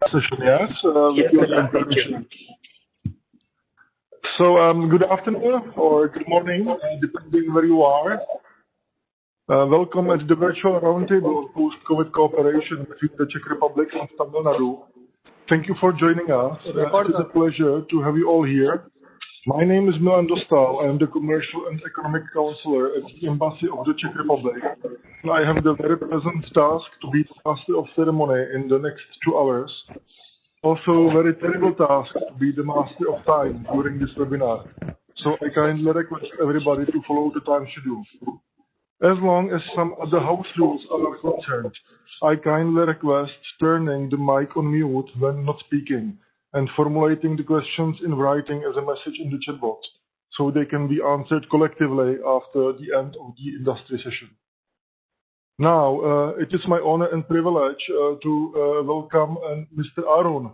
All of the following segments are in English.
Session, yes, with your kind permission. So, good afternoon or good morning, depending where you are. Welcome at the virtual roundtable on post-COVID cooperation between the Czech Republic and Tamil Nadu. Thank you for joining us. It is a pleasure to have you all here. My name is Milan Dostal. I am the Commercial and Economic Counselor at the Embassy of the Czech Republic. And I have the very pleasant task to be the Master of Ceremony in the next 2 hours. Also, very terrible task to be the Master of Time during this webinar. So I kindly request everybody to follow the time schedule. As long as some other house rules are concerned, I kindly request turning the mic on mute when not speaking and formulating the questions in writing as a message in the chat box so they can be answered collectively after the end of the industry session. Now, it is my honor and privilege to welcome Mr. Aaron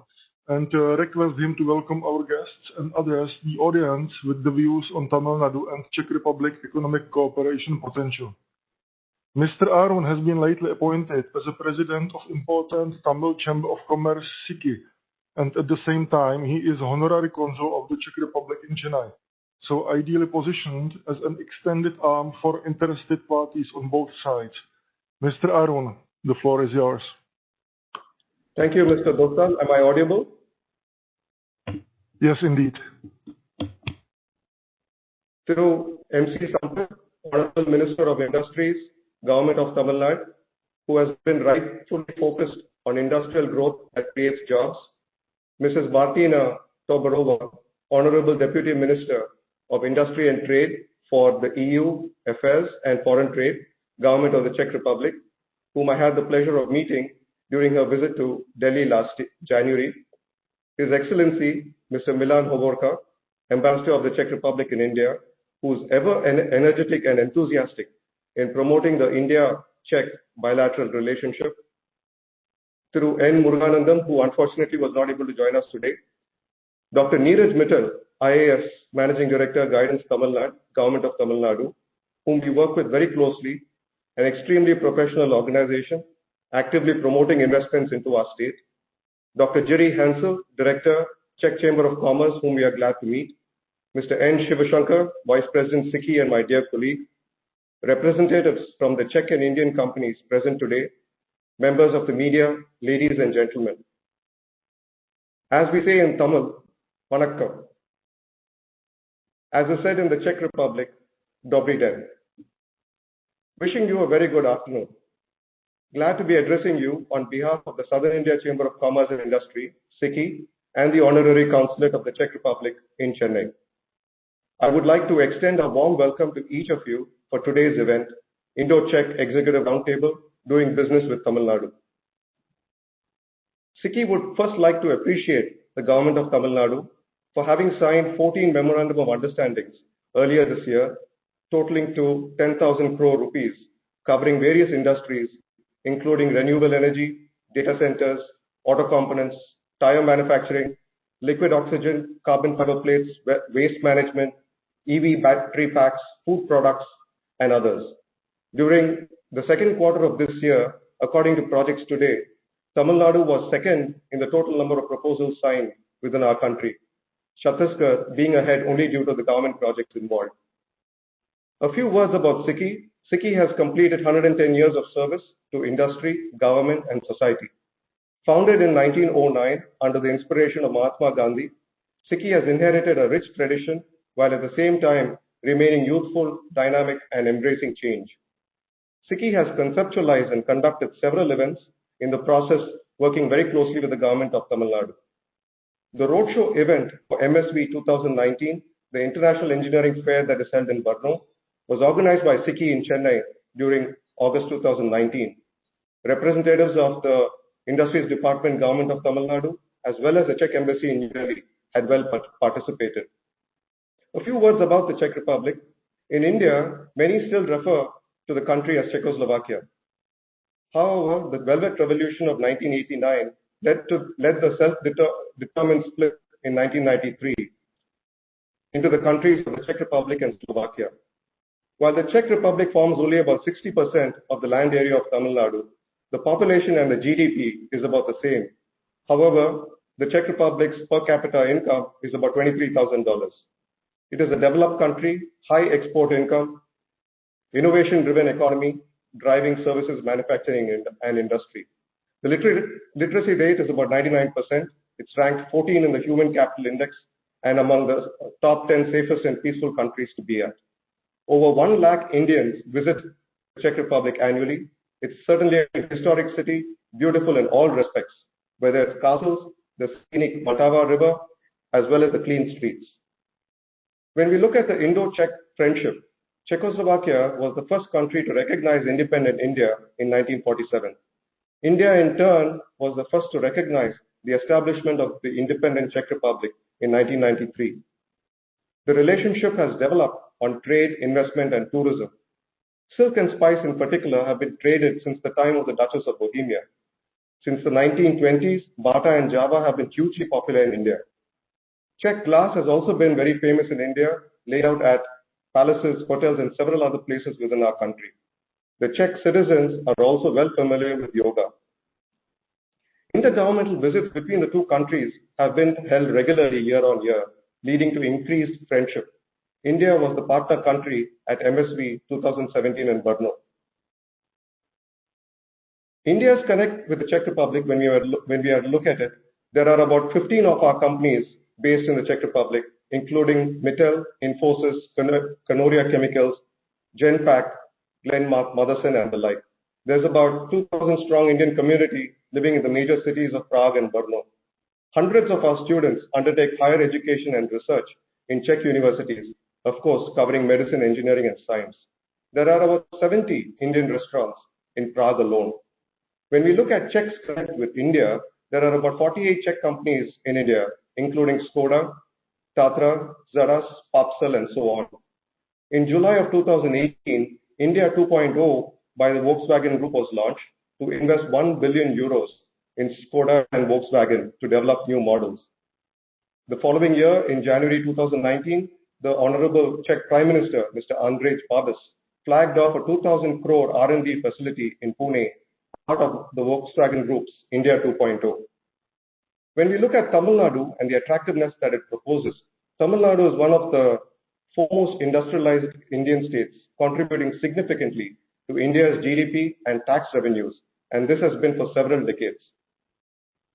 and request him to welcome our guests and address the audience with the views on Tamil Nadu and Czech Republic economic cooperation potential. Mr. Aaron has been lately appointed as a president of important Tamil Chamber of Commerce, SICI, and at the same time, he is honorary consul of the Czech Republic in Chennai, so ideally positioned as an extended arm for interested parties on both sides. Mr. Aaron, the floor is yours. Thank you, Mr. Dostal. Am I audible? Yes, indeed. To MC Sampath, Honorable Minister of Industries, Government of Tamil Nadu, who has been rightfully focused on industrial growth that creates jobs, Mrs. Martina Tobarova, Honorable Deputy Minister of Industry and Trade for the EU Affairs and Foreign Trade, Government of the Czech Republic, whom I had the pleasure of meeting during her visit to Delhi last January, His Excellency Mr. Milan Hovorka, Ambassador of the Czech Republic in India, who is ever energetic and enthusiastic in promoting the India-Czech bilateral relationship, through N. Muruganandam, who unfortunately was not able to join us today, Dr. Neeraj Mittal, IAS Managing Director, Guidance Tamil Nadu, Government of Tamil Nadu, whom we work with very closely, an extremely professional organization, actively promoting investments into our state. Dr. Jerry Hansel, Director, Czech Chamber of Commerce, whom we are glad to meet. Mr. N. Shivashankar, Vice President SICI and my dear colleague. Representatives from the Czech and Indian companies present today. Members of the media, ladies and gentlemen. As we say in Tamil, Vanakkam. As I said in the Czech Republic, Dobry den. Wishing you a very good afternoon. Glad to be addressing you on behalf of the Southern India Chamber of Commerce and Industry, SICI, and the Honorary Consulate of the Czech Republic in Chennai. I would like to extend a warm welcome to each of you for today's event, Indo-Czech Executive Roundtable, Doing Business with Tamil Nadu. SICI would first like to appreciate the Government of Tamil Nadu for having signed 14 Memorandum of Understandings earlier this year, totaling to 10,000 crore rupees, covering various industries, including renewable energy, data centers, auto components, tire manufacturing, liquid oxygen, carbon fiber plates, waste management, EV battery packs, food products, and others. During the second quarter of this year, according to Projects Today, Tamil Nadu was second in the total number of proposals signed within our country, Chhattisgarh being ahead only due to the government projects involved. A few words about SICI. SICI has completed 110 years of service to industry, government, and society. Founded in 1909 under the inspiration of Mahatma Gandhi, SICI has inherited a rich tradition while at the same time remaining youthful, dynamic, and embracing change. SICI has conceptualized and conducted several events in the process, working very closely with the Government of Tamil Nadu. The roadshow event for MSV 2019, the International Engineering Fair that is held in Brno, was organized by SICI in Chennai during August 2019. Representatives of the Industries Department, Government of Tamil Nadu, as well as the Czech Embassy in New Delhi had well participated. A few words about the Czech Republic. In India, many still refer to the country as Czechoslovakia. However, the Velvet Revolution of 1989 led the self-determined split in 1993 into the countries of the Czech Republic and Slovakia. While the Czech Republic forms only about 60% of the land area of Tamil Nadu, the population and the GDP is about the same. However, the Czech Republic's per capita income is about $23,000. It is a developed country, high export income, innovation-driven economy, driving services, manufacturing, and industry. The literacy rate is about 99%. It's ranked 14 in the Human Capital Index and among the top 10 safest and peaceful countries to be at. Over 1 lakh Indians visit the Czech Republic annually. It's certainly a historic city, beautiful in all respects, whether it's castles, the scenic Vltava River, as well as the clean streets. When we look at the Indo-Czech friendship, Czechoslovakia was the first country to recognize independent India in 1947. India, in turn, was the first to recognize the establishment of the independent Czech Republic in 1993. The relationship has developed on trade, investment, and tourism. Silk and spice in particular have been traded since the time of the Duchess of Bohemia. Since the 1920s, Bata and Java have been hugely popular in India. Czech glass has also been very famous in India, laid out at palaces, hotels, and several other places within our country. The Czech citizens are also well familiar with yoga. Intergovernmental visits between the two countries have been held regularly year on year, leading to increased friendship. India was the partner country at MSV 2017 in Brno. India's connect with the Czech Republic, when we are to look at it, there are about 15 of our companies based in the Czech Republic, including Mittal, Infosys, Canoria Chemicals, Genpact, Glenmark, Motherson, and the like. There's about 2,000 strong Indian community living in the major cities of Prague and Brno. Hundreds of our students undertake higher education and research in Czech universities, of course, covering medicine, engineering, and science. There are about 70 Indian restaurants in Prague alone. When we look at Czechs connect with India, there are about 48 Czech companies in India, including Skoda, Tatra, Zaras, Popsal, and so on. In July of 2018, India 2.0 by the Volkswagen Group was launched to invest 1 billion euros in Skoda and Volkswagen to develop new models. The following year, in January 2019, the Honorable Czech Prime Minister, Mr. Andrej Babis, flagged off a 2,000 crore R&D facility in Pune, part of the Volkswagen Group's India 2.0. When we look at Tamil Nadu and the attractiveness that it proposes, Tamil Nadu is one of the foremost industrialized Indian states, contributing significantly to India's GDP and tax revenues, and this has been for several decades.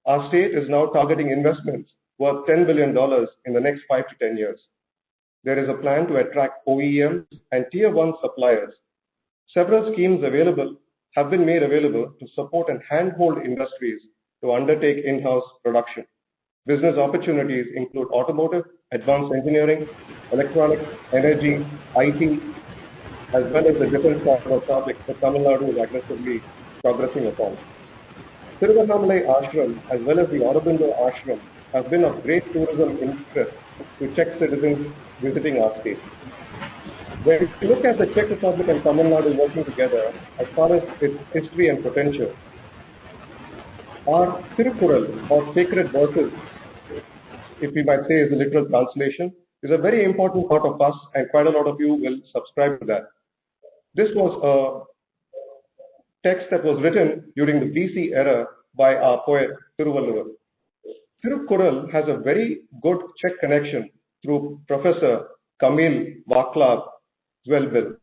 Our state is now targeting investments worth $10 billion in the next 5 to 10 years. There is a plan to attract OEMs and Tier 1 suppliers. Several schemes have been made available to support and handhold industries to undertake in-house production. Business opportunities include automotive, advanced engineering, electronics, energy, IT, as well as the different topics that Tamil Nadu is aggressively progressing upon. Tiruvannamalai Ashram as well as the Aurobindo Ashram have been of great tourism interest to Czech citizens visiting our state. When we look at the Czech Republic and Tamil Nadu working together as far as its history and potential, our Tirukural, or sacred verses, if we might say is the literal translation, is a very important part of us, and quite a lot of you will subscribe to that. This was a text that was written during the BC era by our poet Tiruvalluvar. Tirukural has a very good Czech connection through Professor Kamil Václav Zvelbil,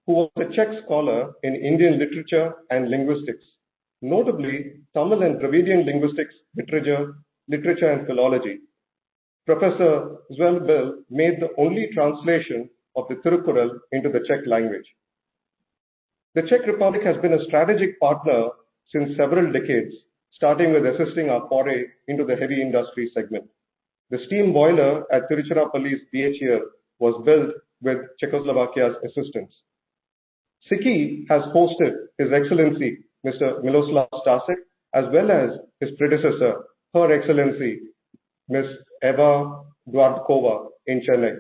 who was a Czech scholar in Indian literature and linguistics, notably Tamil and Dravidian linguistics, literature and philology. Professor Zvelbil made the only translation of the Tirukural into the Czech language. The Czech Republic has been a strategic partner since several decades, starting with assisting our foray into the heavy industry segment. The steam boiler at Tiruchirappalli's BHEL was built with Czechoslovakia's assistance. SICI has hosted His Excellency Mr. Miloslav Stasek, as well as his predecessor, Her Excellency Ms. Eva Dvardkova in Chennai.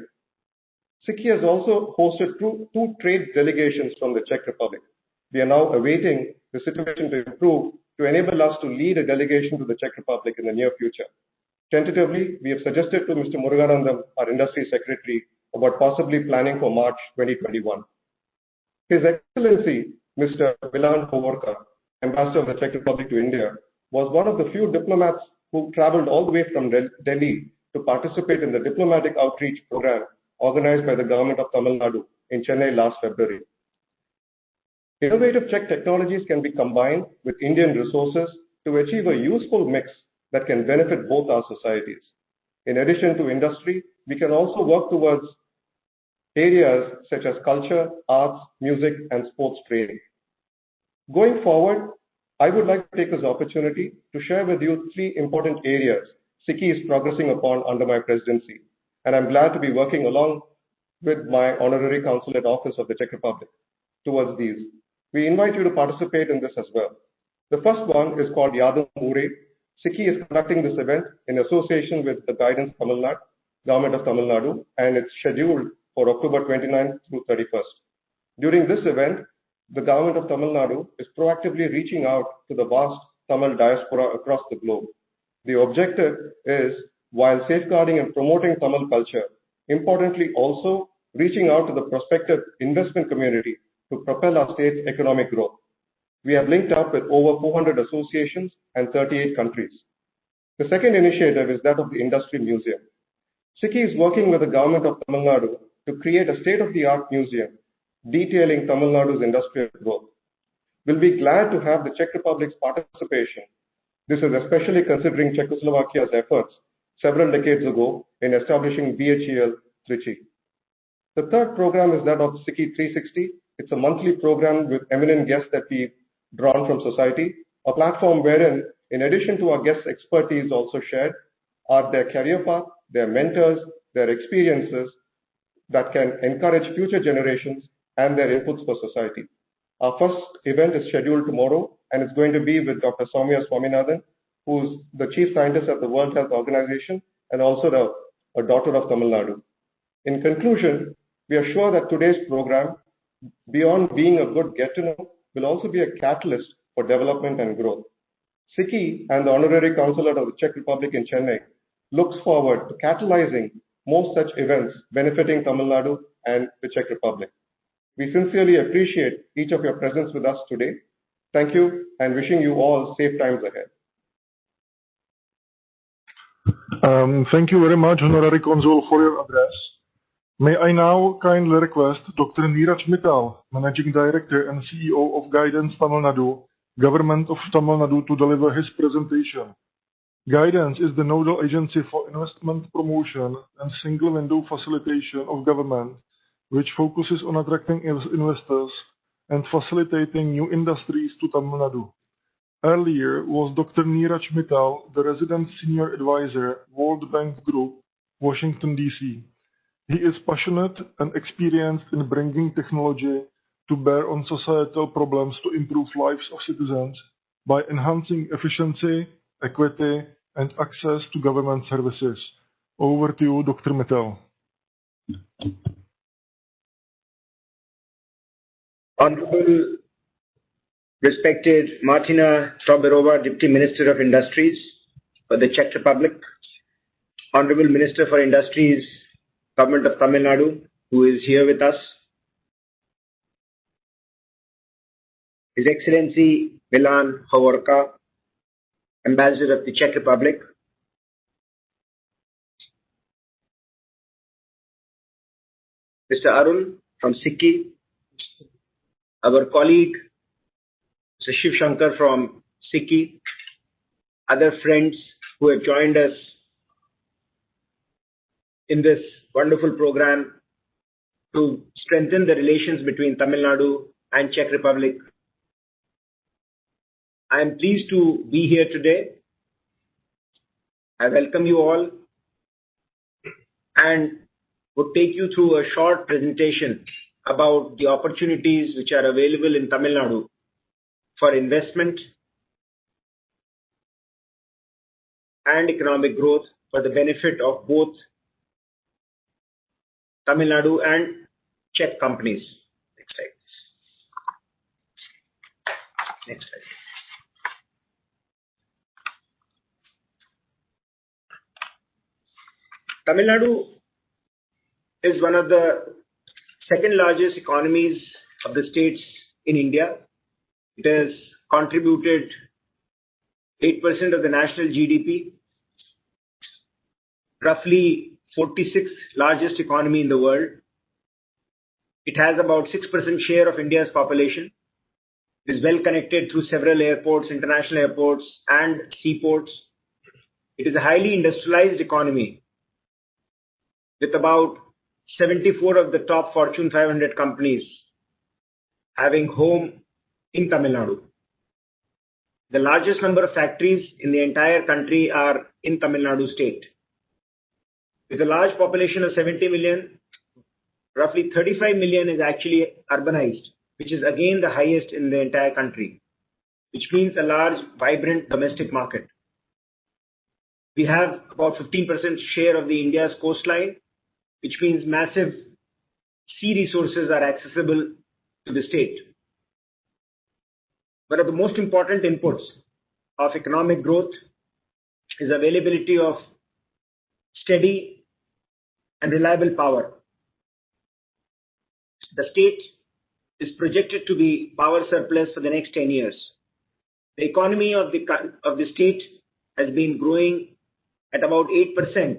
SICI has also hosted two trade delegations from the Czech Republic. We are now awaiting the situation to improve to enable us to lead a delegation to the Czech Republic in the near future. Tentatively, we have suggested to Mr. Muruganandam, our industry secretary, about possibly planning for March 2021. His Excellency Mr. Milan Hovorka, Ambassador of the Czech Republic to India, was one of the few diplomats who traveled all the way from Delhi to participate in the diplomatic outreach program organized by the government of Tamil Nadu in Chennai last February. Innovative Czech technologies can be combined with Indian resources to achieve a useful mix that can benefit both our societies. In addition to industry, we can also work towards areas such as culture, arts, music, and sports training. Going forward, I would like to take this opportunity to share with you 3 important areas SICKI is progressing upon under my presidency, and I'm glad to be working along with my honorary consulate office of the Czech Republic towards these. We invite you to participate in this as well. The first one is called Yadam Ure. SICKI is conducting this event in association with the Guidance Tamil Nadu, Government of Tamil Nadu, and it's scheduled for October 29th through 31st. During this event, the Government of Tamil Nadu is proactively reaching out to the vast Tamil diaspora across the globe. The objective is, while safeguarding and promoting Tamil culture, importantly also reaching out to the prospective investment community to propel our state's economic growth. We have linked up with over 400 associations and 38 countries. The second initiative is that of the Industry Museum. SICKI is working with the Government of Tamil Nadu to create a state-of-the-art museum detailing Tamil Nadu's industrial growth. We'll be glad to have the Czech Republic's participation. This is especially considering Czechoslovakia's efforts several decades ago in establishing BHEL Trichy. The third program is that of SICKI 360. It's a monthly program with eminent guests that we've drawn from society, a platform wherein, in addition to our guests' expertise also shared, are their career path, their mentors, their experiences that can encourage future generations and their inputs for society. Our first event is scheduled tomorrow, and it's going to be with Dr. Soumya Swaminathan, who's the Chief Scientist at the World Health Organization and also a daughter of Tamil Nadu. In conclusion, we are sure that today's program, beyond being a good get-to-know, will also be a catalyst for development and growth. SICKI and the Honorary Consulate of the Czech Republic in Chennai looks forward to catalyzing more such events benefiting Tamil Nadu and the Czech Republic. We sincerely appreciate each of your presence with us today. Thank you, and wishing you all safe times ahead. Thank you very much, Honorary Consul, for your address. May I now kindly request Dr. Neeraj Mittal, Managing Director and CEO of Guidance Tamil Nadu, Government of Tamil Nadu, to deliver his presentation. Guidance is the nodal agency for investment promotion and single window facilitation of government, which focuses on attracting investors and facilitating new industries to Tamil Nadu. Earlier was Dr. Neeraj Mittal, the Resident Senior Advisor, World Bank Group, Washington, D.C. He is passionate and experienced in bringing technology to bear on societal problems to improve lives of citizens by enhancing efficiency, equity, and access to government services. Over to you, Dr. Mittal. Honorable respected Martina Stoberova, Deputy Minister of Industries for the Czech Republic, Honorable Minister for Industries, Government of Tamil Nadu, who is here with us, His Excellency Milan Hovorka, Ambassador of the Czech Republic, Mr. Arun from SICKI, our colleague Mr. Shiv Shankar from SICKI, other friends who have joined us in this wonderful program to strengthen the relations between Tamil Nadu and Czech Republic. I am pleased to be here today. I welcome you all and would take you through a short presentation about the opportunities which are available in Tamil Nadu for investment and economic growth for the benefit of both Tamil Nadu and Czech companies. Next slide. Next slide. Tamil Nadu is one of the second largest economies of the states in India. It has contributed 8% of the national GDP roughly 46th largest economy in the world. It has about 6% share of India's population. It is well connected through several airports, international airports and seaports. It is a highly industrialized economy with about 74 of the top Fortune 500 companies having home in Tamil Nadu. The largest number of factories in the entire country are in Tamil Nadu state. With a large population of 70 million, roughly 35 million is actually urbanized, which is again the highest in the entire country, which means a large, vibrant domestic market. We have about 15% share of the India's coastline, which means massive sea resources are accessible to the state. One of the most important inputs of economic growth is availability of steady and reliable power. The state is projected to be power surplus for the next 10 years. The economy of the state has been growing at about 8%,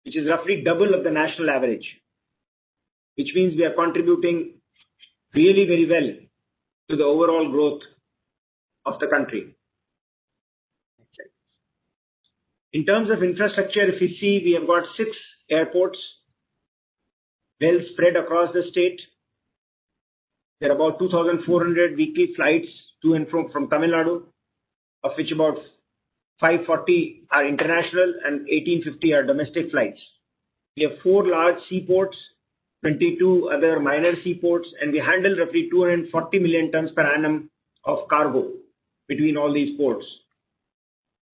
which is roughly double of the national average, which means we are contributing really very well to the overall growth of the country. In terms of infrastructure, if you see, we have got 6 airports well spread across the state. There are about 2,400 weekly flights to and from Tamil Nadu, of which about 540 are international and 1850 are domestic flights. We have 4 large seaports, 22 other minor seaports, and we handle roughly 240 million tons per annum of cargo between all these ports.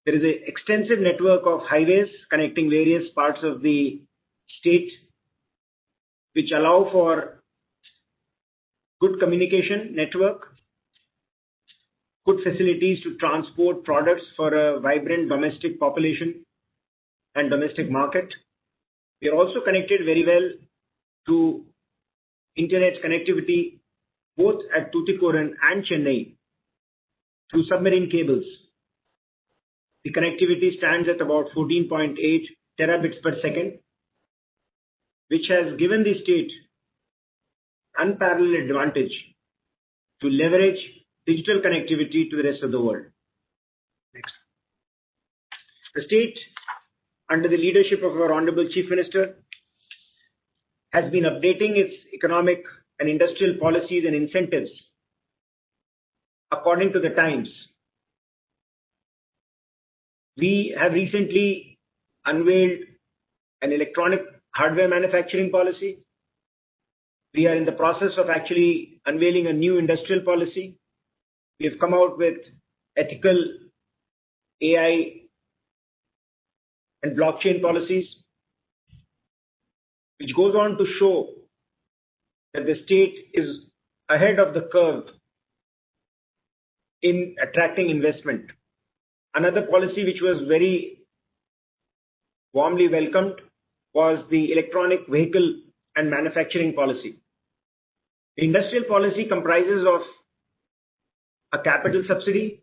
There is an extensive network of highways connecting various parts of the state, which allow for good communication network, good facilities to transport products for a vibrant domestic population and domestic market. We are also connected very well to internet connectivity both at Tuticorin and Chennai through submarine cables. The connectivity stands at about 14.8 terabits per second, which has given the state unparalleled advantage to leverage digital connectivity to the rest of the world. Next. The state, under the leadership of our Honorable Chief Minister, has been updating its economic and industrial policies and incentives according to the times. We have recently unveiled an electronic hardware manufacturing policy. We are in the process of actually unveiling a new industrial policy. We have come out with ethical AI and blockchain policies, which goes on to show that the state is ahead of the curve in attracting investment. Another policy which was very warmly welcomed was the electronic vehicle and manufacturing policy. The industrial policy comprises of a capital subsidy,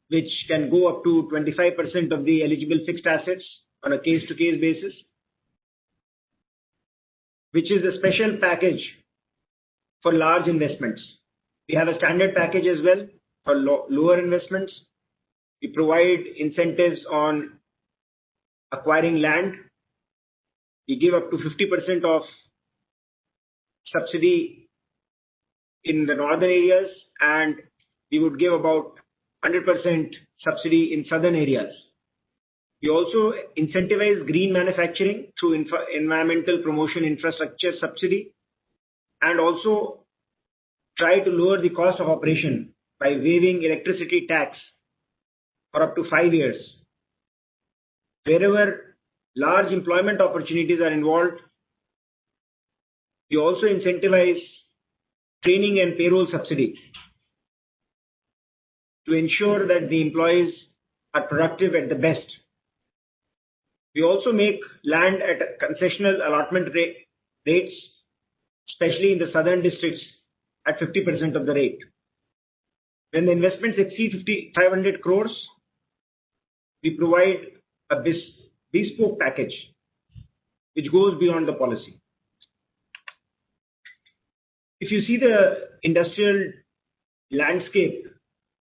which can go up to 25% of the eligible fixed assets on a case-to-case basis, which is a special package for large investments. We have a standard package as well for lower investments. We provide incentives on acquiring land. We give up to 50% of subsidy in the northern areas, and we would give about 100% subsidy in southern areas. We also incentivize green manufacturing through environmental promotion infrastructure subsidy, and also try to lower the cost of operation by waiving electricity tax for up to 5 years. Wherever large employment opportunities are involved, we also incentivize training and payroll subsidy to ensure that the employees are productive at the best. We also make land at concessional allotment rates, especially in the southern districts, at 50% of the rate. When the investments exceed 500 crores, we provide a bespoke package which goes beyond the policy. If you see the industrial landscape,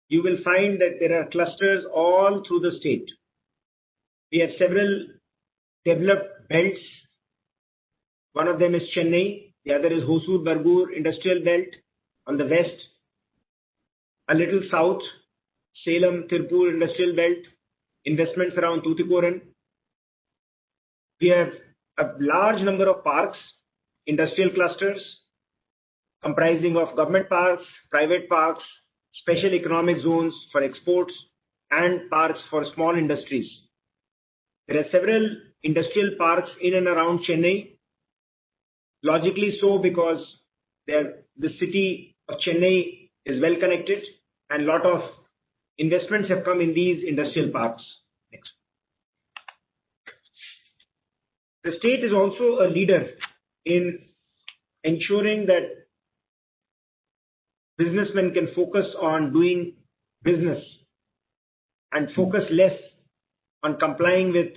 you will find that there are clusters all through the state. We have several developed belts. One of them is Chennai, the other is Hosur-Bargur Industrial Belt on the west, a little south, Salem-Tirupur Industrial Belt, investments around Tuticorin. We have a large number of parks, industrial clusters, comprising of government parks, private parks, special economic zones for exports, and parks for small industries. There are several industrial parks in and around Chennai, logically so because the city of Chennai is well connected and a lot of investments have come in these industrial parks. Next. The state is also a leader in ensuring that businessmen can focus on doing business and focus less on complying with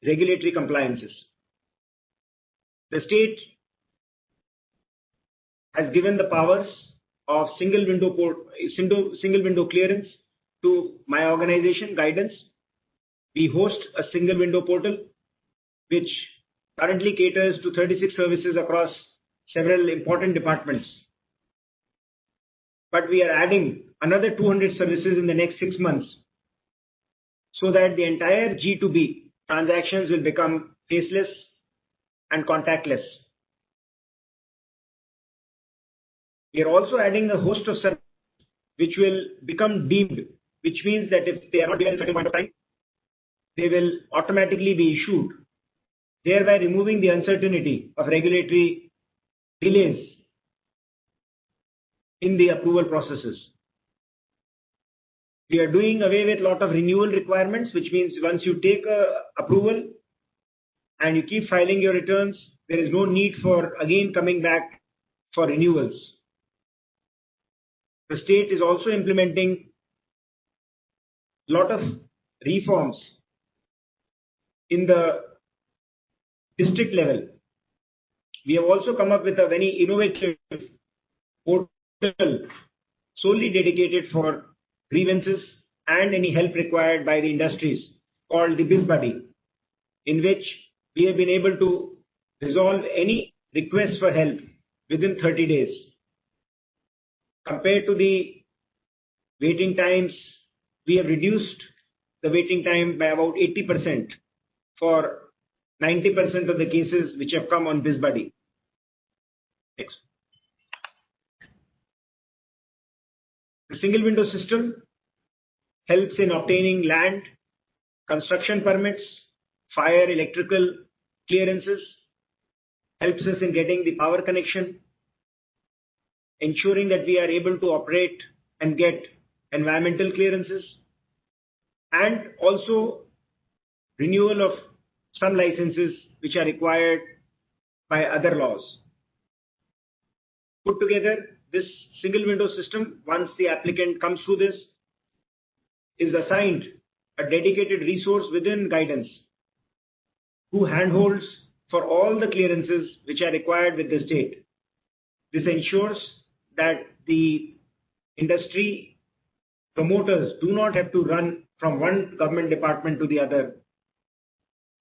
regulatory compliances. The state has given the powers of single window clearance to my organization, Guidance. We host a single window portal which currently caters to 36 services across several important departments. But we are adding another 200 services in the next 6 months so that the entire G2B transactions will become faceless and contactless. We are also adding a host of services which will become deemed, which means that if they are not given at a certain point of time, they will automatically be issued, thereby removing the uncertainty of regulatory delays in the approval processes. We are doing away with a lot of renewal requirements, which means once you take approval and you keep filing your returns, there is no need for again coming back for renewals. The state is also implementing a lot of reforms in the district level. We have also come up with a very innovative portal solely dedicated for grievances and any help required by the industries called the BizBuddy, in which we have been able to resolve any request for help within 30 days. Compared to the waiting times, we have reduced the waiting time by about 80% for 90% of the cases which have come on BizBuddy. Next. The single window system helps in obtaining land, construction permits, fire, electrical clearances, helps us in getting the power connection, ensuring that we are able to operate and get environmental clearances, and also renewal of some licenses which are required by other laws. Put together, this single window system, once the applicant comes through this, is assigned a dedicated resource within Guidance who handholds for all the clearances which are required with the state. This ensures that the industry promoters do not have to run from one government department to the other,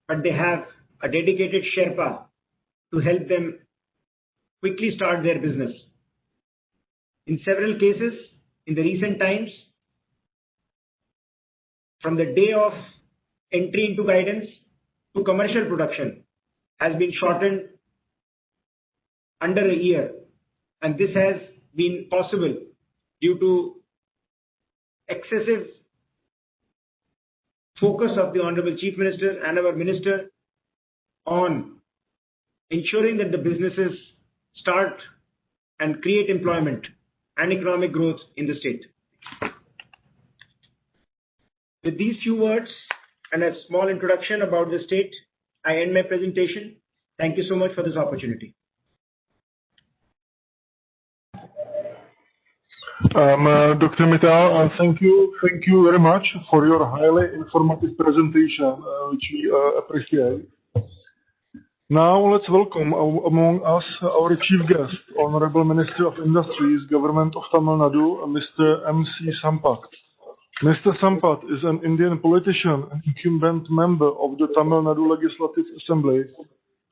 but they have a dedicated Sherpa to help them quickly start their business. In several cases, in the recent times, from the day of entry into Guidance to commercial production has been shortened under a year, and this has been possible due to excessive focus of the Honorable Chief Minister and our Minister on ensuring that the businesses start and create employment and economic growth in the state. With these few words and a small introduction about the state, I end my presentation. Thank you so much for this opportunity. Dr. Mittal, thank you very much for your highly informative presentation, which we appreciate. Now let's welcome among us our chief guest, Honorable Minister of Industries, Government of Tamil Nadu, Mr. M.C. Sampath. Mr. Sampath is an Indian politician and incumbent member of the Tamil Nadu Legislative Assembly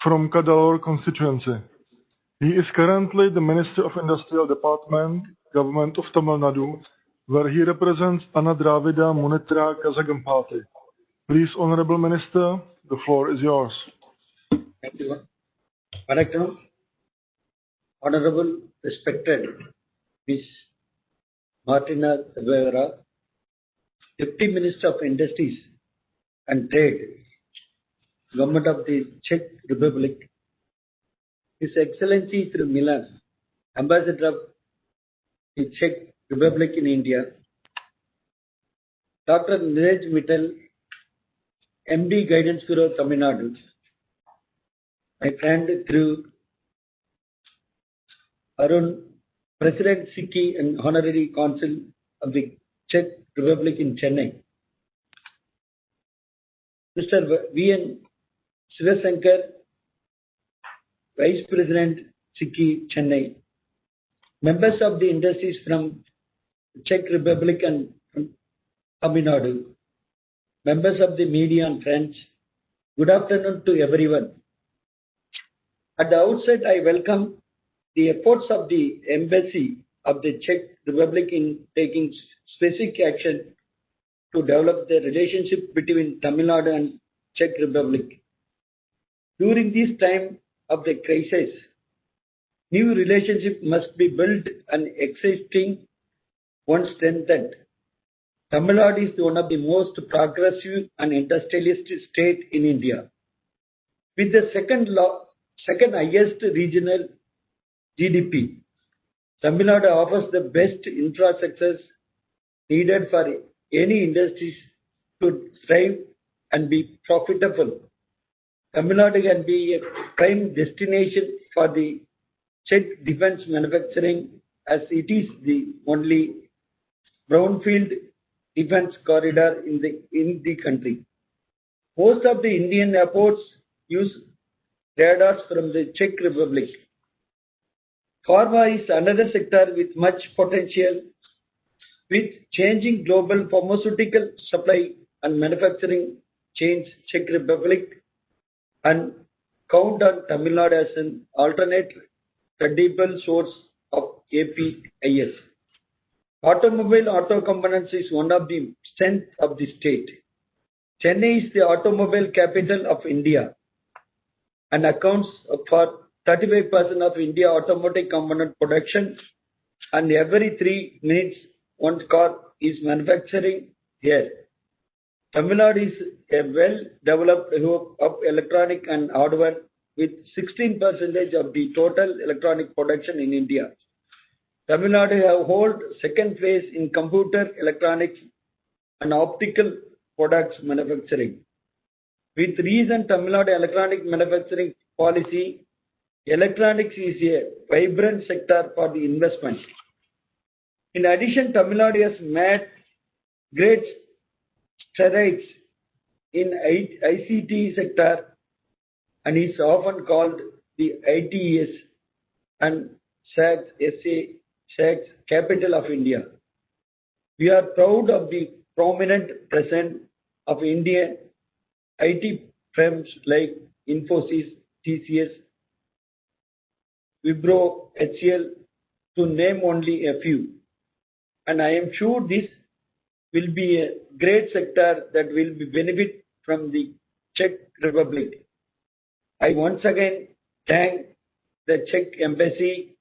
from Kadalur constituency. He is currently the Minister of Industrial Department, Government of Tamil Nadu, where he represents Anna Dravida Munitra Kazhagam Party. Please, Honorable Minister, the floor is yours. Thank you. Vanakkam, Honorable respected Ms. Martina Rivera, Deputy Minister of Industries and Trade, Government of the Czech Republic, His Excellency through Milan, Ambassador of the Czech Republic in India, Dr. Neeraj Mittal, MD Guidance Bureau, Tamil Nadu, my friend through Arun, President Siki and Honorary Consul of the Czech Republic in Chennai, Mr. V.N. Sivasankar, Vice President Siki, Chennai, members of the industries from the Czech Republic and from Tamil Nadu, members of the media and friends, good afternoon to everyone. At the outset, I welcome the efforts of the Embassy of the Czech Republic in taking specific action to develop the relationship between Tamil Nadu and Czech Republic. During this time of the crisis, new relationship must be built and existing one strengthened. Tamil Nadu is one of the most progressive and industrialist state in India. With the second highest regional GDP, Tamil Nadu offers the best infrastructures needed for any industries to thrive and be profitable. Tamil Nadu can be a prime destination for the Czech defense manufacturing, as it is the only brownfield defense corridor in the country. Most of the Indian airports use radars from the Czech Republic. Pharma is another sector with much potential. With changing global pharmaceutical supply and manufacturing chains, Czech Republic and count on Tamil Nadu as an alternate credible source of APIs. Auto components is one of the strengths of the state. Chennai is the automobile capital of India and accounts for 35% of India automotive component production, and every 3 minutes one car is manufacturing here. Tamil Nadu is a well-developed hub of electronic and hardware with 16% of the total electronic production in India. Tamil Nadu holds second place in computer, electronics and optical products manufacturing. With recent Tamil Nadu electronic manufacturing policy, electronics is a vibrant sector for the investment. In addition, Tamil Nadu has made great strides in ICT sector and is often called the ITES and SAG's capital of India. We are proud of the prominent presence of Indian IT firms like Infosys, TCS, Wipro, HCL, to name only a few. And I am sure this will be a great sector that will benefit from the Czech Republic. I once again thank the Czech Embassy,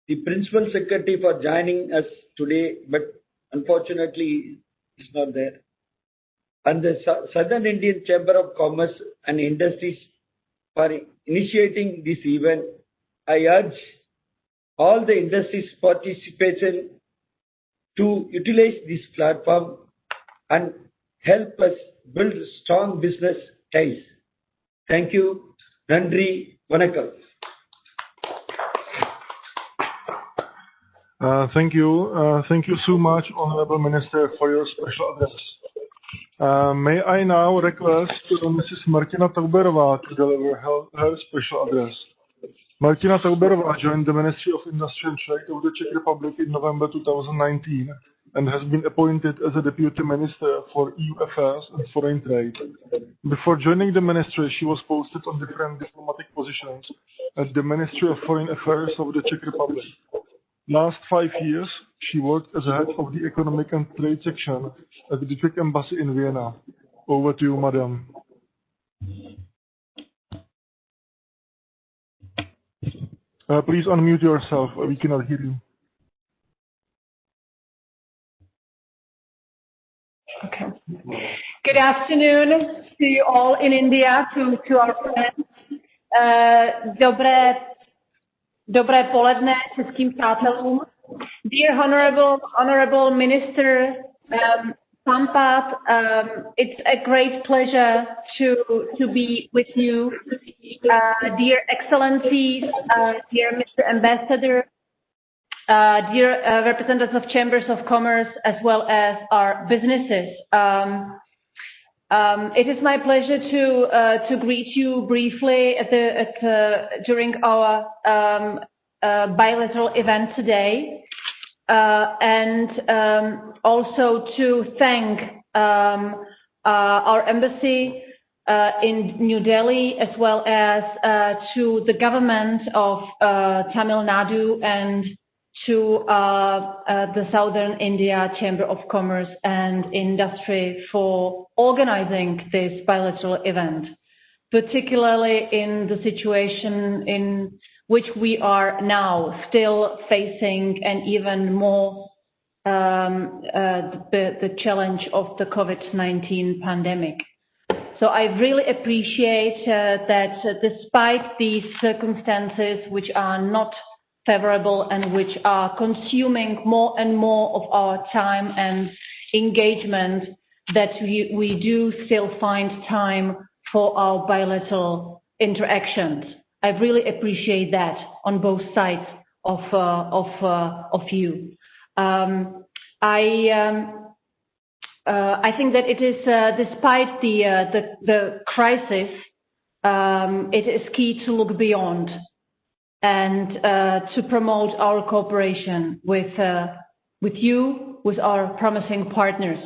the Principal Secretary for joining us today, but unfortunately is not there, and the Southern Indian Chamber of Commerce and Industries for initiating this event. I urge all the industries participation to utilize this platform and help us build strong business ties. Thank you. Nandri, Vanakkam. Thank you. Thank you so much, Honorable Minister, for your special address. May I now request Mrs. Martina Tauberová to deliver her special address. Martina Tauberová joined the Ministry of Industry and Trade of the Czech Republic in November 2019 and has been appointed as a Deputy Minister for EU Affairs and Foreign Trade. Before joining the ministry, she was posted on different diplomatic positions at the Ministry of Foreign Affairs of the Czech Republic. Last 5 years, she worked as a head of the Economic and Trade section at the Czech Embassy in Vienna. Over to you, Madam. Please unmute yourself. We cannot hear you. Okay. Good afternoon to you all in India, to our friends. Dobré poledne českým přátelům. Dear Honorable Minister Sampat, it's a great pleasure to be with you. Dear Excellencies, dear Mr. Ambassador, dear representatives of Chambers of Commerce, as well as our businesses. It is my pleasure to greet you briefly during our bilateral event today, and also to thank our embassy in New Delhi, as well as to the government of Tamil Nadu and to the Southern India Chamber of Commerce and Industry for organizing this bilateral event, particularly in the situation in which we are now still facing, and even more the challenge of the COVID-19 pandemic. So I really appreciate that despite these circumstances, which are not favorable and which are consuming more and more of our time and engagement, that we do still find time for our bilateral interactions. I really appreciate that on both sides of you. I think that it is, despite the crisis, it is key to look beyond and to promote our cooperation with you, with our promising partners,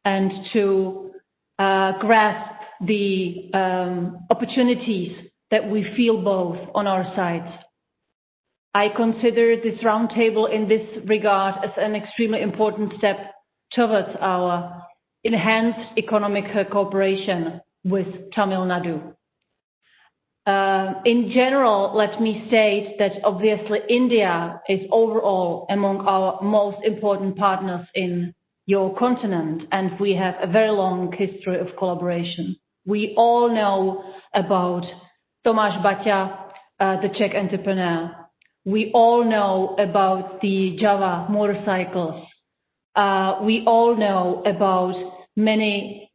and to grasp the opportunities that we feel both on our sides. I consider this roundtable in this regard as an extremely important step towards our enhanced economic cooperation with Tamil Nadu. In general, let me state that obviously India is overall among our most important partners in your continent, and we have a very long history of collaboration. We all know about Tomáš Baťa, the Czech entrepreneur. We all know about the Java motorcycles. We all know about many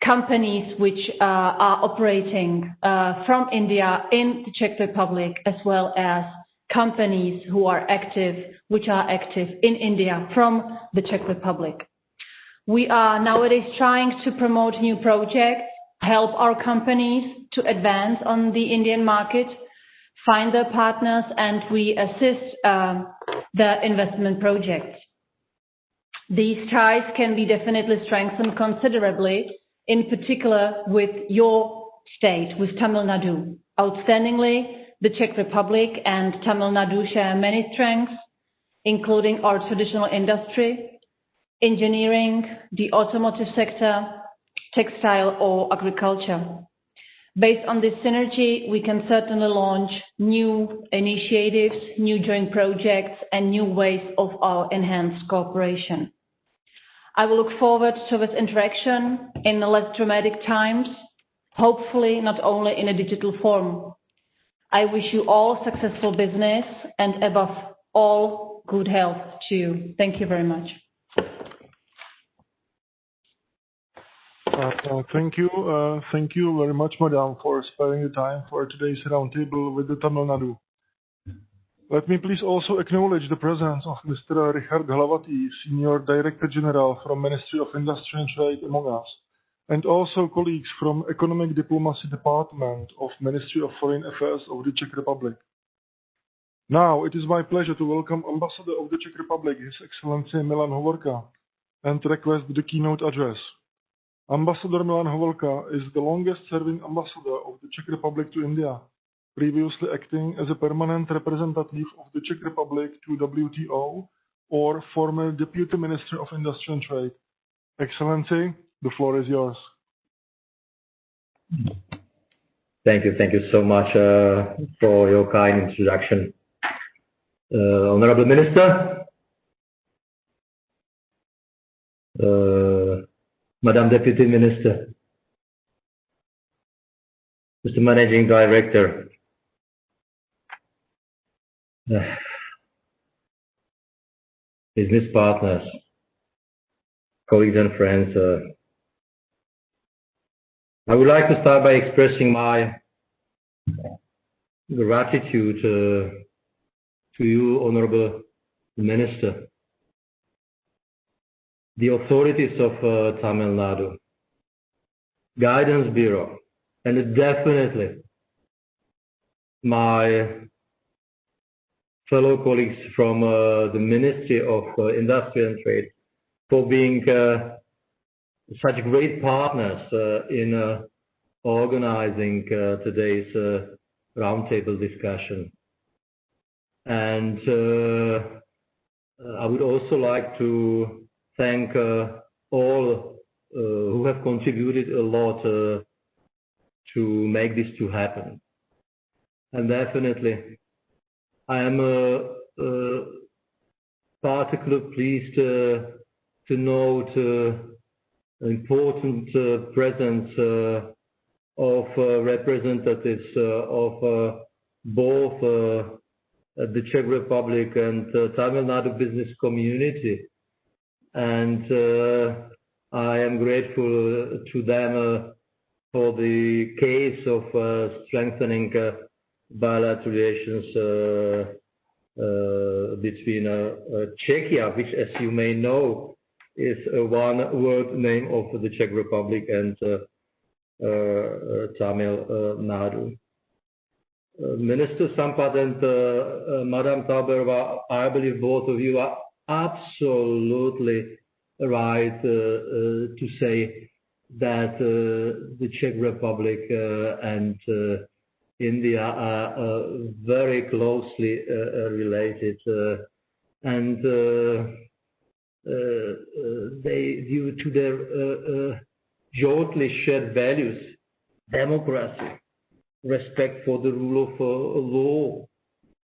companies which are operating from India in the Czech Republic, as well as companies which are active in India from the Czech Republic. We are nowadays trying to promote new projects, help our companies to advance on the Indian market, find their partners, and we assist the investment projects. These ties can be definitely strengthened considerably, in particular with your state, with Tamil Nadu. Outstandingly, the Czech Republic and Tamil Nadu share many strengths, including our traditional industry, engineering, the automotive sector, textile or agriculture. Based on this synergy, we can certainly launch new initiatives, new joint projects, and new ways of our enhanced cooperation. I will look forward to this interaction in less dramatic times, hopefully not only in a digital form. I wish you all successful business and above all, good health to you. Thank you very much. Thank you very much, Madam, for sparing the time for today's roundtable with the Tamil Nadu. Let me please also acknowledge the presence of Mr. Richard Hlavatý, Senior Director General from Ministry of Industry and Trade among us, and also colleagues from Economic Diplomacy Department of Ministry of Foreign Affairs of the Czech Republic. Now, it is my pleasure to welcome Ambassador of the Czech Republic, His Excellency Milan Hovorka, and request the keynote address. Ambassador Milan Hovorka is the longest-serving ambassador of the Czech Republic to India, previously acting as a permanent representative of the Czech Republic to WTO or former Deputy Minister of Industry and Trade. Excellency, the floor is yours. Thank you so much for your kind introduction. Honorable Minister, Madam Deputy Minister, Mr. Managing Director, business partners, colleagues and friends, I would like to start by expressing my gratitude to you, Honorable Minister, the authorities of Tamil Nadu, Guidance Bureau, and definitely my fellow colleagues from the Ministry of Industry and Trade for being such great partners in organizing today's roundtable discussion. And I would also like to thank all who have contributed a lot to make this to happen. And definitely, I am particularly pleased to note important presence of representatives of both the Czech Republic and Tamil Nadu business community. And I am grateful to them for the case of strengthening bilateral relations between Czechia, which, as you may know, is one word name of the Czech Republic and Tamil Nadu. Minister Sampath and Madam Tauberova, I believe both of you are absolutely right to say that the Czech Republic and India are very closely related, and they, due to their jointly shared values, democracy, respect for the rule of law,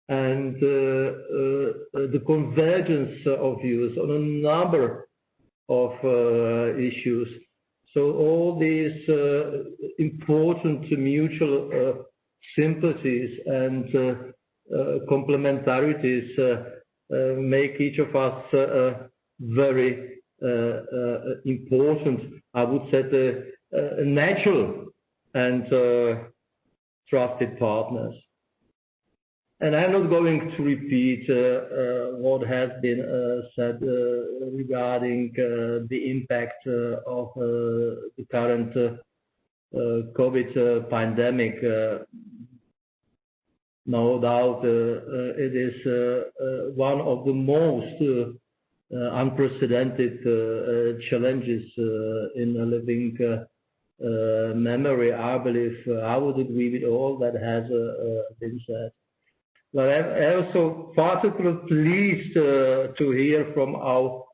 and the convergence of views on a number of issues. So all these important mutual sympathies and complementarities make each of us very important, I would say, natural and trusted partners. And I'm not going to repeat what has been said regarding the impact of the current COVID pandemic. No doubt it is one of the most unprecedented challenges in living memory. I believe I would agree with all that has been said. But I'm also particularly pleased to hear from our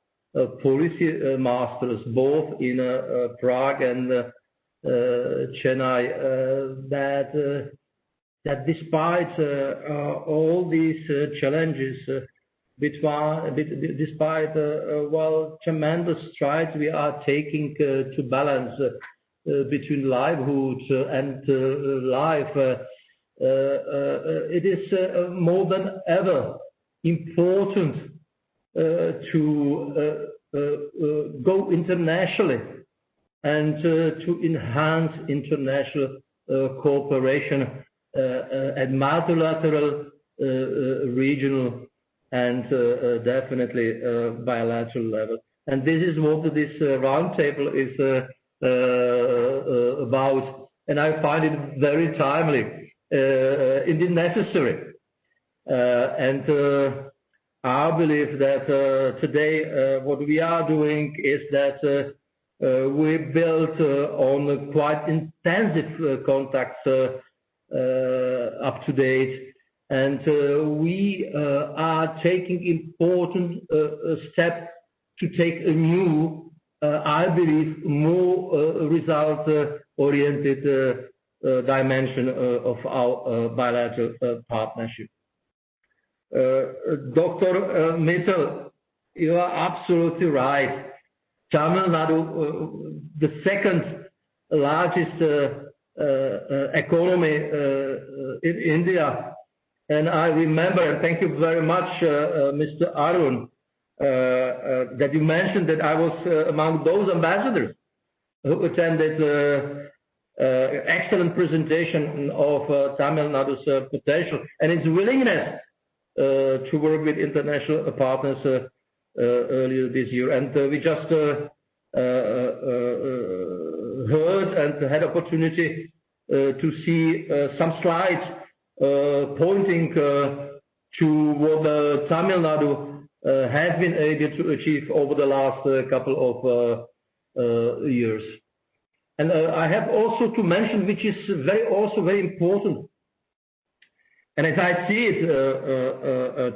policy masters, both in Prague and Chennai, that despite all these challenges, despite tremendous strides we are taking to balance between livelihood and life, it is more than ever important to go internationally and to enhance international cooperation at multilateral regional and definitely bilateral level. And this is what this roundtable is about, and I find it very timely, indeed necessary. And I believe that today what we are doing is that we built on quite intensive contacts up to date, and we are taking important steps to take a new, I believe, more result-oriented dimension of our bilateral partnership. Dr. Mittal, you are absolutely right. Tamil Nadu, the second largest economy in India, and I remember, and thank you very much, Mr. Arun, that you mentioned that I was among those ambassadors who attended excellent presentation of Tamil Nadu's potential and its willingness to work with international partners earlier this year. And we just heard and had opportunity to see some slides pointing to what Tamil Nadu has been able to achieve over the last couple of years. And I have also to mention, which is also very important, and as I see it,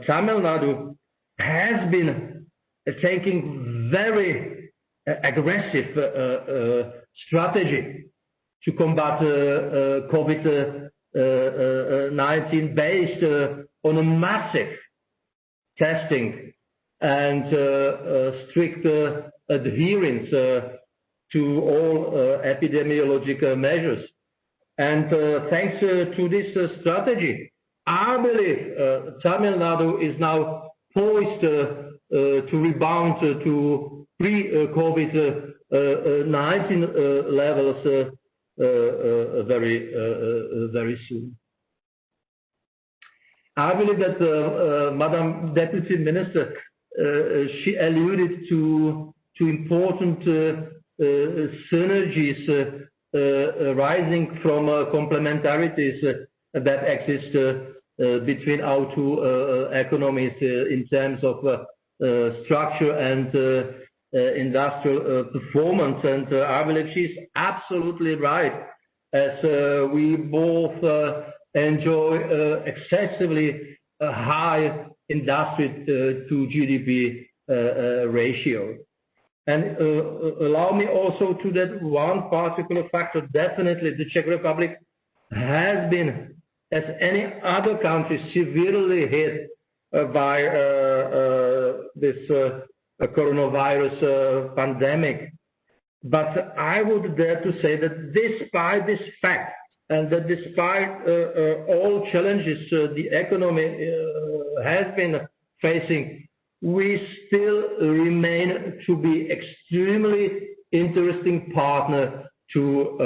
Tamil Nadu has been taking very aggressive strategy to combat COVID-19 based on a massive testing and strict adherence to all epidemiological measures. And thanks to this strategy, I believe Tamil Nadu is now poised to rebound to pre-COVID-19 levels very soon. I believe that Madam Deputy Minister, she alluded to important synergies arising from complementarities that exist between our two economies in terms of structure and industrial performance. And I believe she's absolutely right, as we both enjoy excessively high industry to GDP ratio. And allow me also to that one particular factor. Definitely the Czech Republic has been, as any other country, severely hit by this coronavirus pandemic. But I would dare to say that despite this fact, and that despite all challenges the economy has been facing, we still remain to be extremely interesting partner to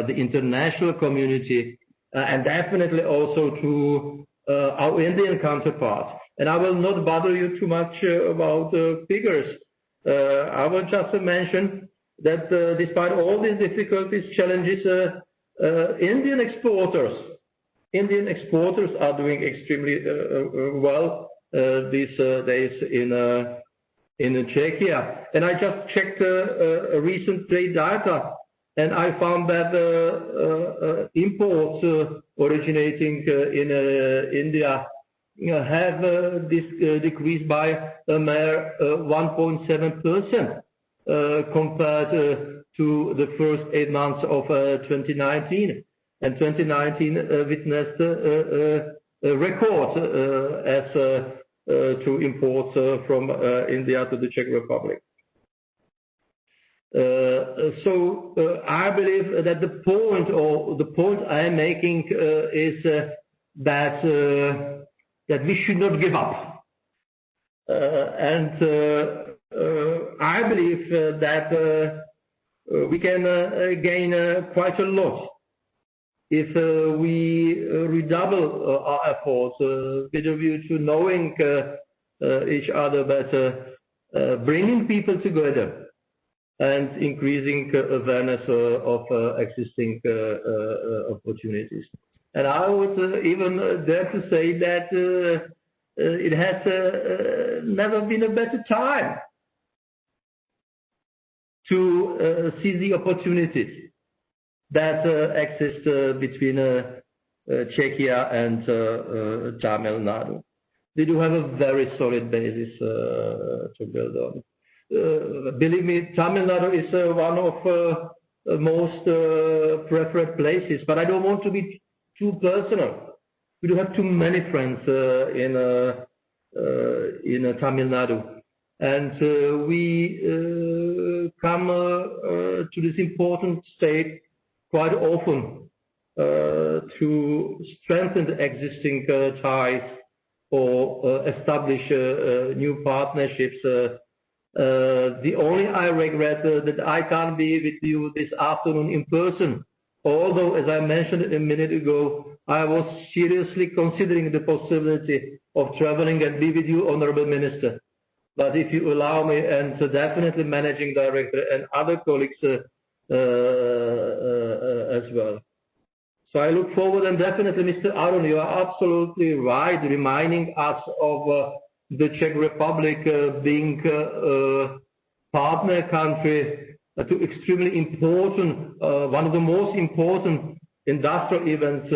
the international community, and definitely also to our Indian counterparts. And I will not bother you too much about figures. I will just mention that despite all these difficulties, challenges, Indian exporters are doing extremely well these days in Czechia. And I just checked recent trade data, and I found that imports originating in India have decreased by a mere 1.7% compared to the first 8 months of 2019. And 2019 witnessed a record as to imports from India to the Czech Republic. So I believe that the point I am making is that we should not give up. And I believe that we can gain quite a lot if we redouble our efforts with a view to knowing each other better, bringing people together, and increasing awareness of existing opportunities. And I would even dare to say that it has never been a better time to see the opportunities that exist between Czechia and Tamil Nadu. We do have a very solid basis to build on. Believe me, Tamil Nadu is one of most preferred places, but I don't want to be too personal. We do have too many friends in Tamil Nadu, and we come to this important state quite often to strengthen the existing ties or establish new partnerships. The only I regret that I can't be with you this afternoon in person. Although, as I mentioned a minute ago, I was seriously considering the possibility of traveling and be with you, Honorable Minister. But if you allow me, and definitely Managing Director and other colleagues as well. So I look forward, and definitely, Mr. Arun, you are absolutely right, reminding us of the Czech Republic being a partner country to extremely important, one of the most important industrial events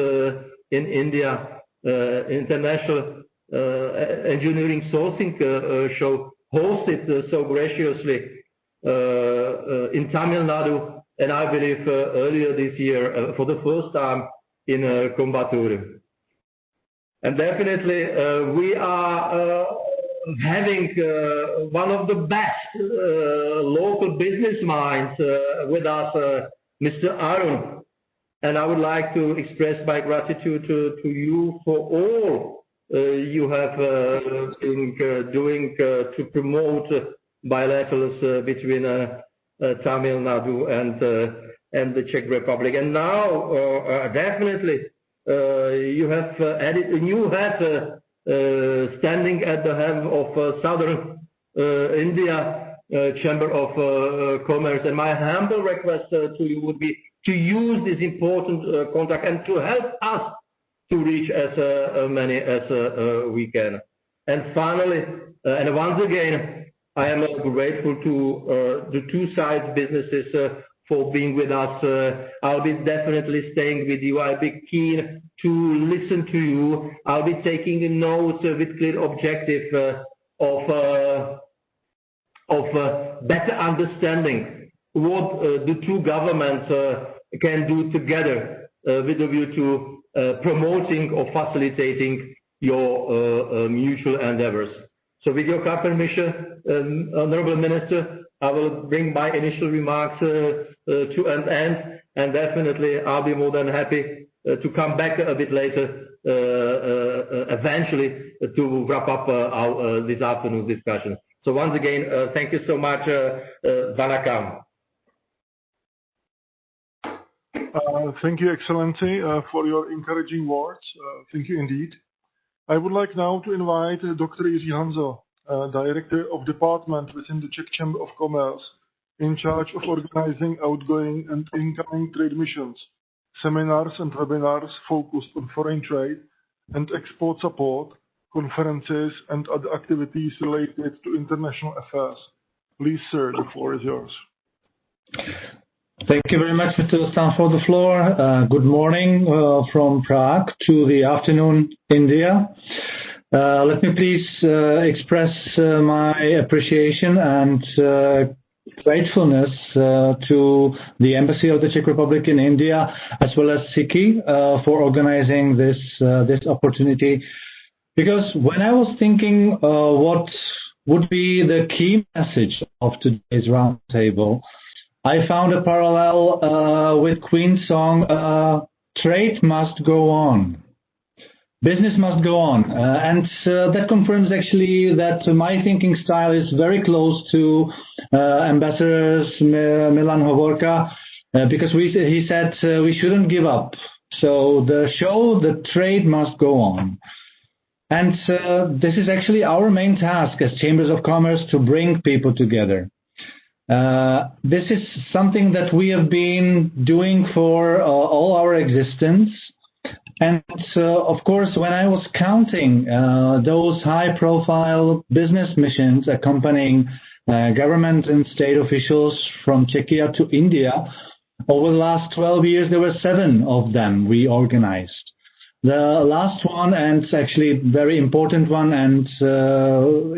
in India, International Engineering Sourcing Show, hosted so graciously in Tamil Nadu, and I believe earlier this year for the first time in Coimbatore. And definitely we are having one of the best local business minds with us, Mr. Arun. And I would like to express my gratitude to you for all you have been doing to promote bilaterals between Tamil Nadu and the Czech Republic. And now, definitely, you have added a new hat standing at the helm of Southern India Chamber of Commerce. And my humble request to you would be to use this important contact and to help us to reach as many as we can. And finally, and once again, I am grateful to the two sides businesses for being with us. I'll be definitely staying with you. I'll be keen to listen to you. I'll be taking notes with clear objective of better understanding what the two governments can do together with a view to promoting or facilitating your mutual endeavors. So with your kind permission, Honorable Minister, I will bring my initial remarks to an end, and definitely I'll be more than happy to come back a bit later, eventually, to wrap up our this afternoon's discussion. So once again, thank you so much, Vanakkam. Thank you, Excellency, for your encouraging words. Thank you indeed. I would like now to invite Dr. Jiří Hanzo, Director of Department within the Czech Chamber of Commerce, in charge of organizing outgoing and incoming trade missions, seminars and webinars focused on foreign trade and export support, conferences and other activities related to international affairs. Please, sir, the floor is yours. Thank you very much, Mr. Stan, for the floor. Good morning from Prague to the afternoon, India. Let me please express my appreciation and gratefulness to the Embassy of the Czech Republic in India, as well as SICI, for organizing this opportunity. Because when I was thinking what would be the key message of today's roundtable, I found a parallel with Queen's song, "Trade must go on." Business must go on. And that confirms actually that my thinking style is very close to Ambassador Milan Hovorka, because he said we shouldn't give up. So the trade must go on. And this is actually our main task as Chambers of Commerce, to bring people together. This is something that we have been doing for all our existence. And of course, when I was counting those high-profile business missions accompanying government and state officials from Czechia to India, over the last 12 years, there were 7 of them we organized. The last one, and actually very important one, and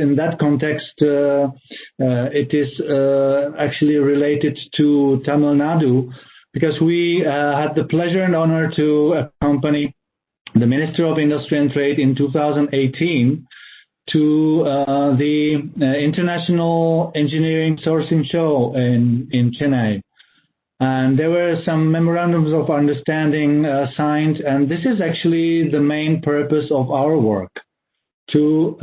in that context, it is actually related to Tamil Nadu, because we had the pleasure and honor to accompany the Minister of Industry and Trade in 2018 to the International Engineering Sourcing Show in Chennai. And there were some memorandums of understanding signed, and this is actually the main purpose of our work, to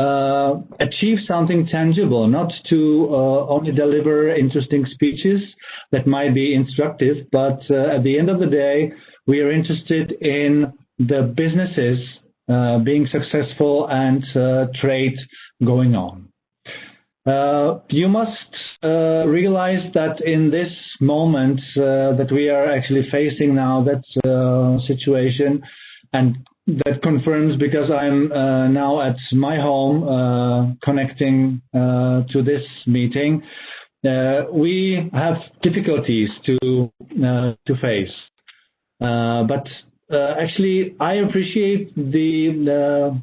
achieve something tangible, not to only deliver interesting speeches that might be instructive, but at the end of the day, we are interested in the businesses being successful and trade going on. You must realize that in this moment that we are actually facing now, that situation, and that confirms, because I'm now at my home connecting to this meeting, we have difficulties to face. But actually, I appreciate the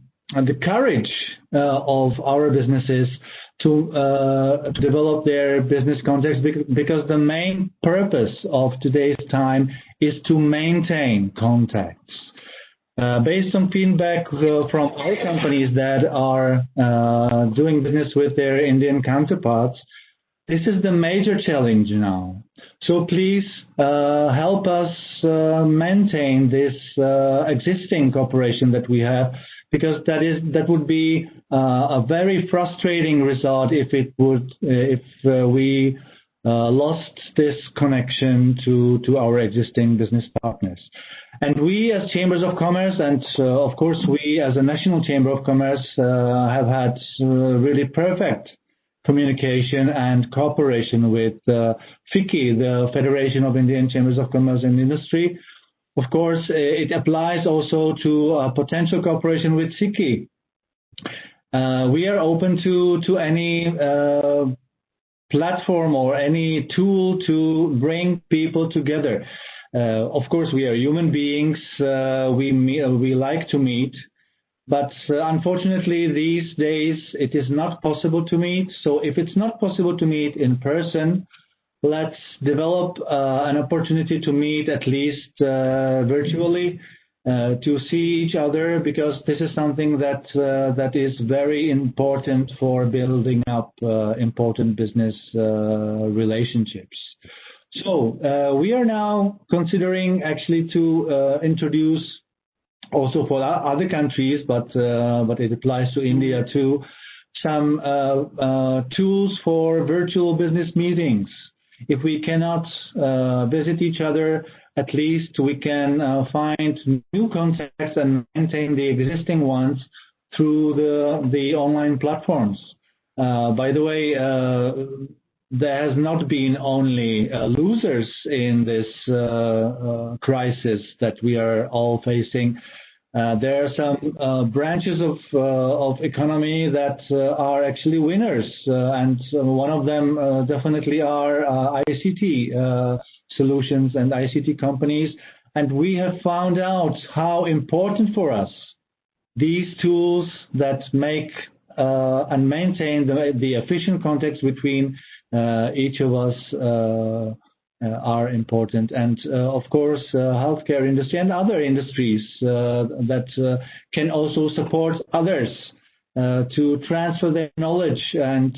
courage of our businesses to develop their business context, because the main purpose of today's time is to maintain contacts. Based on feedback from our companies that are doing business with their Indian counterparts, this is the major challenge now. So please help us maintain this existing cooperation that we have, because that would be a very frustrating result if we lost this connection to our existing business partners. And we as Chambers of Commerce, and of course we as a National Chamber of Commerce, have had really perfect communication and cooperation with FICCI, the Federation of Indian Chambers of Commerce and Industry. Of course, it applies also to potential cooperation with SICCI. We are open to any platform or any tool to bring people together. Of course, we are human beings. We like to meet. But unfortunately, these days, it is not possible to meet. So if it's not possible to meet in person, let's develop an opportunity to meet at least virtually, to see each other, because this is something that is very important for building up important business relationships. So we are now considering actually to introduce also for other countries, but it applies to India too, some tools for virtual business meetings. If we cannot visit each other, at least we can find new contacts and maintain the existing ones through the online platforms. By the way, there has not been only losers in this crisis that we are all facing. There are some branches of economy that are actually winners, and one of them definitely are ICT solutions and ICT companies. And we have found out how important for us these tools that make and maintain the efficient context between each of us are important. And of course, healthcare industry and other industries that can also support others to transfer their knowledge and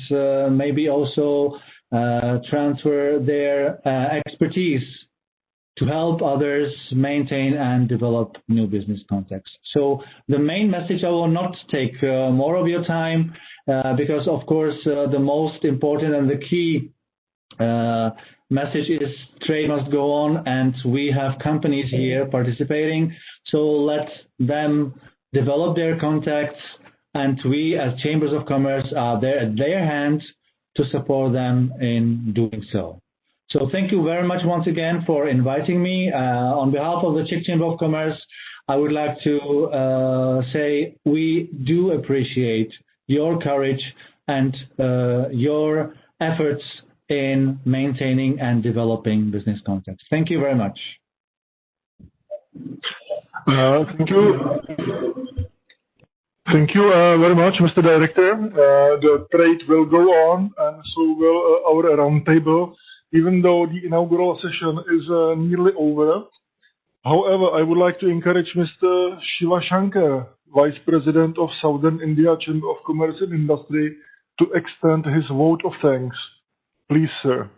maybe also transfer their expertise to help others maintain and develop new business contacts. So the main message, I will not take more of your time, because of course the most important and the key message is trade must go on, and we have companies here participating. So let them develop their contacts, and we as chambers of commerce are there at their hand to support them in doing so. So thank you very much once again for inviting me. On behalf of the Czech Chamber of Commerce, I would like to say we do appreciate your courage and your efforts in maintaining and developing business contacts. Thank you very much. Thank you. Thank you very much, Mr. Director. The trade will go on, and so will our roundtable, even though the inaugural session is nearly over. However, I would like to encourage Mr. Shiva Shankar, Vice President of Southern India Chamber of Commerce and Industry, to extend his vote of thanks. Please, sir.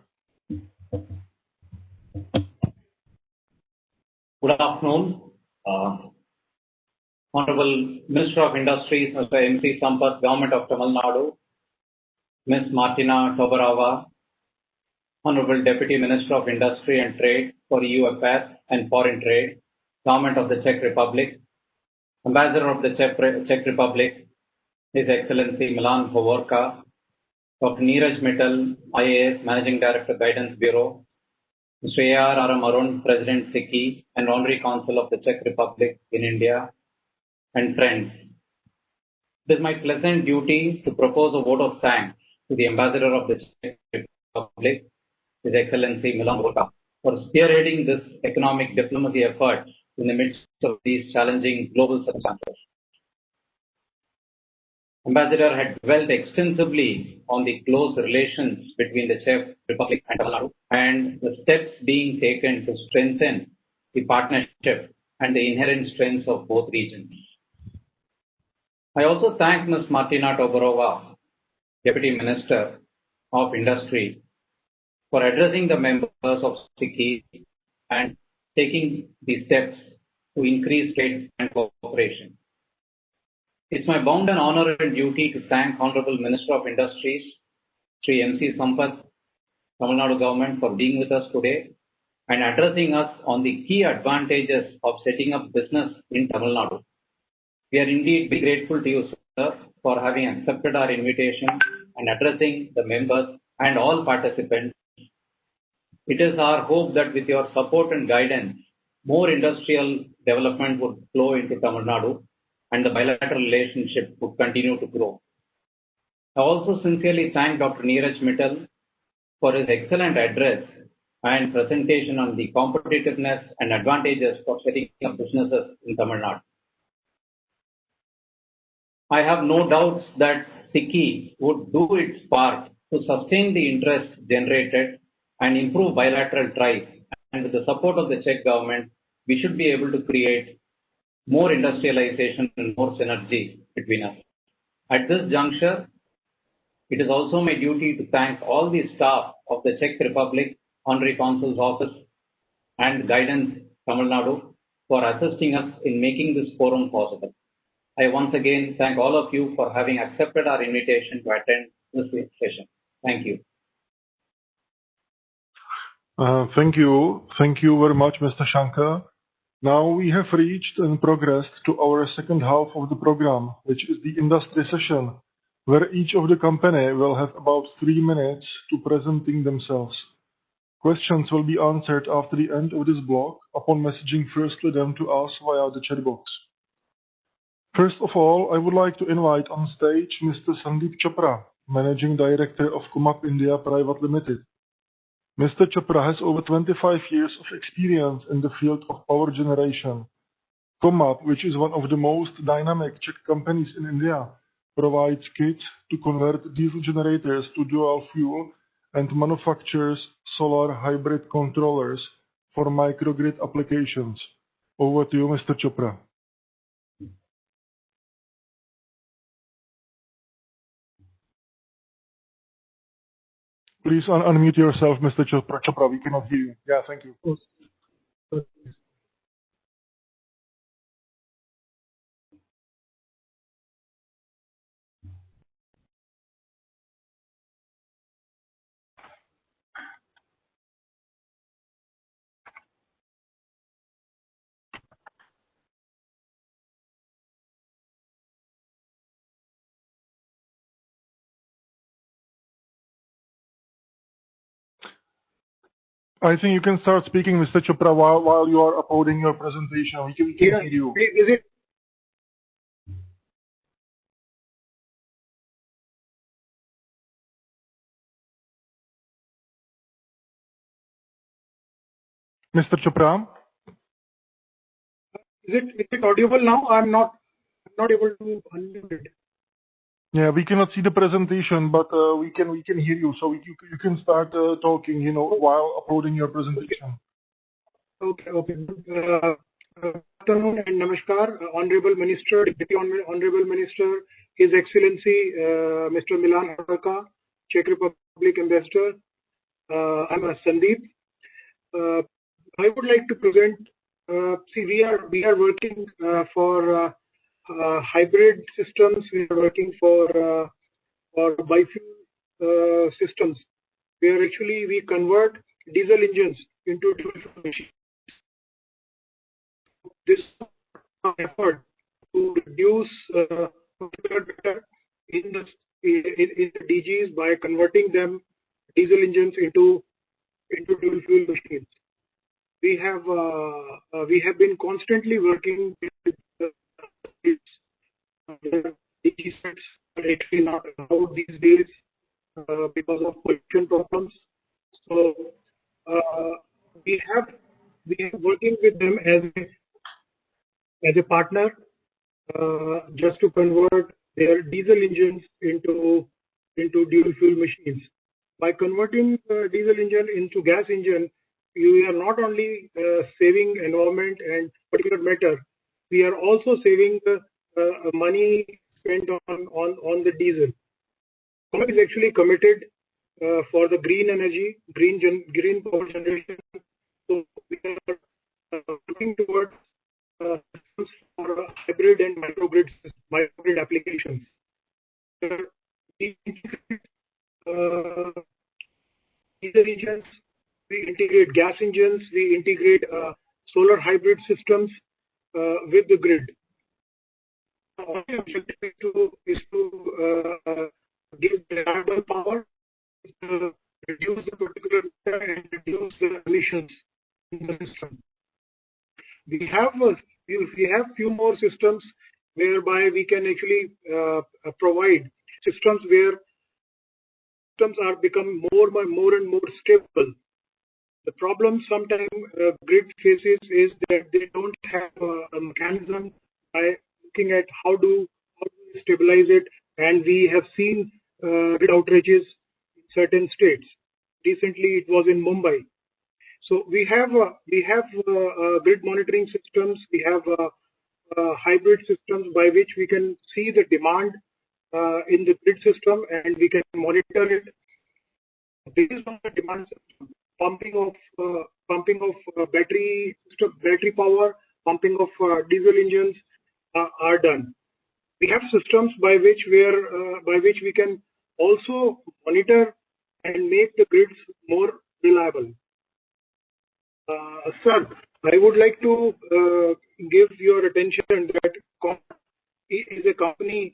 Good afternoon. Honorable Minister of Industries, Mr. M.C. Sampath, Government of Tamil Nadu, Ms. Martina Tobarova, Honorable Deputy Minister of Industry and Trade for EU Affairs and Foreign Trade, Government of the Czech Republic, Ambassador of the Czech Republic, His Excellency Milan Hovorka, Dr. Neeraj Mittal, IAS, Managing Director, Guidance Bureau, Mr. A.R. Arun, President SICI and Honorary Consul of the Czech Republic in India, and friends. It is my pleasant duty to propose a vote of thanks to the Ambassador of the Czech Republic, His Excellency Milan Hovorka, for spearheading this economic diplomacy effort in the midst of these challenging global circumstances. Ambassador had dwelt extensively on the close relations between the Czech Republic and Tamil Nadu and the steps being taken to strengthen the partnership and the inherent strengths of both regions. I also thank Ms. Martina Tobarova, Deputy Minister of Industry, for addressing the members of SICI and taking the steps to increase trade and cooperation. It's my bound and honor and duty to thank Honorable Minister of Industries, Sri M.C. Sampath, Tamil Nadu government, for being with us today and addressing us on the key advantages of setting up business in Tamil Nadu. We are indeed very grateful to you, sir, for having accepted our invitation and addressing the members and all participants. It is our hope that with your support and guidance, more industrial development would flow into Tamil Nadu and the bilateral relationship would continue to grow. I also sincerely thank Dr. Neeraj Mittal for his excellent address and presentation on the competitiveness and advantages of setting up businesses in Tamil Nadu. I have no doubts that SICI would do its part to sustain the interest generated and improve bilateral ties, and with the support of the Czech government, we should be able to create more industrialization and more synergy between us. At this juncture, it is also my duty to thank all the staff of the Czech Republic Honorary Consul's Office and Guidance Tamil Nadu for assisting us in making this forum possible. I once again thank all of you for having accepted our invitation to attend this session. Thank you. Thank you. Thank you very much, Mr. Shankar. Now we have reached and progressed to our second half of the program, which is the industry session, where each of the company will have about 3 minutes to presenting themselves. Questions will be answered after the end of this block upon messaging firstly them to us via the chat box. First of all, I would like to invite on stage Mr. Sandeep Chopra, Managing Director of Comap India Private Limited. Mr. Chopra has over 25 years of experience in the field of power generation. Comap, which is one of the most dynamic Czech companies in India, provides kits to convert diesel generators to dual fuel and manufactures solar hybrid controllers for microgrid applications. Over to you, Mr. Chopra. Please unmute yourself, Mr. Chopra. Chopra, we cannot hear you. Yeah, thank you. I think you can start speaking, Mr. Chopra, while you are uploading your presentation. We can hear you. Is it? Mr. Chopra? Is it audible now? I'm not able to unmute it. Yeah, we cannot see the presentation, but we can hear you. So you can start talking, while uploading your presentation. Okay. Good afternoon and namaskar, Honorable Minister, Deputy Honorable Minister, His Excellency Mr. Milan Arka, Czech Republic Ambassador. I'm Sandeep. I would like to present. We are working for hybrid systems. We are working for biofuel systems, where actually we convert diesel engines into dual fuel machines. This effort to reduce in the DGs by converting them diesel engines into dual fuel machines. We have been constantly working with DG sets are actually not allowed these days because of pollution problems. So we have working with them as a partner just to convert their diesel engines into dual fuel machines. By converting diesel engine into gas engine, you are not only saving environment and particulate matter, we are also saving money spent on the diesel. Government is actually committed for the green energy, green power generation. So we are looking towards systems for hybrid and microgrid applications. Diesel engines, we integrate gas engines, we integrate solar hybrid systems with the grid. Our objective is to give reliable power, reduce the particular and reduce the emissions in the system. We have few more systems whereby we can actually provide systems where systems are becoming more and more stable. The problem sometimes grid faces is that they don't have a mechanism by looking at how do we stabilize it, and we have seen grid outages in certain states. Recently, it was in Mumbai. So we have grid monitoring systems. We have hybrid systems by which we can see the demand in the grid system, and we can monitor it based on the demand system. Pumping of battery power, pumping of diesel engines are done. We have systems by which we can also monitor and make the grids more reliable. Sir, I would like to give your attention that is a company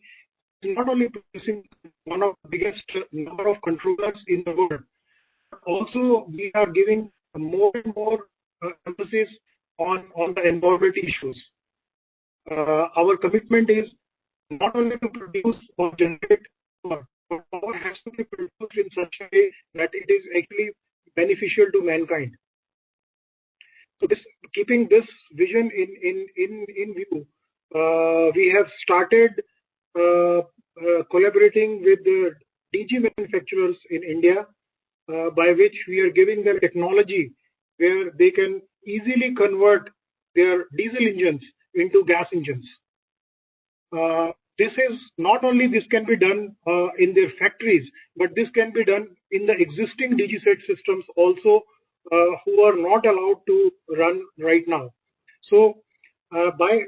not only producing one of the biggest number of controllers in the world, but also we are giving more and more emphasis on the environment issues. Our commitment is not only to produce or generate power, but power has to be produced in such a way that it is actually beneficial to mankind. So keeping this vision in view, we have started collaborating with the DG manufacturers in India, by which we are giving them technology where they can easily convert their diesel engines into gas engines. This can be done in their factories, but this can be done in the existing DG set systems also, who are not allowed to run right now. So by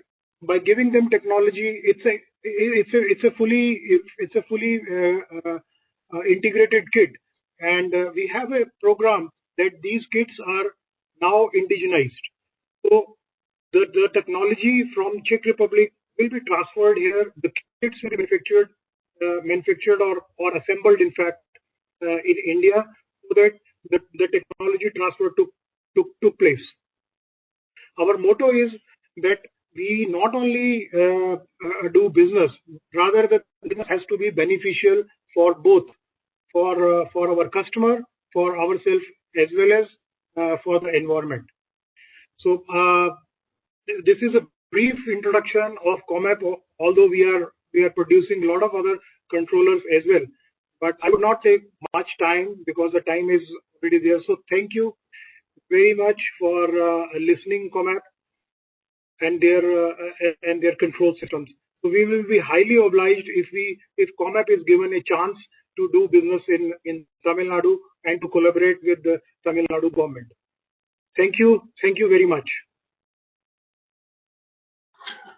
giving them technology, it's a fully integrated kit, and we have a program that these kits are now indigenized. So the technology from Czech Republic will be transferred here. The kits will be manufactured or assembled, in fact, in India, so that the technology transfer took place. Our motto is that we not only do business, rather the business has to be beneficial for both, for our customer, for ourselves, as well as for the environment. So this is a brief introduction of COMAP, although we are producing a lot of other controllers as well. But I would not take much time because the time is already there. So thank you very much for listening COMAP and their control systems. So we will be highly obliged if COMAP is given a chance to do business in Tamil Nadu and to collaborate with the Tamil Nadu government. Thank you very much.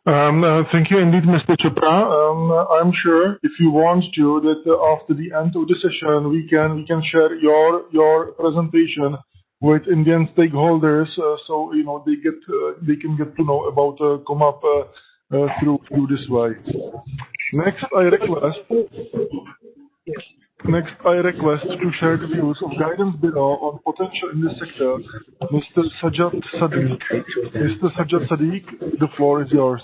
Thank you indeed, Mr. Chopra. I'm sure if you want to, that after the end of the session, we can share your presentation with Indian stakeholders, so they can get to know about COMAP through this way. Next, I request to share the views of Guidance Bureau on potential in this sector, Mr. Sajjad Sadiq. Mr. Sajjad Sadiq, the floor is yours.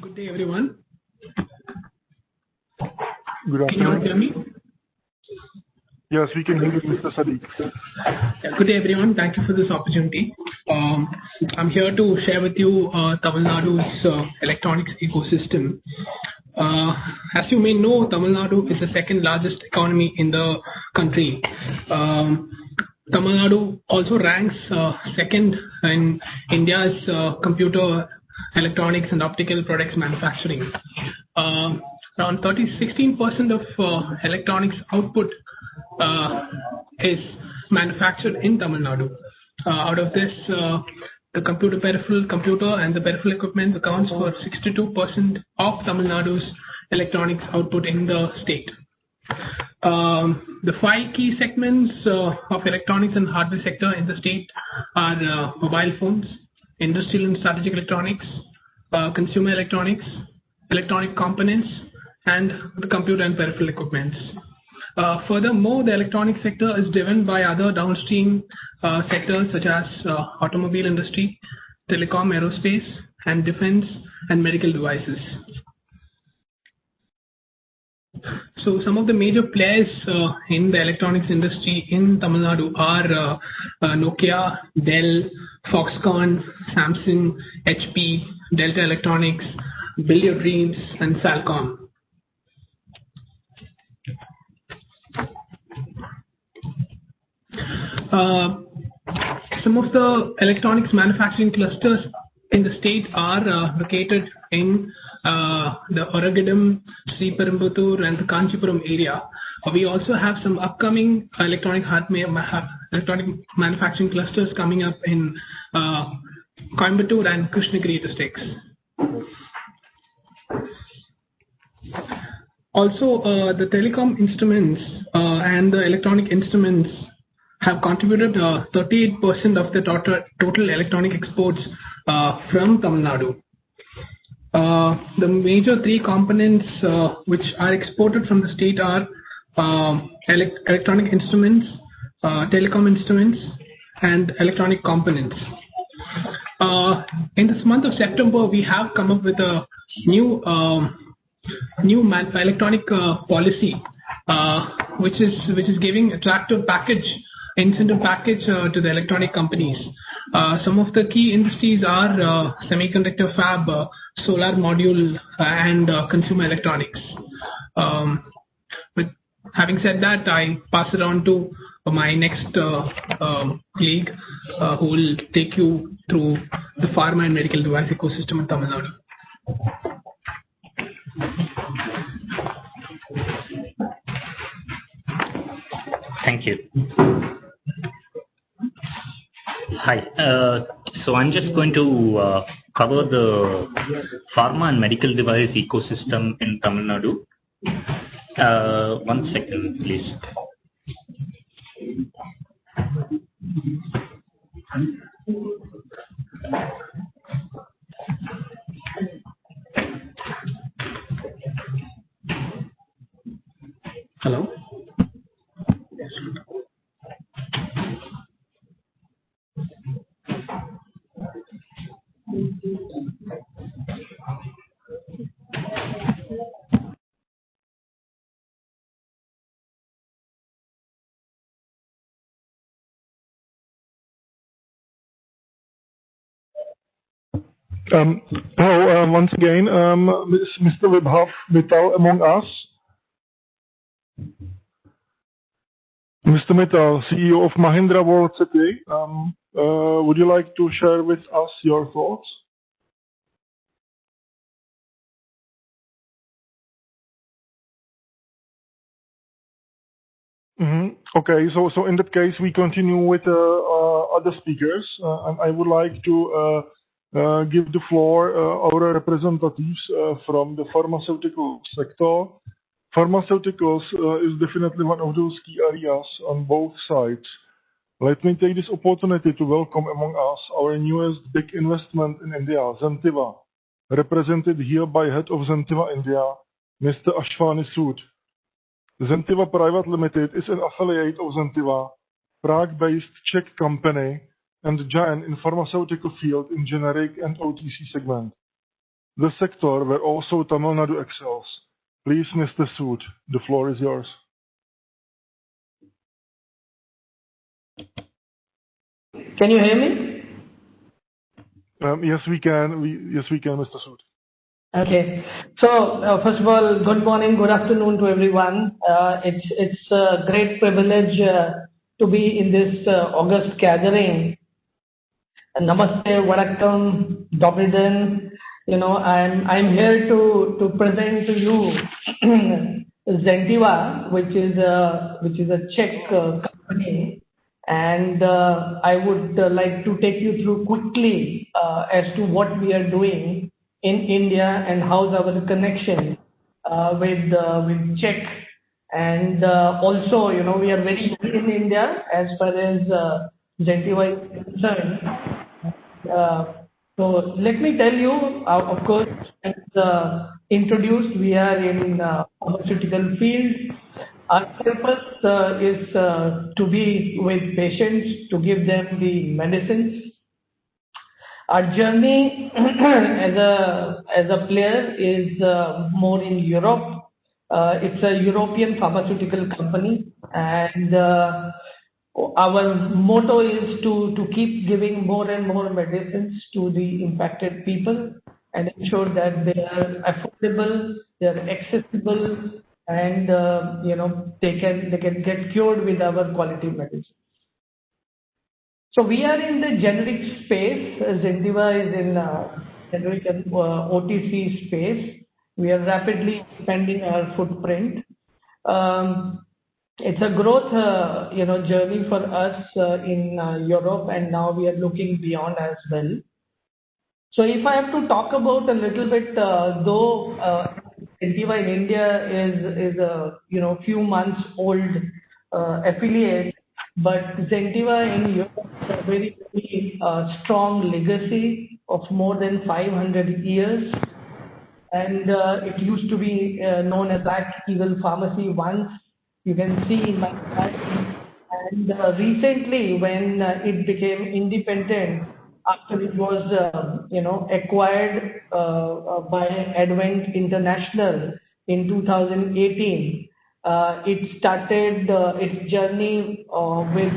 Good day, everyone. Good afternoon. Can you all hear me? Yes, we can hear you, Mr. Sadiq. Good day, everyone. Thank you for this opportunity. I'm here to share with you Tamil Nadu's electronics ecosystem. As you may know, Tamil Nadu is the second largest economy in the country. Tamil Nadu also ranks second in India's computer, electronics and optical products manufacturing. Around 16% of electronics output is manufactured in Tamil Nadu. Out of this, the computer and the peripheral equipment accounts for 62% of Tamil Nadu's electronics output in the state. The five key segments of electronics and hardware sector in the state are mobile phones, industrial and strategic electronics, consumer electronics, electronic components, and the computer and peripheral equipments. Furthermore, the electronic sector is driven by other downstream sectors such as automobile industry, telecom, aerospace, and defense and medical devices. So some of the major players in the electronics industry in Tamil Nadu are Nokia, Dell, Foxconn, Samsung, HP, Delta Electronics, Build Your Dreams, and Falcom. Some of the electronics manufacturing clusters in the state are located in the Oragadam, Sriperumbudur, and the Kanchipuram area. We also have some upcoming electronic manufacturing clusters coming up in Coimbatore and Krishnagiri districts. Also, the telecom instruments and the electronic instruments have contributed 38% of the total electronic exports from Tamil Nadu. The major three components which are exported from the state are electronic instruments, telecom instruments, and electronic components. In this month of September, we have come up with a new electronic policy, which is giving attractive incentive package to the electronic companies. Some of the key industries are semiconductor fab, solar module, and consumer electronics. But having said that, I pass it on to my next colleague, who will take you through the pharma and medical device ecosystem in Tamil Nadu. Thank you. Hi. So I'm just going to cover the pharma and medical device ecosystem in Tamil Nadu. 1 second, please. Hello. Hello, once again, Mr. Vibhav Mittal among us. Mr. Mittal, CEO of Mahindra World City, would you like to share with us your thoughts? Okay, so in that case, we continue with other speakers, and I would like to give the floor our representatives from the pharmaceutical sector. Pharmaceuticals is definitely one of those key areas on both sides. Let me take this opportunity to welcome among us our newest big investment in India, Zentiva, represented here by head of Zentiva India, Mr. Ashwani Sood. Zentiva Private Limited is an affiliate of Zentiva, Prague-based Czech company and giant in pharmaceutical field in generic and OTC segment. The sector where also Tamil Nadu excels. Please, Mr. Sood, the floor is yours. Can you hear me? Yes, we can. Yes, we can, Mr. Sood. Okay. So, first of all, good morning, good afternoon to everyone. It's a great privilege to be in this August gathering. Namaste, Vanakkam, Dobry den. You know, I'm here to present to you Zentiva, which is a Czech company, and I would like to take you through quickly as to what we are doing in India and how's our connection with Czech. And also, you know, we are very big in India as far as Zentiva is concerned. So let me tell you, of course, as introduced, we are in pharmaceutical field. Our purpose is to be with patients, to give them the medicines. Our journey as a player is more in Europe. It's a European pharmaceutical company, and our motto is to keep giving more and more medicines to the impacted people and ensure that they are affordable, they are accessible, and you know, they can get cured with our quality medicine. So we are in the generic space. Zentiva is in generic and OTC space. We are rapidly expanding our footprint. It's a growth, journey for us in Europe, and now we are looking beyond as well. So if I have to talk about a little bit, though Zentiva in India is a few months old affiliate, but Zentiva in Europe has a very, very strong legacy of more than 500 years. And it used to be known as that evil pharmacy once. You can see in my slide. And recently, when it became independent, after it was acquired by Advent International in 2018, it started its journey with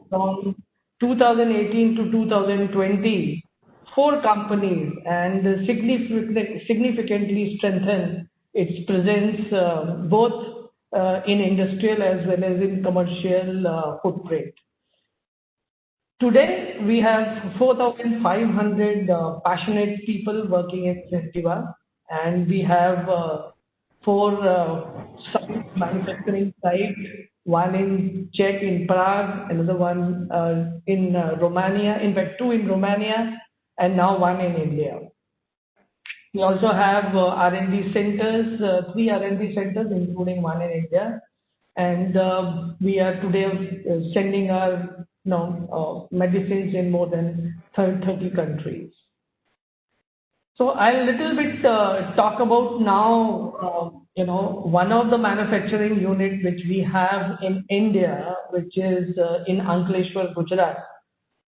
from 2018 to 2020, 4 companies, and significantly strengthened its presence both in industrial as well as in commercial footprint. Today, we have 4,500 passionate people working at Zentiva, and we have 4 manufacturing sites, one in Czech in Prague, another one in Romania, in fact 2 in Romania, and now 1 in India. We also have R&D centers, 3 R&D centers, including 1 in India, and we are today sending our medicines in more than 30 countries. So I'll little bit talk about now one of the manufacturing unit which we have in India, which is in Ankleshwar, Gujarat.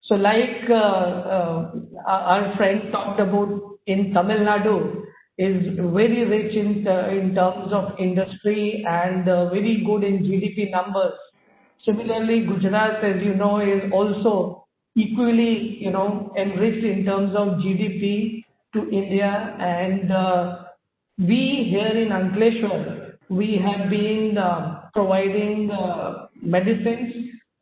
So like our friend talked about in Tamil Nadu, is very rich in terms of industry and very good in GDP numbers. Similarly, Gujarat, as you know, is also equally, enriched in terms of GDP to India. And we here in Ankleshwar, we have been providing medicines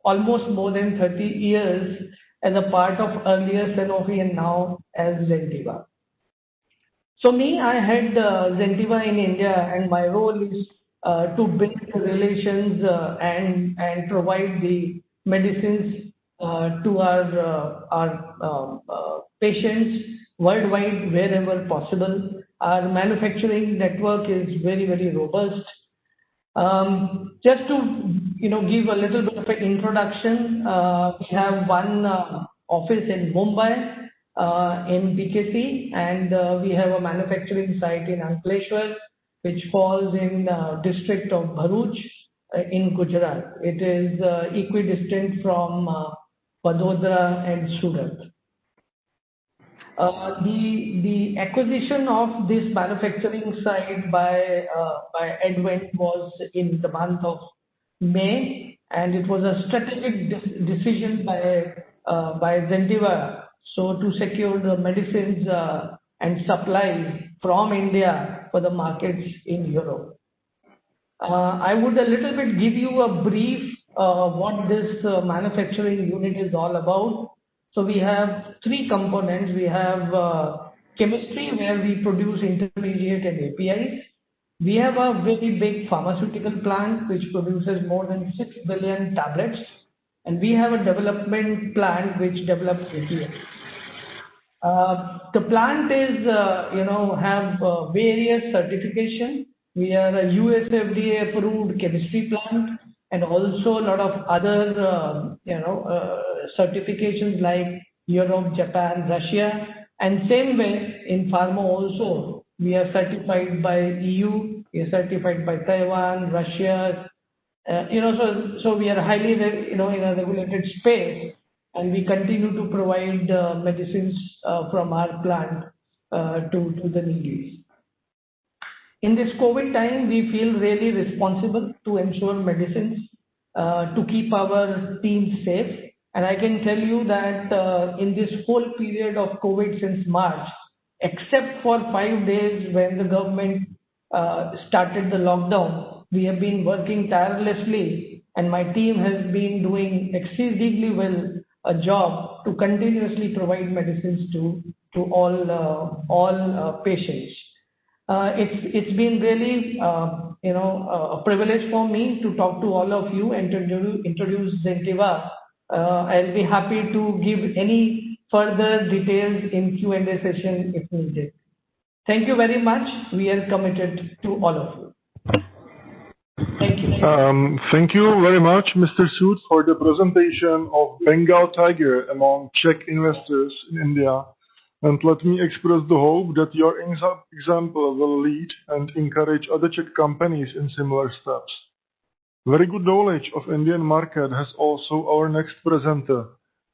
almost more than 30 years as a part of earlier Sanofi and now as Zentiva. So I had Zentiva in India, and my role is to build the relations and provide the medicines to our patients worldwide wherever possible. Our manufacturing network is very, very robust. Just to give a little bit of an introduction, we have one office in Mumbai in BKC, and we have a manufacturing site in Ankleshwar, which falls in district of Bharuch in Gujarat. It is equidistant from Vadodara and Surat. The acquisition of this manufacturing site by Advent was in the month of May, and it was a strategic decision by Zentiva, so to secure the medicines and supplies from India for the markets in Europe. I would a little bit give you a brief what this manufacturing unit is all about. So we have three components. We have chemistry, where we produce intermediate and APIs. We have a very big pharmaceutical plant which produces more than 6 billion tablets, and we have a development plant which develops APIs. The plant is, have various certification. We are a US FDA approved chemistry plant, and also a lot of other, certifications like Europe, Japan, Russia, and same way in pharma also. We are certified by EU, we are certified by Taiwan, Russia, so we are highly, in a regulated space, and we continue to provide medicines from our plant to the needies. In this COVID time, we feel really responsible to ensure medicines to keep our team safe. And I can tell you that in this whole period of COVID since March, except for 5 days when the government started the lockdown, we have been working tirelessly, and my team has been doing exceedingly well a job to continuously provide medicines to all patients. It's been really a privilege for me to talk to all of you and to introduce Zentiva. I'll be happy to give any further details in Q&A session if needed. Thank you very much. We are committed to all of you. Thank you. Thank you very much, Mr. Sood, for the presentation of Bengal Tiger among Czech investors in India. And let me express the hope that your example will lead and encourage other Czech companies in similar steps. Very good knowledge of Indian market has also our next presenter,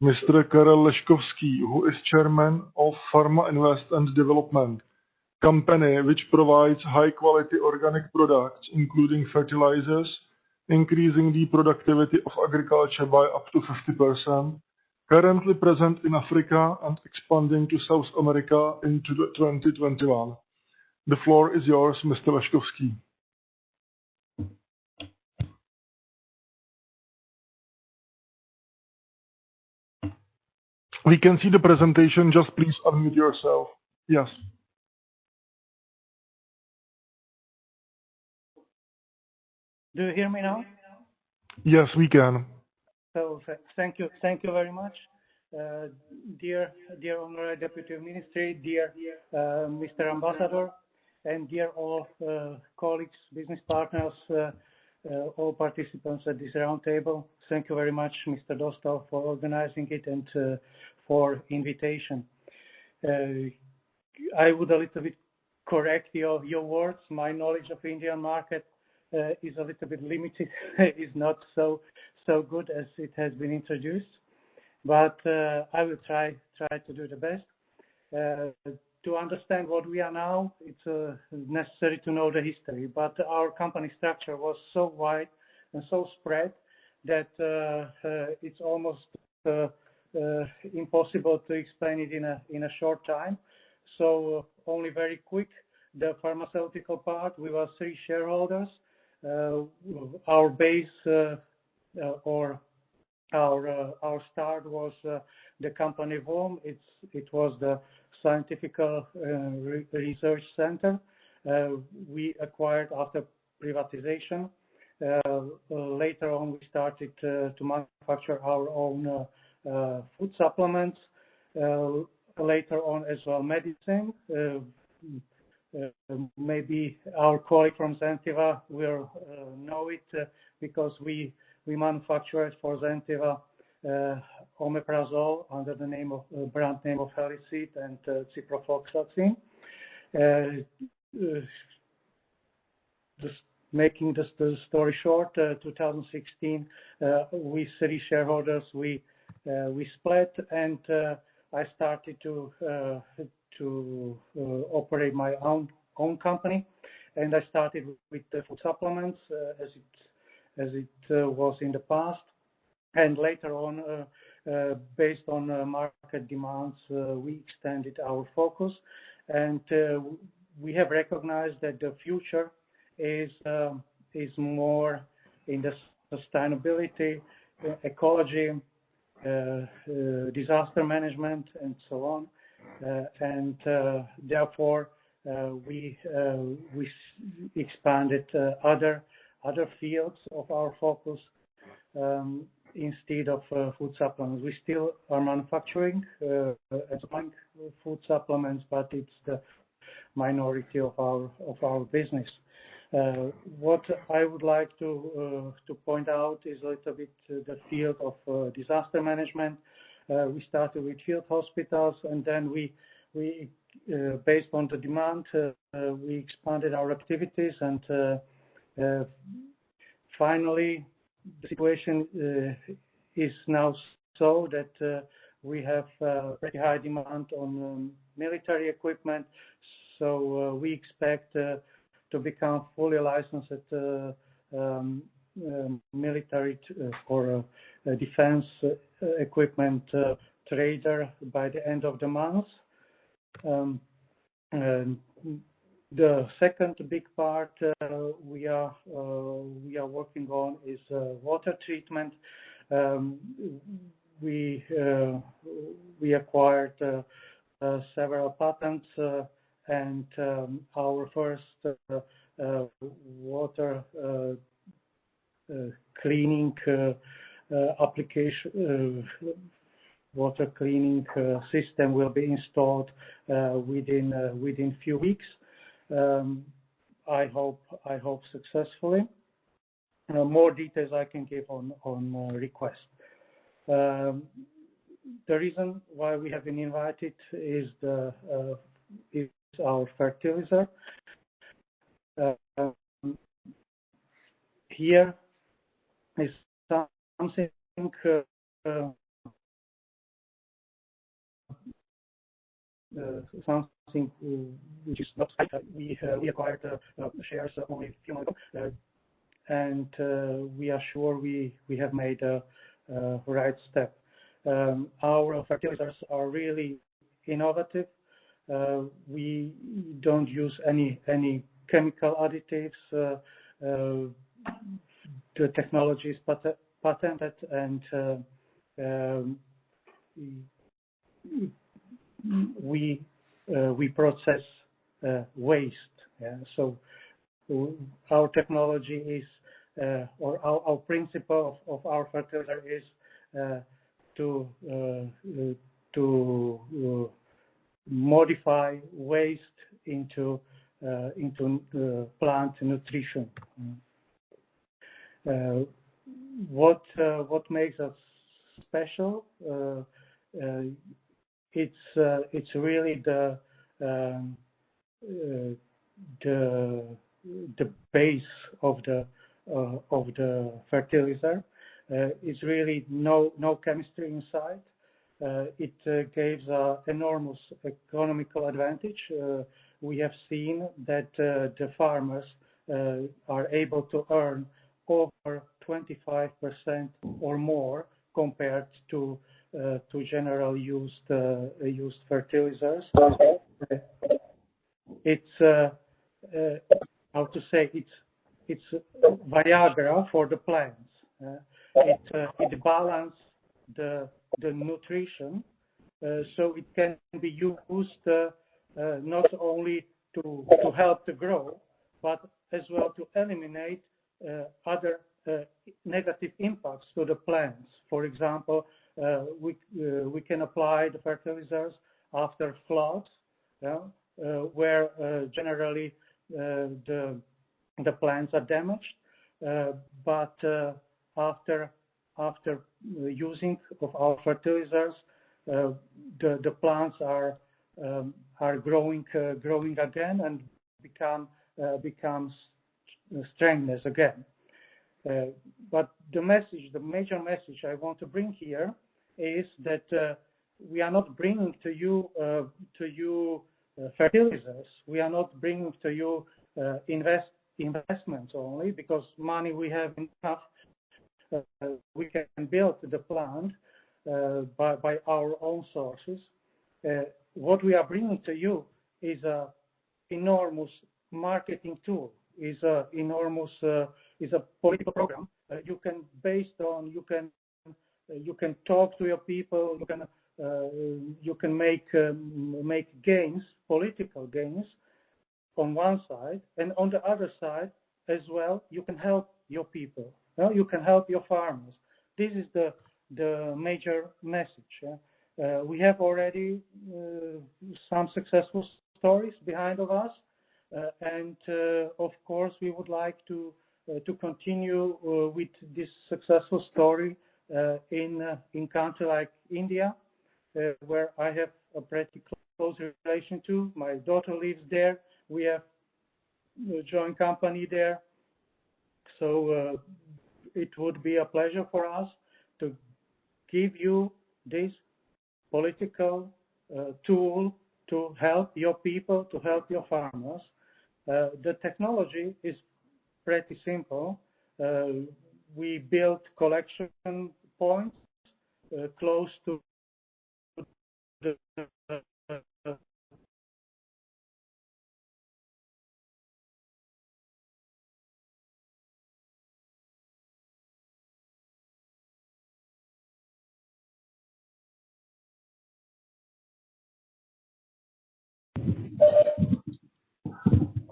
Mr. Karel Leškovský, who is chairman of Pharma Invest and Development, company which provides high-quality organic products, including fertilizers, increasing the productivity of agriculture by up to 50%, currently present in Africa and expanding to South America into 2021. The floor is yours, Mr. Leškovský. We can see the presentation, just please unmute yourself. Yes. Do you hear me now? Yes, we can. So thank you very much, dear Honorary Deputy Ministry, dear Mr. Ambassador, and dear all colleagues, business partners, all participants at this roundtable. Thank you very much, Mr. Dostal, for organizing it and for invitation. I would a little bit correct your words. My knowledge of Indian market is a little bit limited. Is not so good as it has been introduced, but I will try to do the best. To understand what we are now, it's necessary to know the history. But our company structure was so wide and so spread that it's almost impossible to explain it in a short time. So only very quick. The pharmaceutical part, we were 3 shareholders. Our base or our start was the company home. It was the scientific research center. We acquired after privatization. Later on, we started to manufacture our own food supplements. Later on as well, medicine. Maybe our colleague from Zentiva will know it because we manufacture it for Zentiva omeprazole under the brand name of Helicid and ciprofloxacin. Just making the story short, 2016, we 3 shareholders we split, and I started to operate my own company, and I started with the food supplements as it was in the past, and later on, based on market demands, we extended our focus, and we have recognized that the future is more in the sustainability, ecology, disaster management, and so on. And therefore, we expanded other fields of our focus instead of food supplements. We still are manufacturing and supplying food supplements, but it's the minority of our business. What I would like to point out is a little bit the field of disaster management. We started with field hospitals, and then we based on the demand, we expanded our activities, and finally, the situation is now so that we have pretty high demand on military equipment. So we expect to become fully licensed military or defense equipment trader by the end of the month. The second big part we are working on is water treatment. We acquired several patents, and our first water cleaning application, water cleaning system will be installed within few weeks. I hope successfully. More details I can give on request. The reason why we have been invited is our fertilizer. Here is something which is not. We acquired shares only a few months ago, and we are sure we have made a right step. Our fertilizers are really innovative. We don't use any chemical additives. The technology is patented, and we process waste. Yeah? So our technology is, or our principle of our fertilizer is to modify waste into plant nutrition. What makes us special? It's really the the base of the fertilizer. It's really no chemistry inside. It gives enormous economical advantage. We have seen that the farmers are able to earn over 25% or more compared to general used fertilizers. It's how to say, it's Viagra for the plants. It balances the nutrition, so it can be used not only to help to grow, but as well to eliminate other negative impacts to the plants. For example, we can apply the fertilizers after floods, where generally the plants are damaged, but after using of our fertilizers, the plants are growing again and becomes strengthened again. But the major message I want to bring here is that we are not bringing to you fertilizers. We are not bringing to you investments only, because money we have enough. We can build the plant by our own sources. What we are bringing to you is a enormous marketing tool. Is a political program. You can talk to your people. You can make gains, political gains, on one side, and on the other side as well. You can help your people. You can help your farmers. This is the major message. We have already some successful stories behind of us, and of course we would like to continue with this successful story in country like India, where I have a pretty close relation to. My daughter lives there. We have a joint company there, so it would be a pleasure for us to give you this political tool to help your people, to help your farmers. The technology is pretty simple. We built collection points close to the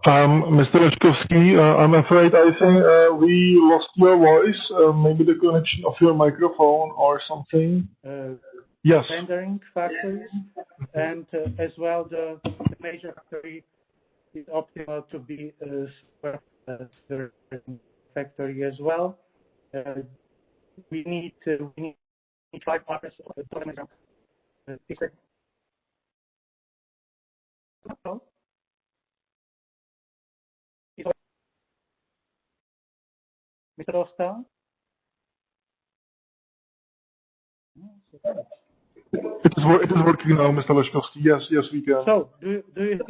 Mr. Leszkowski, I'm afraid I think we lost your voice. Maybe the connection of your microphone or something. Yes. Rendering factories, and as well the major factory is optimal to be the factory as well. We need 5 partners. Mr. Osta? It is working now, Mr. Leszkowski. Yes, we can. So, do you?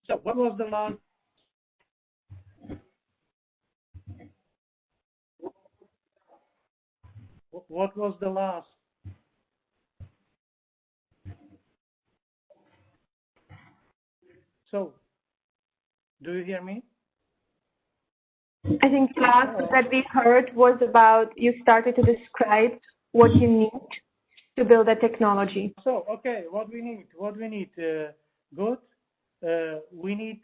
So, what was the last? What was the last? So, do you hear me? I think last that we heard was about you started to describe what you need to build a technology. So, okay, what we need? Good. We need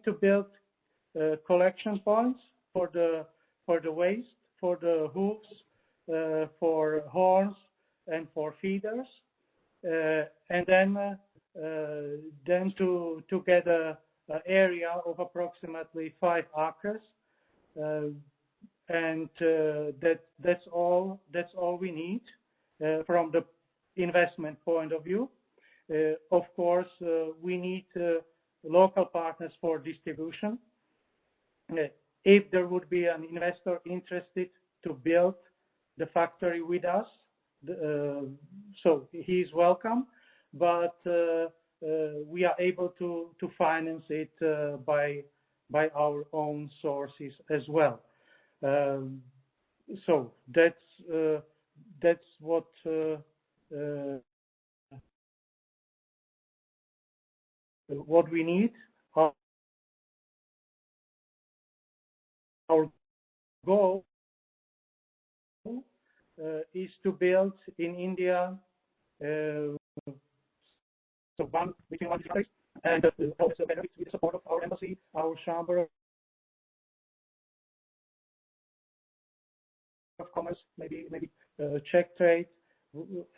to build collection points for the waste, for the hooves, for horns, and for feeders, and then to get an area of approximately 5 acres. And that's all we need from the investment point of view. Of course, we need local partners for distribution. If there would be an investor interested to build the factory with us, so he is welcome, but we are able to finance it by our own sources as well. So that's what we need. Our goal is to build in India so between one country, and also benefit with the support of our embassy, our chamber of commerce, maybe Czech trade,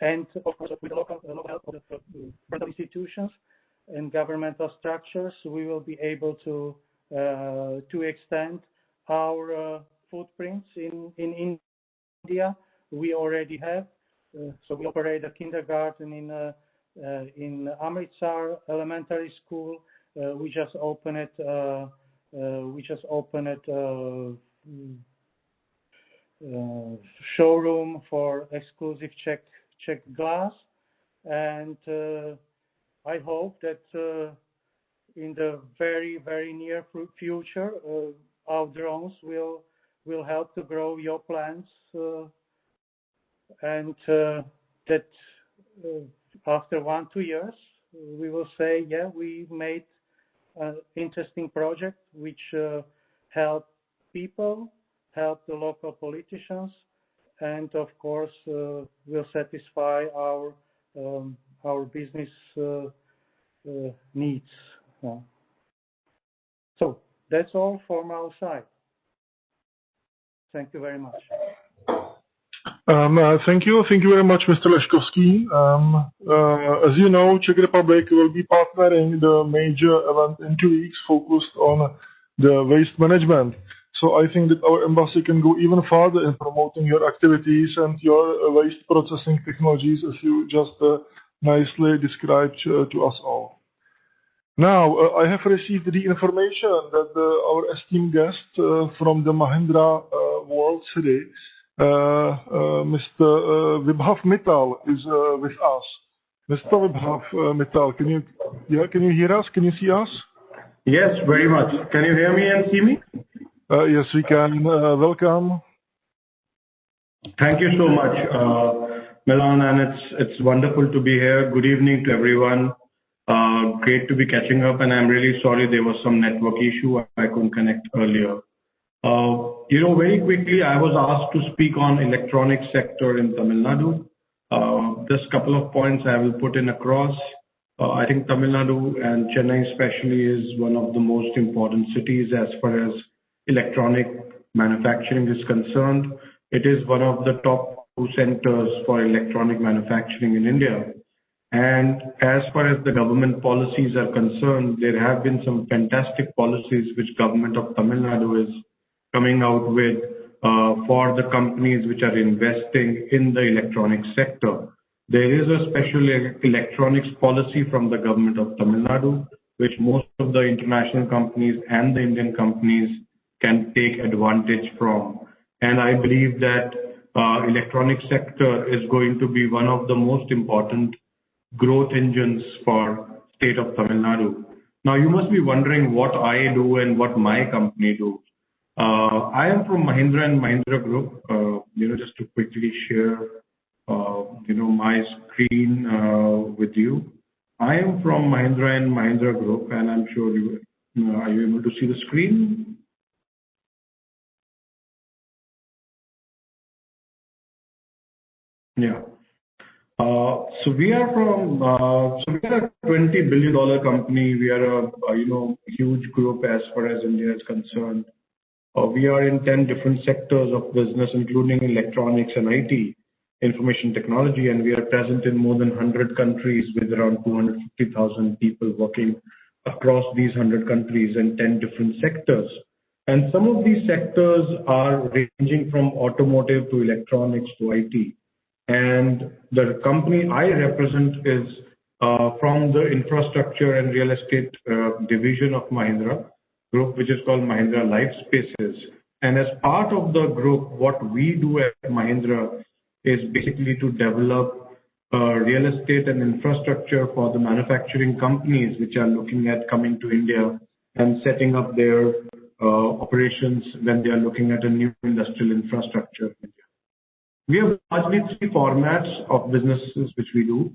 and of course with the local help of the federal institutions and governmental structures, we will be able to extend our footprints in India. We already have, so we operate a kindergarten in Amritsar Elementary School. We just opened it. Showroom for exclusive Czech glass, and I hope that in the very near future, our drones will help to grow your plants, and that after 1-2 years we will say, yeah, we made an interesting project which help people, help the local politicians, and of course will satisfy our business needs. So that's all from our side. Thank you very much. Thank you very much, Mr. Leškovský. As you know, Czech Republic will be partnering the major event in 2 weeks focused on the waste management. So I think that our embassy can go even further in promoting your activities and your waste processing technologies, as you just nicely described to us all. Now, I have received the information that our esteemed guest from the Mahindra World City, Mr. Vibhav Mittal, is with us. Mr. Vibhav Mittal, can you hear us? Can you see us? Yes, very much. Can you hear me and see me? Yes, we can. Welcome. Thank you so much, Milan, and it's wonderful to be here. Good evening to everyone. Great to be catching up, and I'm really sorry there was some network issue. I couldn't connect earlier. Very quickly, I was asked to speak on electronics sector in Tamil Nadu. Just a couple of points I will put in across. I think Tamil Nadu and Chennai especially is one of the most important cities as far as electronic manufacturing is concerned. It is one of the top 2 centers for electronic manufacturing in India. And as far as the government policies are concerned, there have been some fantastic policies which government of Tamil Nadu is coming out with for the companies which are investing in the electronic sector. There is a special electronics policy from the government of Tamil Nadu, which most of the international companies and the Indian companies can take advantage from. And I believe that electronic sector is going to be one of the most important growth engines for state of Tamil Nadu. Now you must be wondering what I do and what my company do. I am from Mahindra and Mahindra Group. Just to quickly share, my screen with you. I am from Mahindra and Mahindra Group, and I'm sure are you able to see the screen? Yeah. So we are a $20 billion company. We are a huge group as far as India is concerned. We are in 10 different sectors of business, including electronics and IT, information technology, and we are present in more than 100 countries with around 250,000 people working across these 100 countries in 10 different sectors. And some of these sectors are ranging from automotive to electronics to IT. And the company I represent is from the infrastructure and real estate division of Mahindra Group, which is called Mahindra Life Spaces. And as part of the group, what we do at Mahindra is basically to develop real estate and infrastructure for the manufacturing companies which are looking at coming to India and setting up their operations when they are looking at a new industrial infrastructure in India. We have largely three formats of businesses which we do.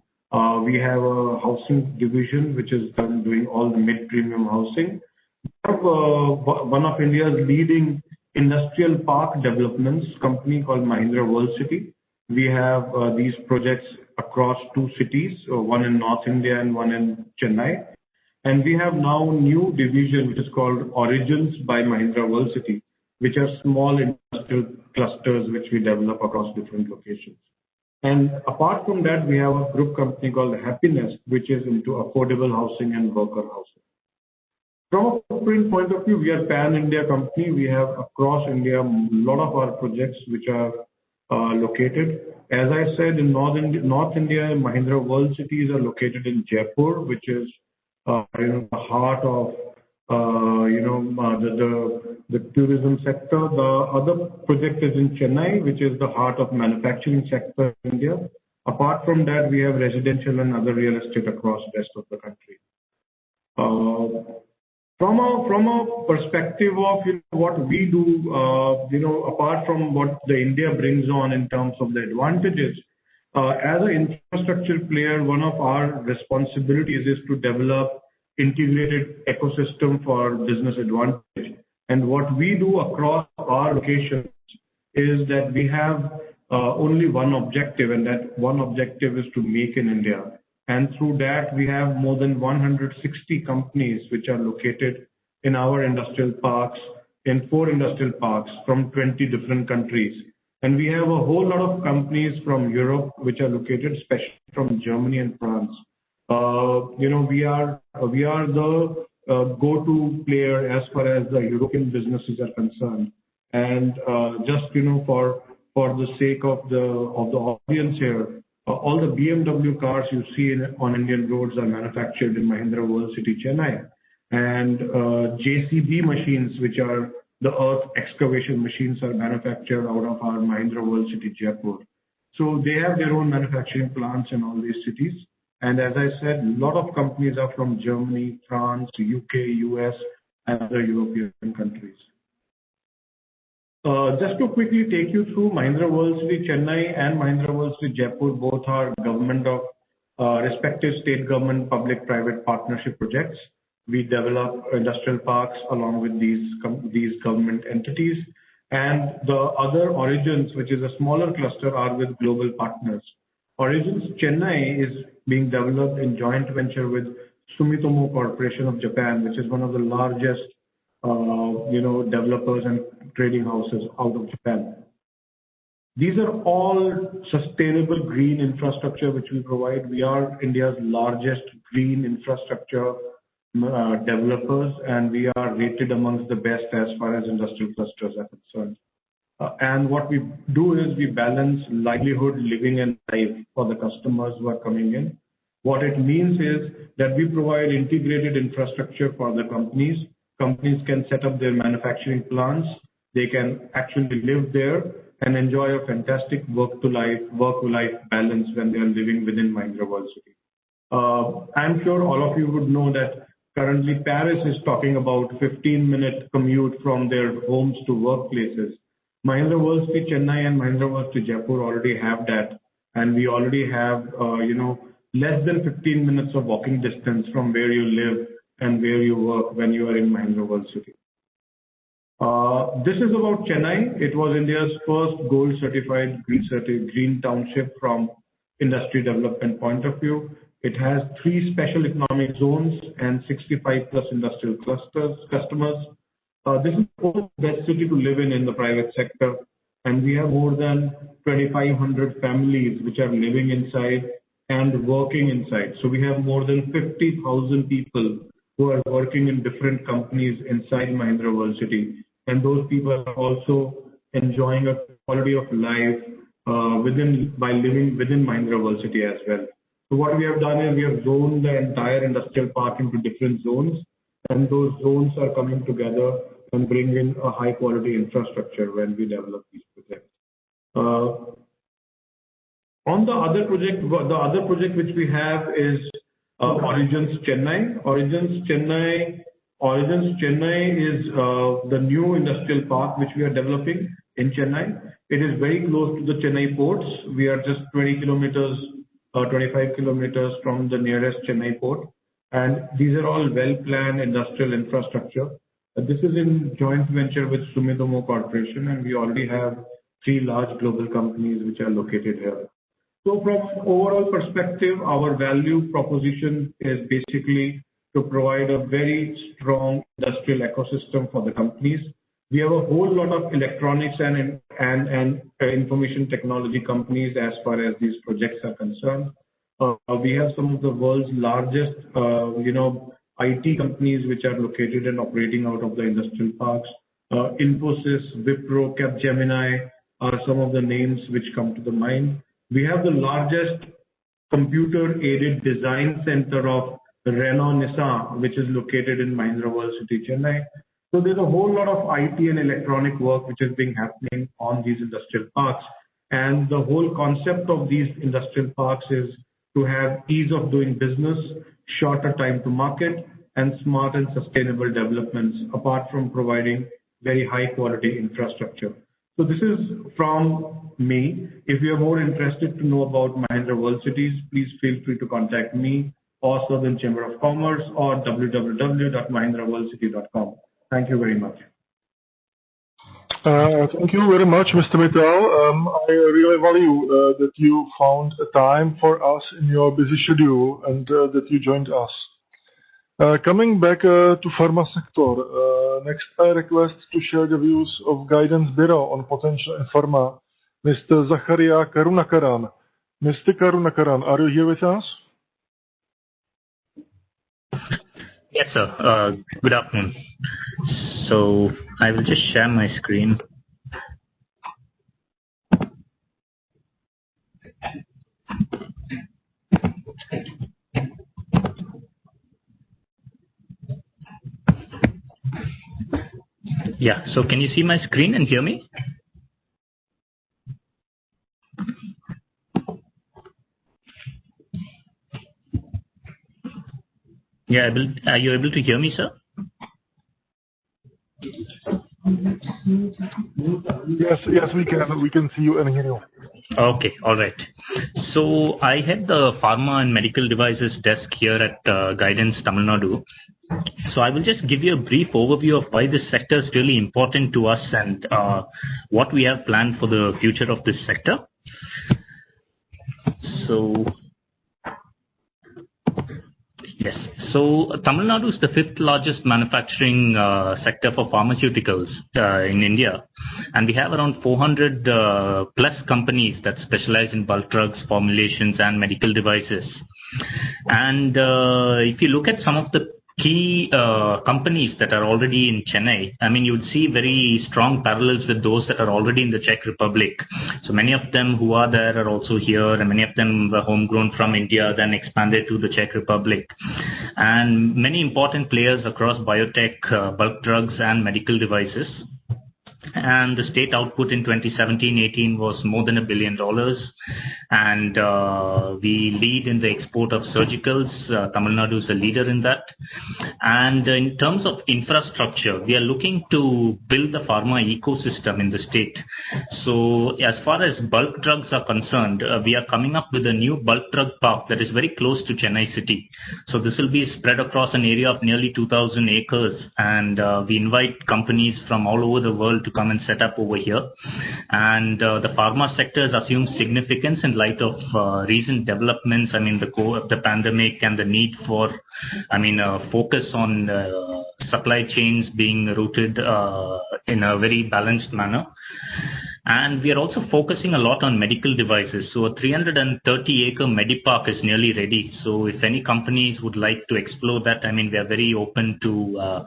We have a housing division which is doing all the mid-premium housing. We have one of India's leading industrial park developments company called Mahindra World City. We have these projects across two cities, one in North India and one in Chennai. And we have now new division which is called Origins by Mahindra World City, which are small industrial clusters which we develop across different locations. And apart from that, we have a group company called Happiness, which is into affordable housing and worker housing. From a footprint point of view, we are pan-India company. We have across India a lot of our projects which are located. As I said, in North India, Mahindra World Cities are located in Jaipur, which is the heart of the tourism sector. The other project is in Chennai, which is the heart of manufacturing sector in India. Apart from that, we have residential and other real estate across the rest of the country. From a perspective of what we do, apart from what the India brings on in terms of the advantages, as an infrastructure player, one of our responsibilities is to develop integrated ecosystem for business advantage. And what we do across our locations is that we have only one objective, and that one objective is to make in India. And through that, we have more than 160 companies which are located in our industrial parks, in 4 industrial parks from 20 different countries. And we have a whole lot of companies from Europe which are located, especially from Germany and France. We are the go-to player as far as the European businesses are concerned. And for the sake of the audience here, all the BMW cars you see on Indian roads are manufactured in Mahindra World City, Chennai. And JCB machines, which are the earth excavation machines, are manufactured out of our Mahindra World City, Jaipur. So they have their own manufacturing plants in all these cities. And as I said, a lot of companies are from Germany, France, UK, US, and other European countries. Just to quickly take you through Mahindra World City, Chennai and Mahindra World City, Jaipur, both are government of respective state government public-private partnership projects. We develop industrial parks along with these government entities. And the other Origins, which is a smaller cluster, are with global partners. Origins Chennai is being developed in joint venture with Sumitomo Corporation of Japan, which is one of the largest developers and trading houses out of Japan. These are all sustainable green infrastructure which we provide. We are India's largest green infrastructure developers, and we are rated amongst the best as far as industrial clusters are concerned. And what we do is we balance livelihood, living, and life for the customers who are coming in. What it means is that we provide integrated infrastructure for the companies. Companies can set up their manufacturing plants. They can actually live there and enjoy a fantastic work-life balance when they are living within Mahindra World City. I'm sure all of you would know that currently Paris is talking about 15-minute commute from their homes to workplaces. Mahindra World City, Chennai and Mahindra World City, Jaipur already have that. And we already have, less than 15 minutes of walking distance from where you live and where you work when you are in Mahindra World City. This is about Chennai. It was India's first gold certified green township from industry development point of view. It has 3 special economic zones and 65 plus industrial customers. This is the best city to live in the private sector. And we have more than 2,500 families which are living inside and working inside. So we have more than 50,000 people who are working in different companies inside Mahindra World City. And those people are also enjoying a quality of life by living within Mahindra World City as well. So what we have done is we have zoned the entire industrial park into different zones, and those zones are coming together and bring in a high quality infrastructure when we develop these projects. On the other project which we have is Origins Chennai. Origins Chennai is the new industrial park which we are developing in Chennai. It is very close to the Chennai ports. We are just 20 kilometers or 25 kilometers from the nearest Chennai port. And these are all well-planned industrial infrastructure. This is in joint venture with Sumitomo Corporation, and we already have 3 large global companies which are located here. So from overall perspective, our value proposition is basically to provide a very strong industrial ecosystem for the companies. We have a whole lot of electronics and information technology companies as far as these projects are concerned. We have some of the world's largest, IT companies which are located and operating out of the industrial parks. Infosys, Wipro, Capgemini are some of the names which come to the mind. We have the largest computer-aided design center of Renault-Nissan, which is located in Mahindra World City, Chennai. So there's a whole lot of IT and electronic work which is being happening on these industrial parks. And the whole concept of these industrial parks is to have ease of doing business, shorter time to market, and smart and sustainable developments, apart from providing very high quality infrastructure. So this is from me. If you are more interested to know about Mahindra World Cities, please feel free to contact me or Southern Chamber of Commerce or www.mahindraworldcity.com. Thank you very much. Thank you very much, Mr. Mittal. I really value that you found a time for us in your busy schedule and that you joined us. Coming back to pharma sector, next I request to share the views of Guidance Bureau on potential in pharma, Mr. Zacharia Karunakaran. Mr. Karunakaran, are you here with us? Yes, sir. Good afternoon. So I will just share my screen. Yeah, so can you see my screen and hear me? Yeah, are you able to hear me, sir? Yes, we can. We can see you and hear you. Okay, all right. So I had the pharma and medical devices desk here at Guidance Tamil Nadu. So I will just give you a brief overview of why this sector is really important to us and what we have planned for the future of this sector. So yes, so Tamil Nadu is the 5th largest manufacturing sector for pharmaceuticals in India, and we have around 400 plus companies that specialize in bulk drugs, formulations, and medical devices. And if you look at some of the key companies that are already in Chennai, I mean, you would see very strong parallels with those that are already in the Czech Republic. So many of them who are there are also here, and many of them were homegrown from India, then expanded to the Czech Republic. And many important players across biotech, bulk drugs, and medical devices. And the state output in 2017-18 was more than $1 billion. And we lead in the export of surgicals. Tamil Nadu is a leader in that. And in terms of infrastructure, we are looking to build the pharma ecosystem in the state. So as far as bulk drugs are concerned, we are coming up with a new bulk drug park that is very close to Chennai city. So this will be spread across an area of nearly 2,000 acres. And we invite companies from all over the world to come and set up over here. And the pharma sector has assumed significance in light of recent developments. I mean, the pandemic and the need for, focus on supply chains being routed in a very balanced manner. And we are also focusing a lot on medical devices. So a 330-acre Medipark is nearly ready. So if any companies would like to explore that, I mean, we are very open to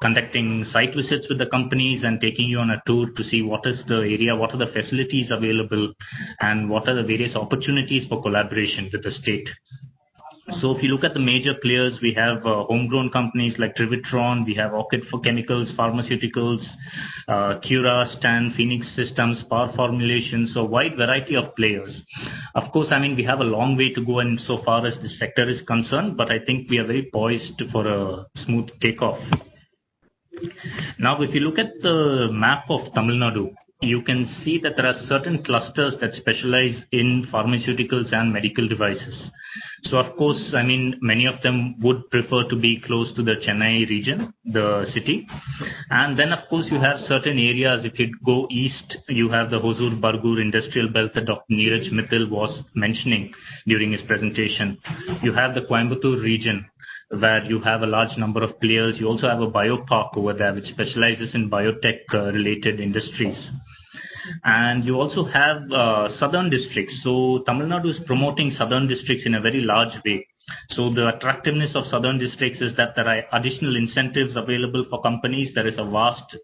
conducting site visits with the companies and taking you on a tour to see what is the area, what are the facilities available, and what are the various opportunities for collaboration with the state. So if you look at the major players, we have homegrown companies like Trivitron, we have Orchid for Chemicals, Pharmaceuticals, Cura, Stan, Phoenix Systems, Power Formulations, so a wide variety of players. Of course, I mean, we have a long way to go in so far as the sector is concerned, but I think we are very poised for a smooth takeoff. Now, if you look at the map of Tamil Nadu, you can see that there are certain clusters that specialize in pharmaceuticals and medical devices. So, of course, I mean, many of them would prefer to be close to the Chennai region, the city. And then, of course, you have certain areas. If you go east, you have the Hosur Bargur industrial belt that Dr. Neeraj Mittal was mentioning during his presentation. You have the Coimbatore region, where you have a large number of players. You also have a biopark over there, which specializes in biotech-related industries. And you also have southern districts. So Tamil Nadu is promoting southern districts in a very large way. So the attractiveness of southern districts is that there are additional incentives available for companies. There is a vast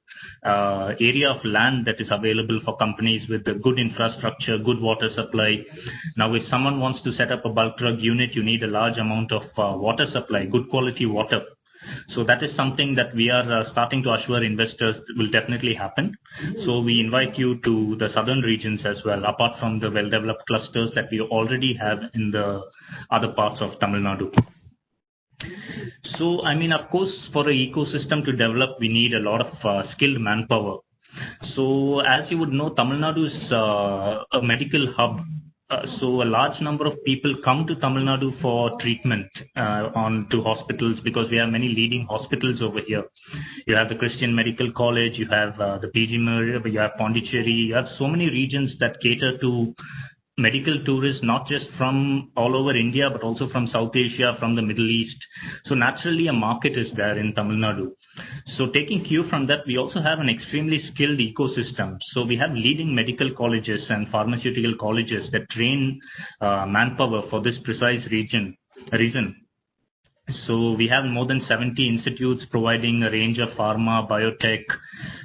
area of land that is available for companies with a good infrastructure, good water supply. Now, if someone wants to set up a bulk drug unit, you need a large amount of water supply, good quality water. So that is something that we are starting to assure investors will definitely happen. So we invite you to the southern regions as well, apart from the well-developed clusters that we already have in the other parts of Tamil Nadu. So, I mean, of course, for an ecosystem to develop, we need a lot of skilled manpower. So, as you would know, Tamil Nadu is a medical hub. So a large number of people come to Tamil Nadu for treatment to hospitals, because we have many leading hospitals over here. You have the Christian Medical College, you have the PG, you have Pondicherry, you have so many regions that cater to medical tourists, not just from all over India, but also from South Asia, from the Middle East. So naturally a market is there in Tamil Nadu. So taking cue from that, we also have an extremely skilled ecosystem. So we have leading medical colleges and pharmaceutical colleges that train manpower for this precise reason. So we have more than 70 institutes providing a range of pharma, biotech,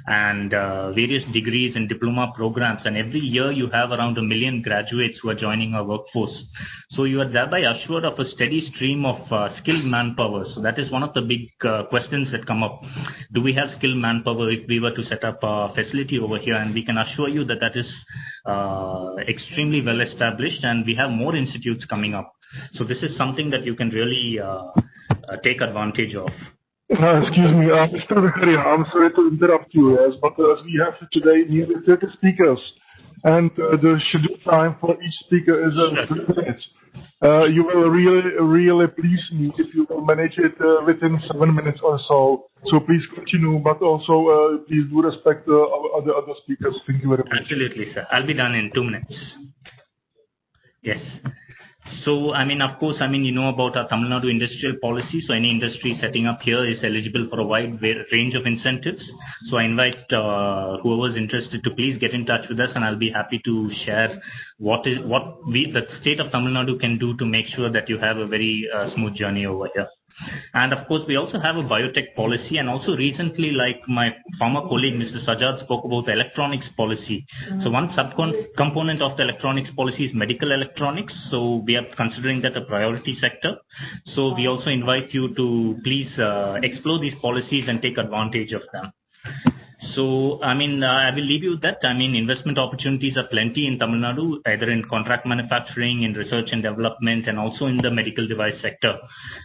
and various degrees and diploma programs. And every year you have around 1 million graduates who are joining our workforce. So you are thereby assured of a steady stream of skilled manpower. So that is one of the big questions that come up. Do we have skilled manpower if we were to set up a facility over here? And we can assure you that that is extremely well established, and we have more institutes coming up. So this is something that you can really take advantage of. Excuse me, Mr. Vikaria, I'm sorry to interrupt you, yes, but we have today nearly 30 speakers, and the scheduled time for each speaker is 3 minutes. You will really please me if you will manage it within 7 minutes or so. So please continue, but also please do respect the other speakers. Thank you very much. Absolutely, sir. I'll be done in 2 minutes. Yes. So, I mean, of course, I mean, you know about our Tamil Nadu industrial policy. So any industry setting up here is eligible for a wide range of incentives. So I invite whoever is interested to please get in touch with us, and I'll be happy to share the state of Tamil Nadu can do to make sure that you have a very smooth journey over here. And of course, we also have a biotech policy, and also recently, like my former colleague, Mr. Sajjad, spoke about the electronics policy. So one component of the electronics policy is medical electronics. So we are considering that a priority sector. So we also invite you to please explore these policies and take advantage of them. So, I mean, I will leave you with that. I mean, investment opportunities are plenty in Tamil Nadu, either in contract manufacturing, in research and development, and also in the medical device sector,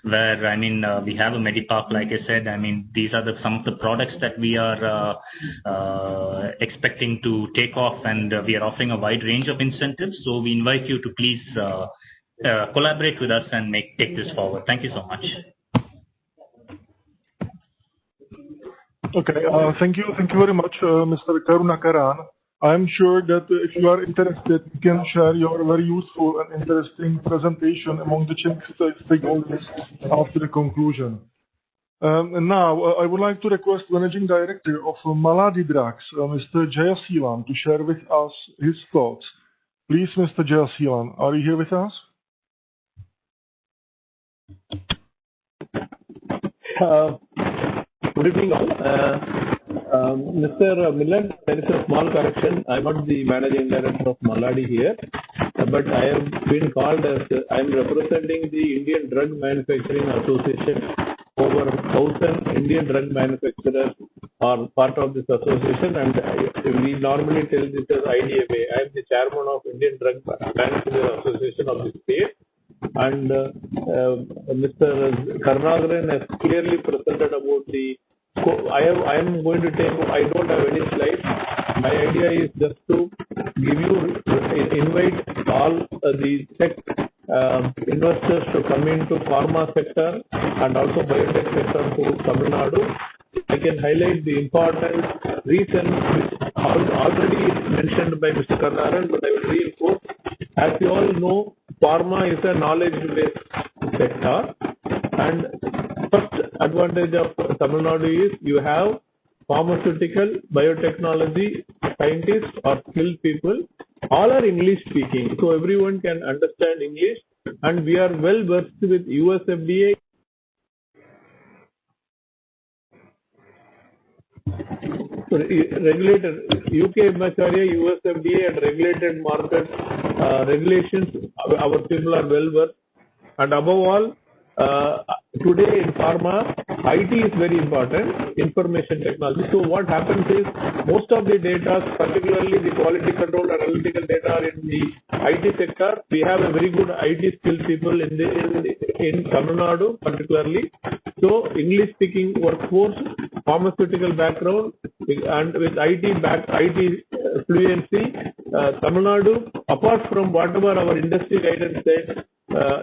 where, I mean, we have a Medipark, like I said. I mean, these are some of the products that we are expecting to take off, and we are offering a wide range of incentives. So we invite you to please collaborate with us and take this forward. Thank you so much. Okay, thank you very much, Mr. Karunakaran. I'm sure that if you are interested, you can share your very useful and interesting presentation among the Czech stakeholders after the conclusion. And now, I would like to request Managing Director of Maladi Drugs, Mr. Jayasilan, to share with us his thoughts. Please, Mr. Jayasilan, are you here with us? Good evening all. Mr. Millen, there is a small correction. I'm not the Managing Director of Maladi here, but I have been called as I am representing the Indian Drug Manufacturing Association. Over 1,000 Indian drug manufacturers are part of this association, and we normally tell this as IDMA. I am the chairman of Indian Drug Manufacturers Association of the state, and Mr. Karnagaran has clearly presented about the. I am going to take. I don't have any slides. My idea is just to give you invite all the Czech investors to come into pharma sector and also biotech sector to Tamil Nadu. I can highlight the important reasons which already mentioned by Mr. Karnaran, but I will reinforce. As you all know, pharma is a knowledge-based sector, and first advantage of Tamil Nadu is you have pharmaceutical, biotechnology, scientists or skilled people. All are English speaking, so everyone can understand English, and we are well versed with US FDA. Regulated UK MHRA, US FDA, and regulated market regulations. Our people are well versed, and above all, today in pharma, IT is very important, information technology. So what happens is most of the data, particularly the quality control and analytical data, are in the IT sector. We have a very good IT skilled people in Tamil Nadu, particularly. So English speaking workforce, pharmaceutical background, and with IT fluency, Tamil Nadu, apart from whatever our industry guidance said,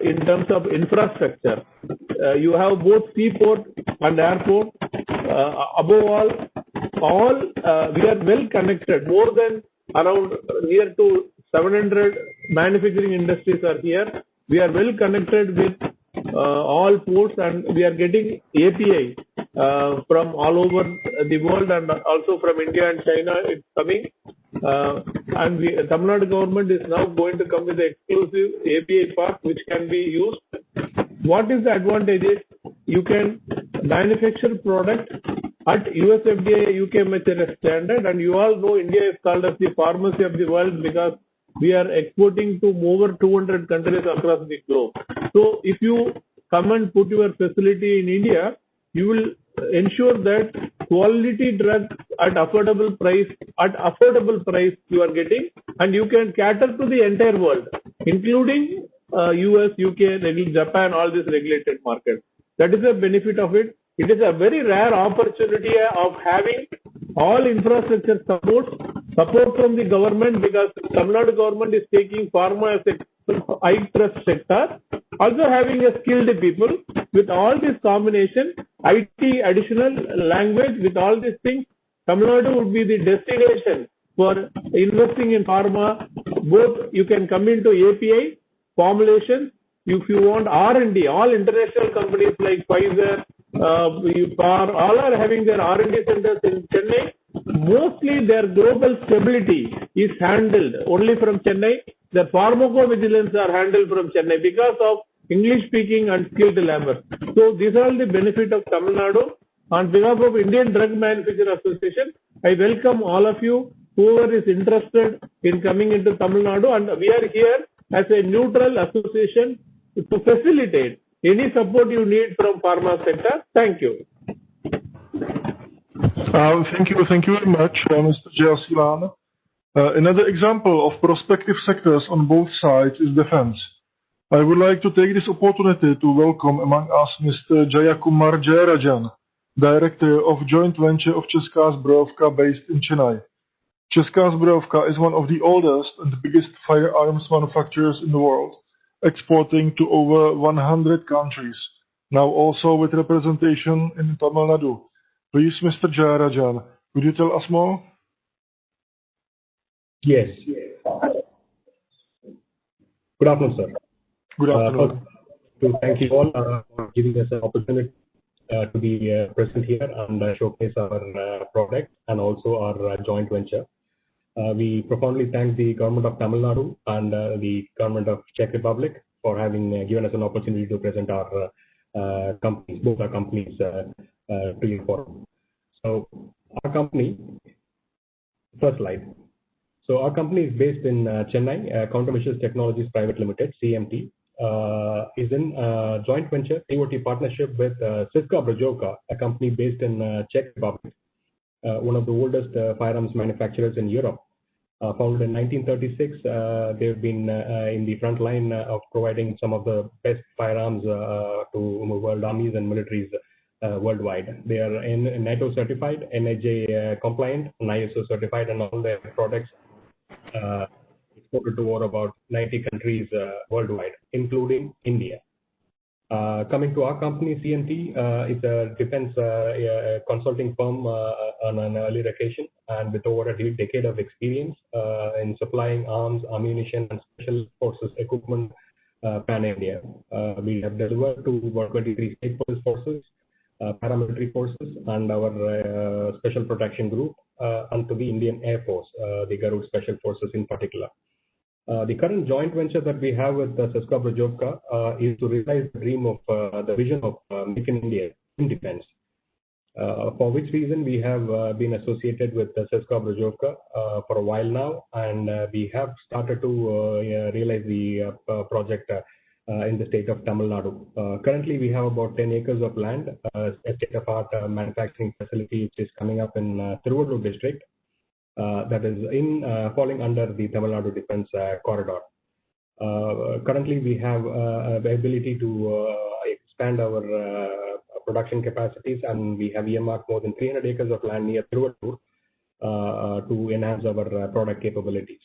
in terms of infrastructure, you have both seaport and airport. Above all, we are well connected. More than around near to 700 manufacturing industries are here. We are well connected with all ports, and we are getting API from all over the world, and also from India and China. It's coming. And Tamil Nadu government is now going to come with the exclusive API park which can be used. What is the advantage is you can manufacture product at US FDA, UK MHRA standard, and you all know India is called as the pharmacy of the world because we are exporting to over 200 countries across the globe. So if you come and put your facility in India, you will ensure that quality drugs at affordable price you are getting, and you can cater to the entire world, including US, UK, Japan, all these regulated markets. That is the benefit of it. It is a very rare opportunity of having all infrastructure support from the government, because Tamil Nadu government is taking pharma as a high trust sector, also having a skilled people. With all this combination, IT, additional language, with all these things, Tamil Nadu would be the destination for investing in pharma. Both you can come into API, formulation. If you want R&D, all international companies like Pfizer, all are having their R&D centers in Chennai. Mostly their global stability is handled only from Chennai. Their pharmacovigilance are handled from Chennai because of English speaking and skilled labor. So these are all the benefit of Tamil Nadu. On behalf of Indian Drug Manufacturers Association, I welcome all of you, whoever is interested in coming into Tamil Nadu, and we are here as a neutral association to facilitate any support you need from pharma sector. Thank you. Thank you very much, Mr. Jayasilan. Another example of prospective sectors on both sides is defense. I would like to take this opportunity to welcome among us Mr. Jayakumar Jayarajan, Director of Joint Venture of Česká zbrojovka based in Chennai. Česká zbrojovka is one of the oldest and biggest firearms manufacturers in the world, exporting to over 100 countries, now also with representation in Tamil Nadu. Please, Mr. Jayarajan, could you tell us more? Yes. Good afternoon, sir. Good afternoon. To thank you all for giving us an opportunity to be present here and showcase our product and also our joint venture. We profoundly thank the government of Tamil Nadu and the government of Czech Republic for having given us an opportunity to present our companies, both our companies, to you forum. So our company, first slide. So our company is based in Chennai. Countermeasures Technologies Private Limited, CMT, is in joint venture TOT partnership with Cisco Brajovka, a company based in Czech Republic, one of the oldest firearms manufacturers in Europe. Founded in 1936, they've been in the front line of providing some of the best firearms to world armies and militaries worldwide. They are NATO certified, NHA compliant, and ISO certified, and all their products exported to over about 90 countries worldwide, including India. Coming to our company, CMT, is a defense consulting firm on an early occasion, and with over a decade of experience in supplying arms, ammunition, and special forces equipment pan-India. We have delivered to about 23 state police forces, paramilitary forces, and our special protection group, and to the Indian Air Force, the Garud Special Forces in particular. The current joint venture that we have with Cisco Brajovka is to realize the dream of the vision of Make in India in defense. For which reason we have been associated with Cisco Brajovka for a while now, and we have started to realize the project in the state of Tamil Nadu. Currently, we have about 10 acres of land, a state-of-art manufacturing facility which is coming up in Tiruvallur district. That is in falling under the Tamil Nadu Defense Corridor. Currently, we have the ability to expand our production capacities, and we have earmarked more than 300 acres of land near Tiruvallur to enhance our product capabilities.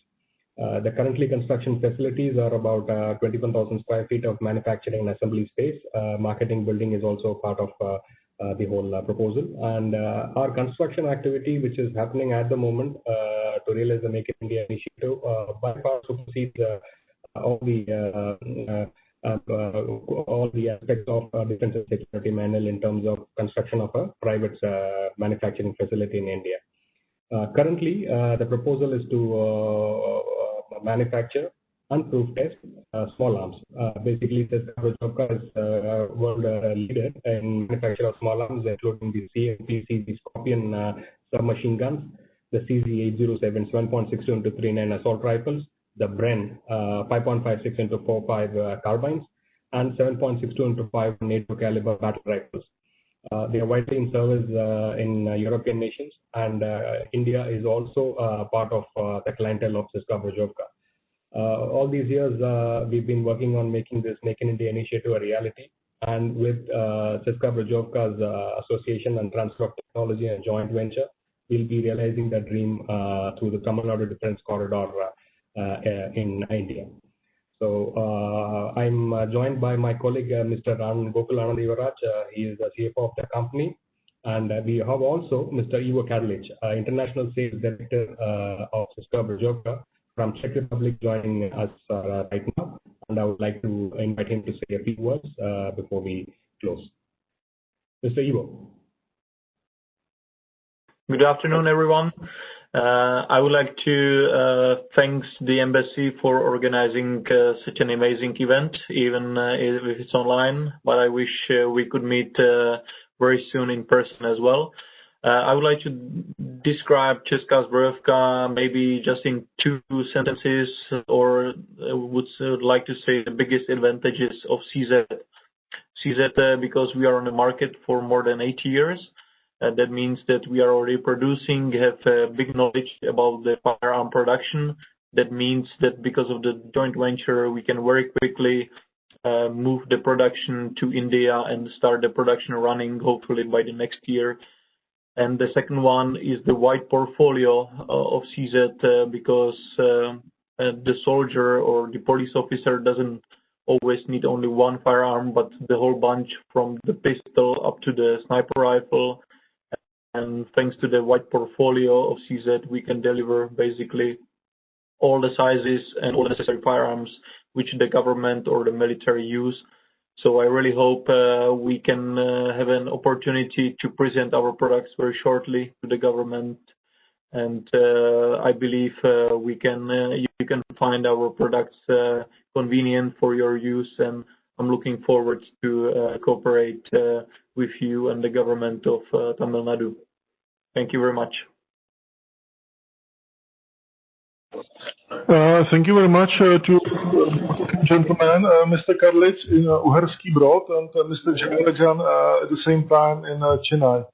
The currently construction facilities are about 21,000 square feet of manufacturing and assembly space. Marketing building is also part of the whole proposal, and our construction activity, which is happening at the moment to realize the Make in India initiative, by far supersedes all the aspects of defense and security manual in terms of construction of a private manufacturing facility in India. Currently, the proposal is to manufacture and proof test small arms. Basically, the Brajovka is world leader in manufacture of small arms, including the CMPC, the Scorpion submachine guns, the CZ807 7.62 into 39 assault rifles, the Bren 5.56 into 45 carbines, and 7.62 into 5 NATO caliber battle rifles. They are widely in service in European nations, and India is also part of the clientele of Cisco Brajovka. All these years, we've been working on making this Make in India initiative a reality, and with Cisco Brajovka's association and transfer of technology and joint venture, we'll be realizing that dream through the Tamil Nadu Defense Corridor in India. So I'm joined by my colleague, Mr. Gokul Anand Yuvaraj. He is the CFO of the company, and we have also Mr. Ivo Kadlic, International Sales Director of Cisco Brajovka from Czech Republic, joining us right now, and I would like to invite him to say a few words before we close. Mr. Ivo. Good afternoon, everyone. I would like to thank the embassy for organizing such an amazing event, even if it's online, but I wish we could meet very soon in person as well. I would like to describe Česká zbrojovka maybe just in 2 sentences, or would like to say the biggest advantages of CZ. CZ, because we are on the market for more than 80 years. That means that we are already producing, have big knowledge about the firearm production. That means that because of the joint venture, we can very quickly move the production to India and start the production running, hopefully by the next year. And the second one is the wide portfolio of CZ, because the soldier or the police officer doesn't always need only one firearm, but the whole bunch, from the pistol up to the sniper rifle. And thanks to the wide portfolio of CZ, we can deliver basically all the sizes and all the necessary firearms which the government or the military use. So I really hope we can have an opportunity to present our products very shortly to the government. And I believe you can find our products convenient for your use. And I'm looking forward to cooperate with you and the government of Tamil Nadu. Thank you very much. Thank you very much to gentlemen, Mr. Karlic in Uherský Brod and Mr. Jagarajan at the same time in Chennai.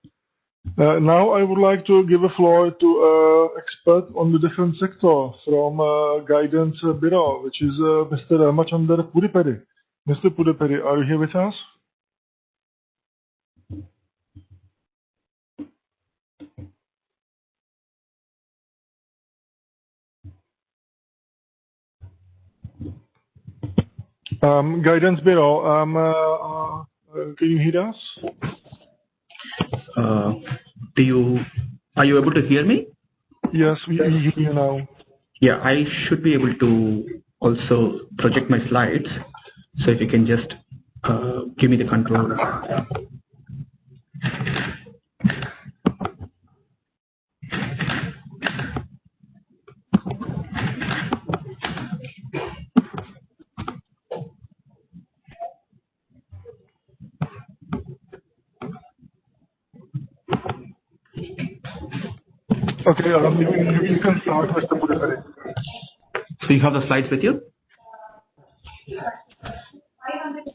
Now I would like to give a floor to expert on the defense sector from Guidance Bureau, which is Mr. Ramachandar Pudipedi. Mr. Pudipedi, are you here with us? Guidance Bureau, can you hear us? Are you able to hear me? Yes, we hear you now. Yeah, I should be able to also project my slides. So if you can just give me the control. Okay, you can start, Mr. Pudipedi. So you have the slides with you?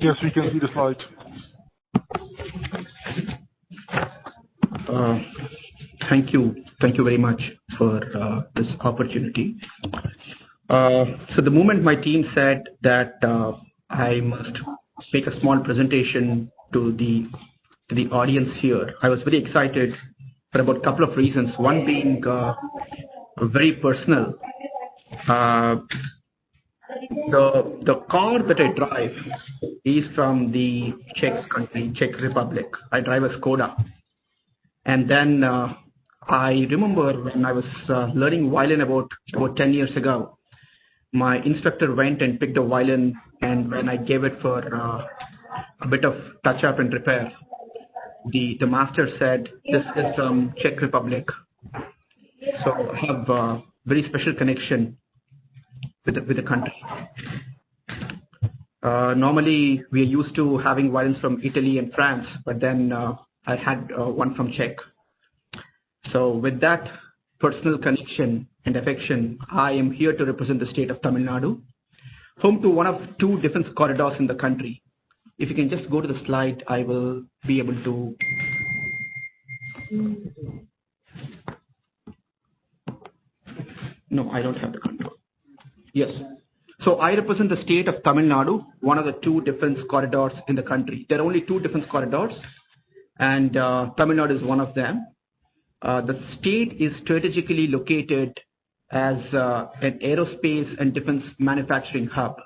Yes, we can see the slides. Thank you very much for this opportunity. So the moment my team said that I must make a small presentation to the audience here, I was very excited for about a couple of reasons. One being very personal. The car that I drive is from the Czech Republic. I drive a Skoda. And then I remember when I was learning violin about 10 years ago, my instructor went and picked a violin, and when I gave it for a bit of touch-up and repair, the master said, "This is from Czech Republic." So I have a very special connection with the country. Normally, we are used to having violins from Italy and France, but then I had one from Czech. So with that personal connection and affection, I am here to represent the state of Tamil Nadu, home to one of two defense corridors in the country. If you can just go to the slide, I will be able to. No, I don't have the control. Yes. So I represent the state of Tamil Nadu, one of the two defense corridors in the country. There are only two defense corridors, and Tamil Nadu is one of them. The state is strategically located as an aerospace and defense manufacturing hub.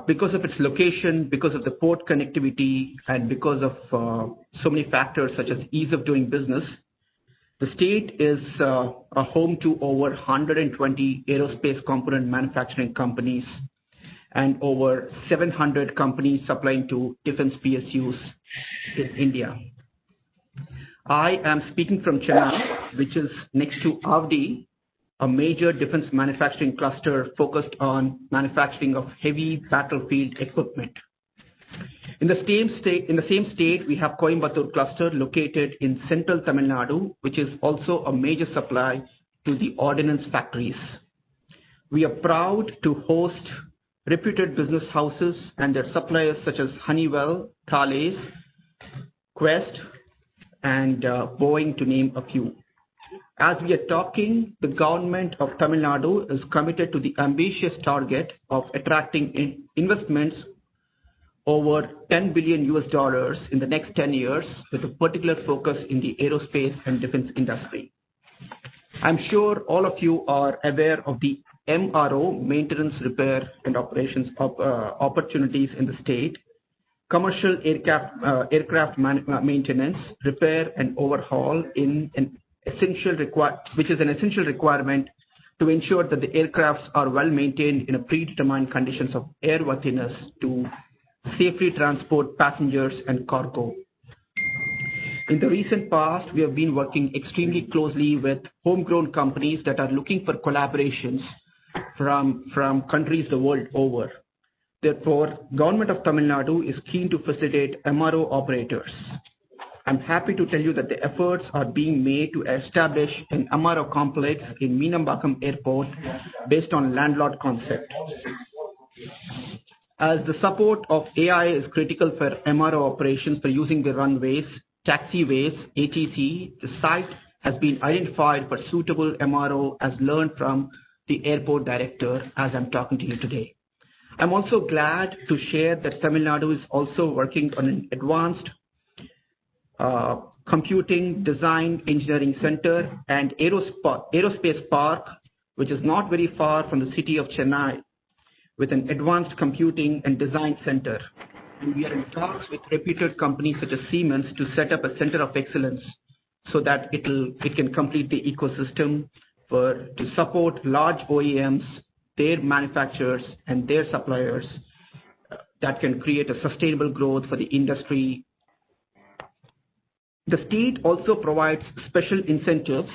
Because of its location, because of the port connectivity, and because of so many factors such as ease of doing business, the state is a home to over 120 aerospace component manufacturing companies and over 700 companies supplying to defense PSUs in India. I am speaking from Chennai, which is next to Avdi, a major defense manufacturing cluster focused on manufacturing of heavy battlefield equipment. In the same state, we have Coimbatore cluster located in central Tamil Nadu, which is also a major supply to the ordnance factories. We are proud to host reputed business houses and their suppliers such as Honeywell, Thales, Quest, and Boeing, to name a few. As we are talking, the government of Tamil Nadu is committed to the ambitious target of attracting investments over $10 billion in the next 10 years, with a particular focus in the aerospace and defense industry. I'm sure all of you are aware of the MRO, maintenance, repair, and operations opportunities in the state, commercial aircraft maintenance, repair, and overhaul which is an essential requirement to ensure that the aircrafts are well maintained in a predetermined conditions of airworthiness to safely transport passengers and cargo. In the recent past, we have been working extremely closely with homegrown companies that are looking for collaborations from countries the world over. Therefore, Government of Tamil Nadu is keen to facilitate MRO operators. I'm happy to tell you that the efforts are being made to establish an MRO complex in Meenambakkam Airport based on landlord concept. As the support of AI is critical for MRO operations for using the runways, taxiways, ATC, the site has been identified for suitable MRO as learned from the airport director as I'm talking to you today. I'm also glad to share that Tamil Nadu is also working on an advanced computing design engineering center and aerospace park, which is not very far from the city of Chennai, with an advanced computing and design center. And we are in talks with reputed companies such as Siemens to set up a center of excellence so that it can complete the ecosystem to support large OEMs, their manufacturers, and their suppliers that can create a sustainable growth for the industry. The state also provides special incentives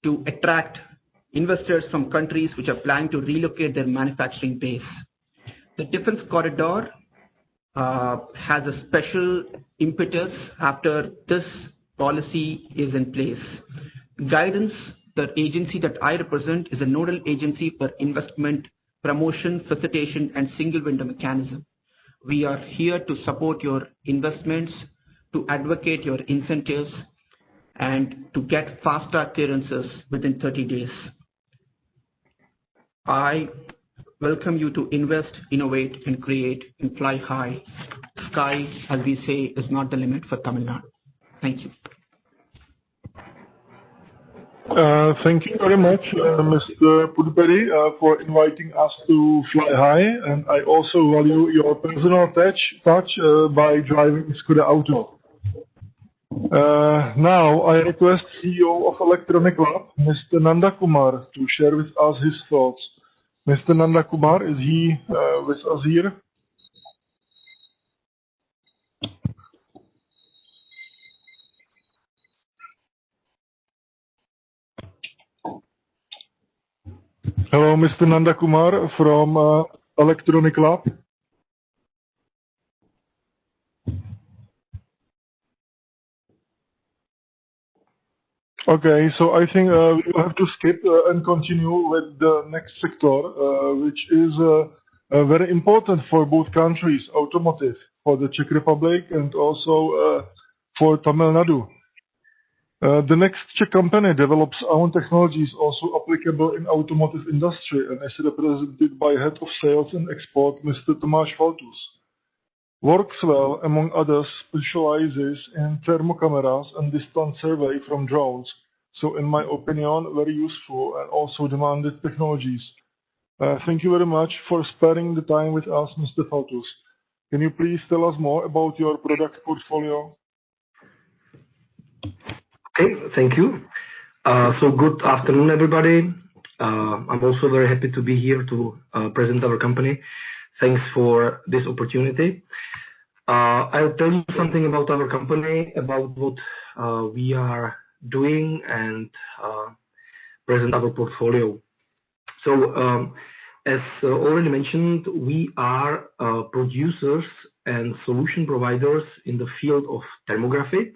to attract investors from countries which are planning to relocate their manufacturing base. The defense corridor has a special impetus after this policy is in place. Guidance, the agency that I represent, is a nodal agency for investment, promotion, facilitation, and single window mechanism. We are here to support your investments, to advocate your incentives, and to get fast-track clearances within 30 days. I welcome you to invest, innovate, and create, and fly high. Sky, as we say, is not the limit for Tamil Nadu. Thank you. Thank you very much, Mr. Pudupedi, for inviting us to fly high, and I also value your personal touch by driving Skoda Auto. Now, I request CEO of Electronic Lab, Mr. Nanda Kumar, to share with us his thoughts. Mr. Nanda Kumar, is he with us here? Hello, Mr. Nanda Kumar from Electronic Lab. Okay, so I think we will have to skip and continue with the next sector, which is very important for both countries, automotive, for the Czech Republic and also for Tamil Nadu. The next Czech company develops own technologies also applicable in automotive industry and is represented by Head of Sales and Export, Mr. Tomáš Faltus. Works well, among others, specializes in thermocameras and distance survey from drones. So in my opinion, very useful and also demanded technologies. Thank you very much for sparing the time with us, Mr. Faltus. Can you please tell us more about your product portfolio? Okay, thank you. So good afternoon, everybody. I'm also very happy to be here to present our company. Thanks for this opportunity. I'll tell you something about our company, about what we are doing, and present our portfolio. So, as already mentioned, we are producers and solution providers in the field of thermography.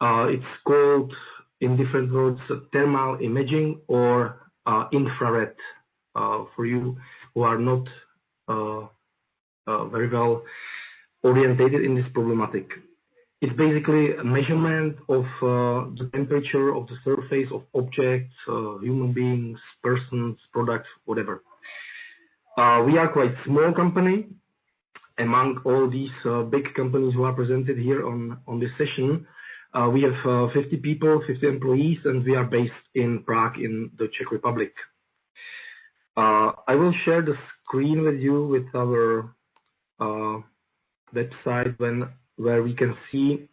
It's called, in different words, thermal imaging or infrared, for you who are not very well orientated in this problematic. It's basically a measurement of the temperature of the surface of objects, human beings, persons, products, whatever. We are quite small company among all these big companies who are presented here on this session. We have 50 people, 50 employees, and we are based in Prague in the Czech Republic. I will share the screen with you with our website where we can see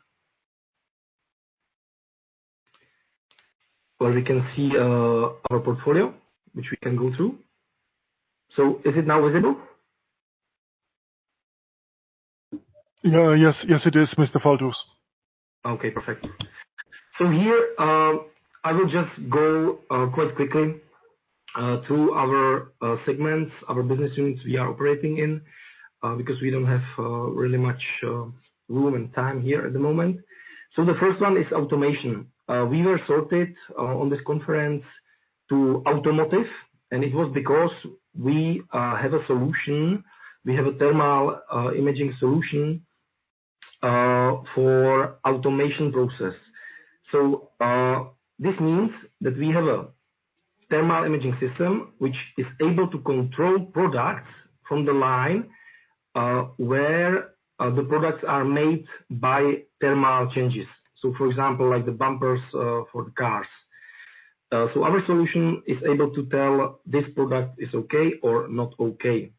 our portfolio, which we can go through. So is it now visible? Yes, it is, Mr. Faltus. Okay, perfect. So here, I will just go quite quickly through our segments, our business units we are operating in, because we don't have really much room and time here at the moment. So the first one is automation. We were sorted on this conference to automotive, and it was because we have a solution. We have a thermal imaging solution for automation process. So this means that we have a thermal imaging system which is able to control products from the line where the products are made by thermal changes. So for example, like the bumpers for the cars. So our solution is able to tell this product is okay or not okay.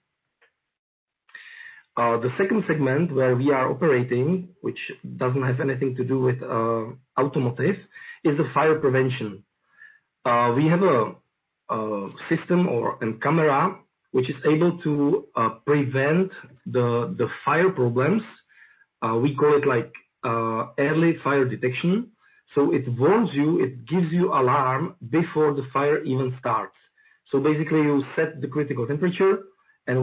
The second segment where we are operating, which doesn't have anything to do with automotive, is the fire prevention. We have a system or a camera which is able to prevent the fire problems. We call it like early fire detection. So it warns you, it gives you alarm before the fire even starts. So basically you set the critical temperature, and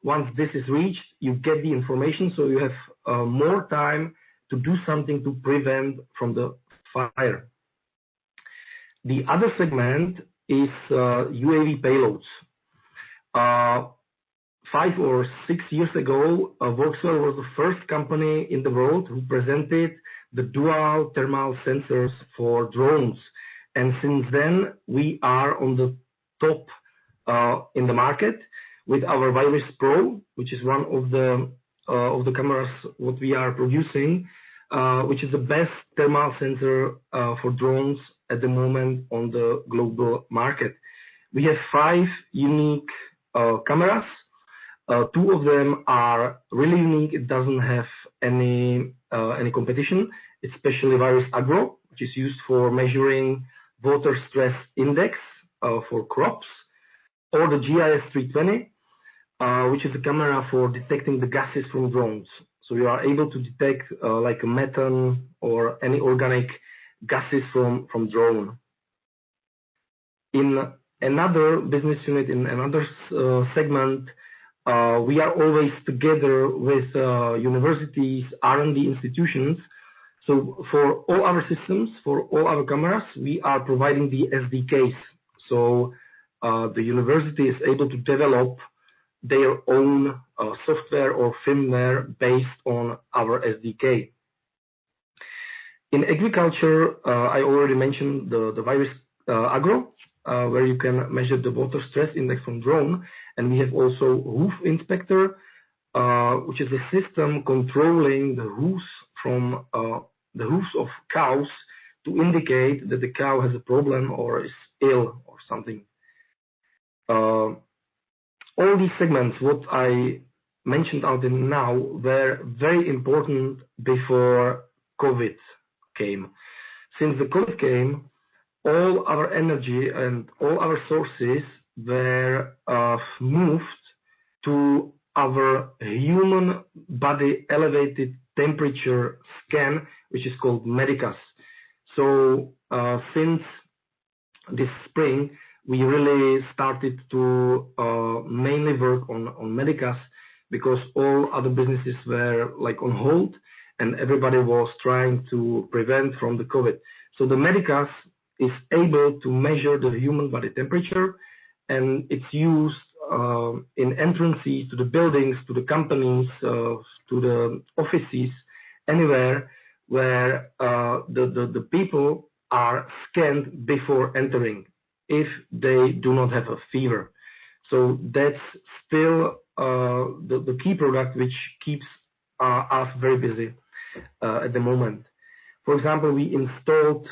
once this is reached, you get the information, so you have more time to do something to prevent from the fire. The other segment is UAV payloads. 5 or 6 years ago, Vauxhall was the first company in the world who presented the dual thermal sensors for drones. And since then, we are on the top in the market with our Virus Pro, which is one of the cameras what we are producing, which is the best thermal sensor for drones at the moment on the global market. We have 5 unique cameras. 2 of them are really unique. It doesn't have any competition. It's especially Virus Agro, which is used for measuring water stress index for crops, or the GIS 320, which is a camera for detecting the gases from drones. So you are able to detect like a methane or any organic gases from drone. In another business unit, in another segment, we are always together with universities, R&D institutions. So for all our systems, for all our cameras, we are providing the SDKs. So the university is able to develop their own software or firmware based on our SDK. In agriculture, I already mentioned the Virus Agro, where you can measure the water stress index from drone. And we have also Hoof Inspector, which is a system controlling the hoofs from the hoofs of cows to indicate that the cow has a problem or is ill or something. All these segments, what I mentioned out in now, were very important before COVID came. Since the COVID came, all our energy and all our sources were moved to our human body elevated temperature scan, which is called Medicas. So since this spring, we really started to mainly work on Medicas, because all other businesses were like on hold and everybody was trying to prevent from the COVID. So the Medicas is able to measure the human body temperature, and it's used in entrances to the buildings, to the companies, to the offices, anywhere where the people are scanned before entering if they do not have a fever. So that's still the key product which keeps us very busy at the moment. For example, we installed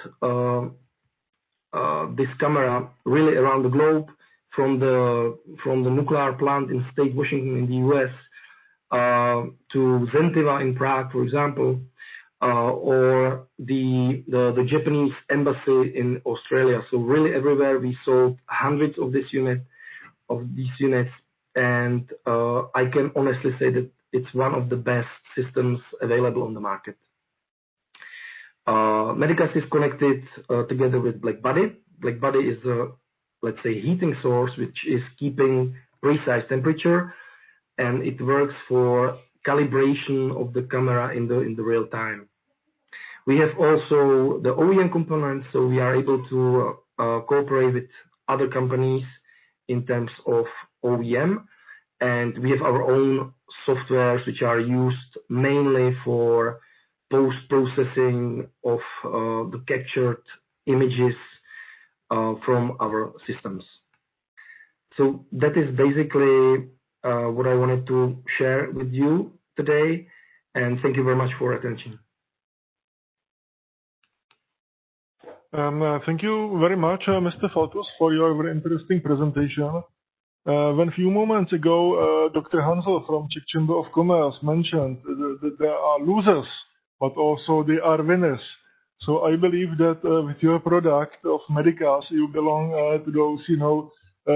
this camera really around the globe, from the nuclear plant in state Washington in the US to Zentiva in Prague, for example, or the Japanese embassy in Australia. So really everywhere we sold hundreds of these units, and I can honestly say that it's one of the best systems available on the market. Medicas is connected together with BlackBuddy. BlackBuddy is a, let's say, heating source which is keeping precise temperature, and it works for calibration of the camera in the real time. We have also the OEM components, so we are able to cooperate with other companies in terms of OEM, and we have our own softwares which are used mainly for post-processing of the captured images from our systems. So that is basically what I wanted to share with you today, and thank you very much for attention. Thank you very much, Mr. Fotus, for your very interesting presentation. When a few moments ago, Dr. Hansel from Czech Chamber of Commerce mentioned that there are losers, but also they are winners. So I believe that with your product of Medicas, you belong to those,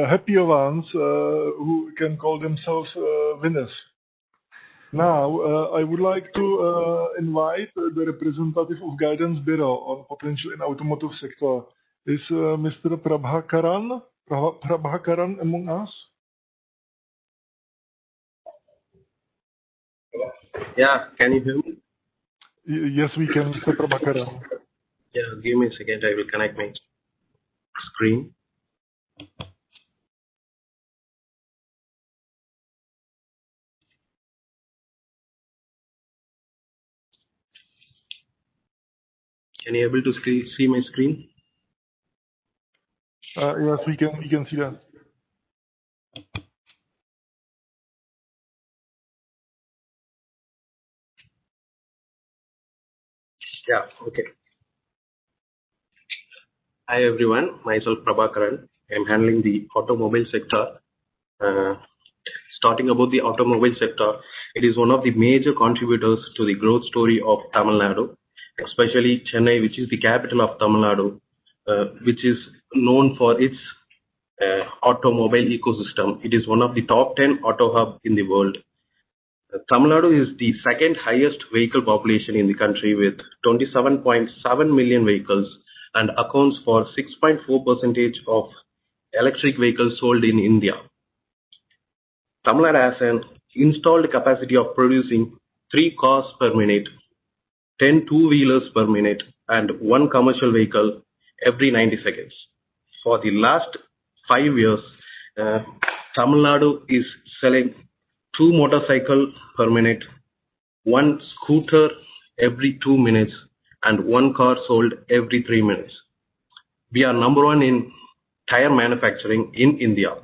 happier ones who can call themselves winners. Now, I would like to invite the representative of Guidance Bureau on potential in automotive sector. Is Mr. Prabhakaran among us? Yeah, can you hear me? Yes, we can, Mr. Prabhakaran. Yeah, give me a second. I will connect my screen. Can you able to see my screen? Yes, we can see that. Yeah, okay. Hi everyone, myself Prabhakaran. I'm handling the automobile sector. Starting about the automobile sector, it is one of the major contributors to the growth story of Tamil Nadu, especially Chennai, which is the capital of Tamil Nadu, which is known for its automobile ecosystem. It is one of the top 10 auto hub in the world. Tamil Nadu is the second highest vehicle population in the country with 27.7 million vehicles and accounts for 6.4% of electric vehicles sold in India. Tamil Nadu has an installed capacity of producing 3 cars per minute, 10 two-wheelers per minute, and 1 commercial vehicle every 90 seconds. For the last 5 years, Tamil Nadu is selling 2 motorcycles per minute, 1 scooter every 2 minutes, and 1 car sold every 3 minutes. We are number 1 in tire manufacturing in India.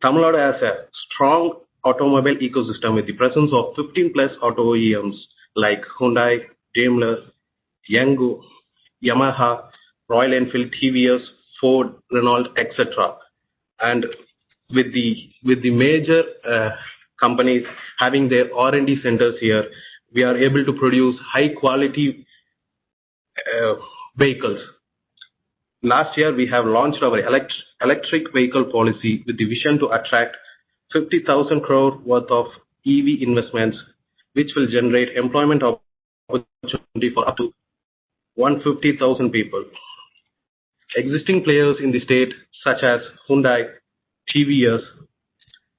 Tamil Nadu has a strong automobile ecosystem with the presence of 15 plus auto OEMs like Hyundai, Daimler, Yango, Yamaha, Royal Enfield, TVS, Ford, Renault, etc. And with the major companies having their R&D centers here, we are able to produce high quality vehicles. Last year, we have launched our electric vehicle policy with the vision to attract 50,000 crore worth of EV investments, which will generate employment opportunity for up to 150,000 people. Existing players in the state, such as Hyundai, TVS,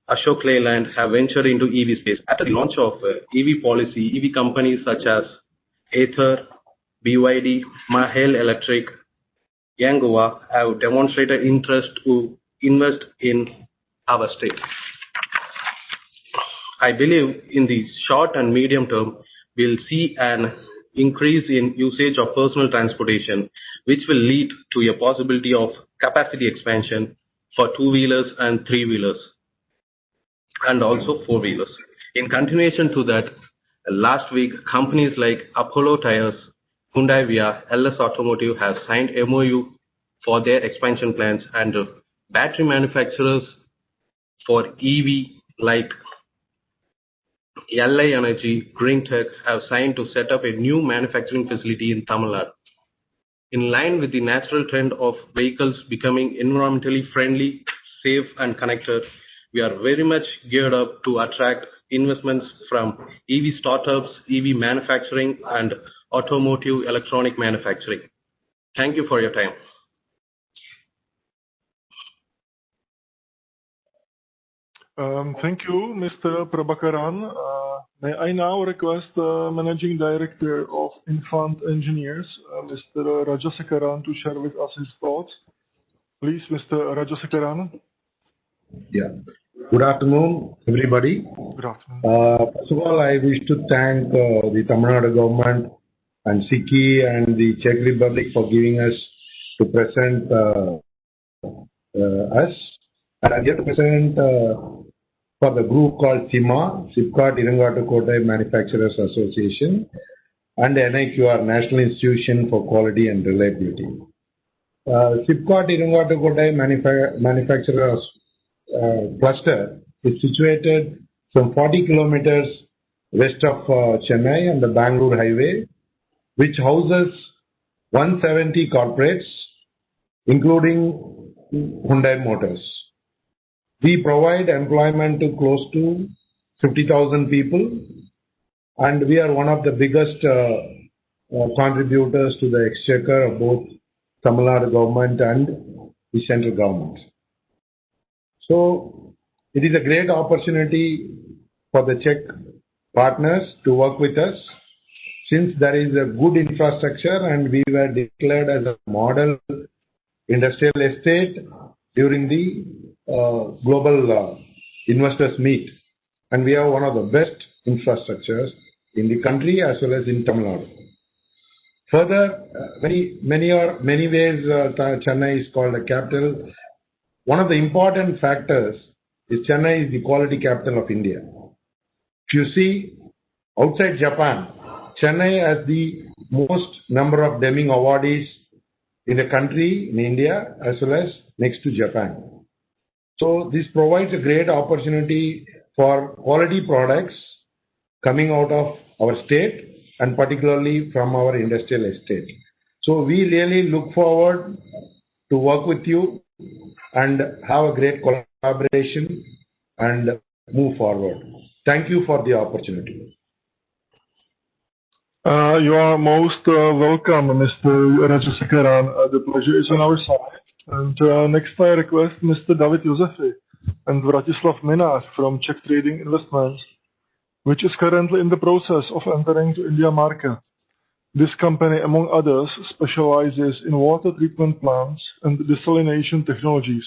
Ashok Leyland, have ventured into EV space. After the launch of EV policy, EV companies such as Ather, BYD, Mahel Electric, Yanguwa have demonstrated interest to invest in our state. I believe in the short and medium term, we'll see an increase in usage of personal transportation, which will lead to a possibility of capacity expansion for 2-wheelers and 3-wheelers, and also 4-wheelers. In continuation to that, last week, companies like Apollo Tyres, Hyundai Via, LS Automotive have signed MOU for their expansion plans, and battery manufacturers for EV like LI Energy, Green Tech have signed to set up a new manufacturing facility in Tamil Nadu. In line with the natural trend of vehicles becoming environmentally friendly, safe and connected, we are very much geared up to attract investments from EV startups, EV manufacturing, and automotive electronic manufacturing. Thank you for your time. Thank you, Mr. Prabhakaran. May I now request the Managing Director of Infant Engineers, Mr. Rajasekaran, to share with us his thoughts. Please, Mr. Rajasekaran. Yeah. Good afternoon, everybody. Good afternoon. First of all, I wish to thank the Tamil Nadu government and SICKI and the Czech Republic for giving us to present us. And I'm here to present for the group called SIMA, Sipcart Irungattukottai Manufacturers Association, and NIQR, National Institution for Quality and Reliability. Sipcart Irungattukottai Manufacturers cluster is situated some 40 kilometers west of Chennai on the Bangalore highway, which houses 170 corporates, including Hyundai Motors. We provide employment to close to 50,000 people, and we are one of the biggest contributors to the exchequer of both Tamil Nadu government and the central government. So it is a great opportunity for the Czech partners to work with us, since there is a good infrastructure and we were declared as a model industrial estate during the global investors meet, and we have one of the best infrastructures in the country as well as in Tamil Nadu. Further, many ways Chennai is called a capital. One of the important factors is Chennai is the quality capital of India. If you see outside Japan, Chennai has the most number of Deming awardees in the country, in India, as well as next to Japan. So this provides a great opportunity for quality products coming out of our state and particularly from our industrial estate. So we really look forward to work with you and have a great collaboration and move forward. Thank you for the opportunity. You are most welcome, Mr. Rajasekaran. The pleasure is on our side. And next I request Mr. David Josefi and Vratislav Minář from Czech Trading Investments, which is currently in the process of entering the India market. This company, among others, specializes in water treatment plants and desalination technologies.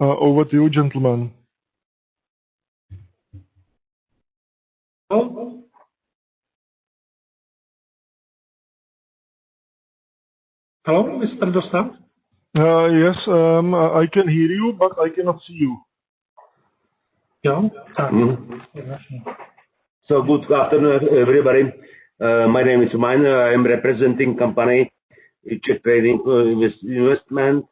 Over to you, gentlemen. Hello, Mr. Dostan? Yes, I can hear you, but I cannot see you. Yeah. So good afternoon, everybody. My name is Miner. I am representing company Czech Trading Investment.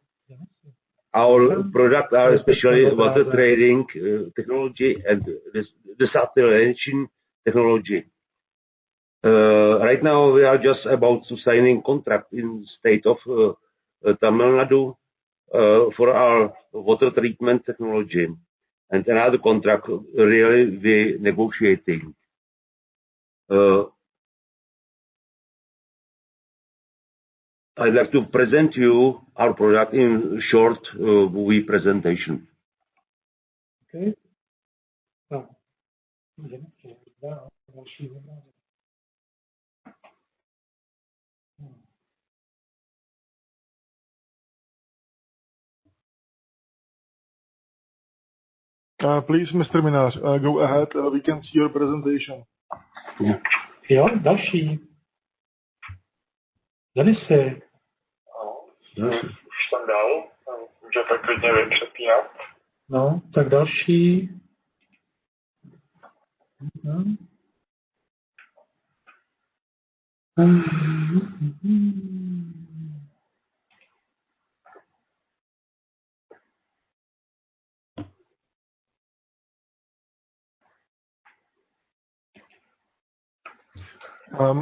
Our products are especially water trading technology and desalination technology. Right now we are just about to signing contract in state of Tamil Nadu for our water treatment technology, and another contract really we negotiating. I'd like to present you our product in short movie presentation. Okay. Please, Mr. Minář, go ahead. We can see your presentation. Jo, další. Denise. Už tam dal, můžete klidně vy přepínat. No, tak další.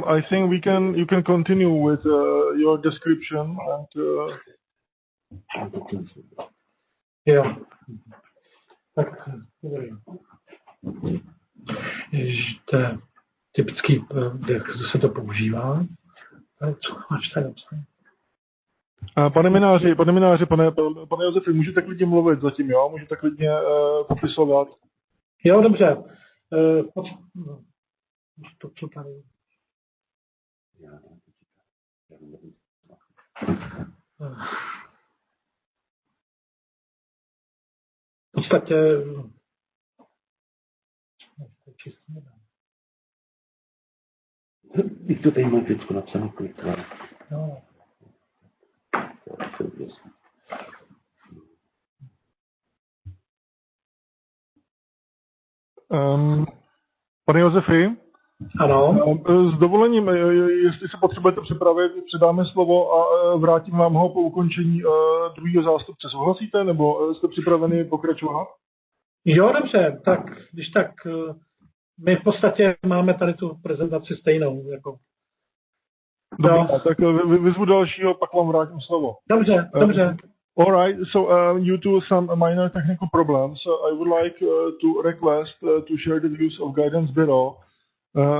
I think you can continue with your description and. Yeah. To je typický, jak se to používá. Co máš tady napsané? Pane Mináři, pane Josefi, můžete klidně mluvit zatím, jo? Můžete klidně popisovat. Jo, dobře. To, co tady... V podstatě... Víš, to tady mám vždycky napsané kolik. No. Pane Josefi? Ano. S dovolením, jestli se potřebujete připravit, předáme slovo a vrátím vám ho po ukončení druhého zástupce. Souhlasíte, nebo jste připraveni pokračovat? Jo, dobře, tak když tak my v podstatě máme tady tu prezentaci stejnou. Jako. Dobře, tak vyzvu dalšího, pak vám vrátím slovo. Dobře. All right, so due to some minor technical problems, I would like to request to share the views of Guidance Bureau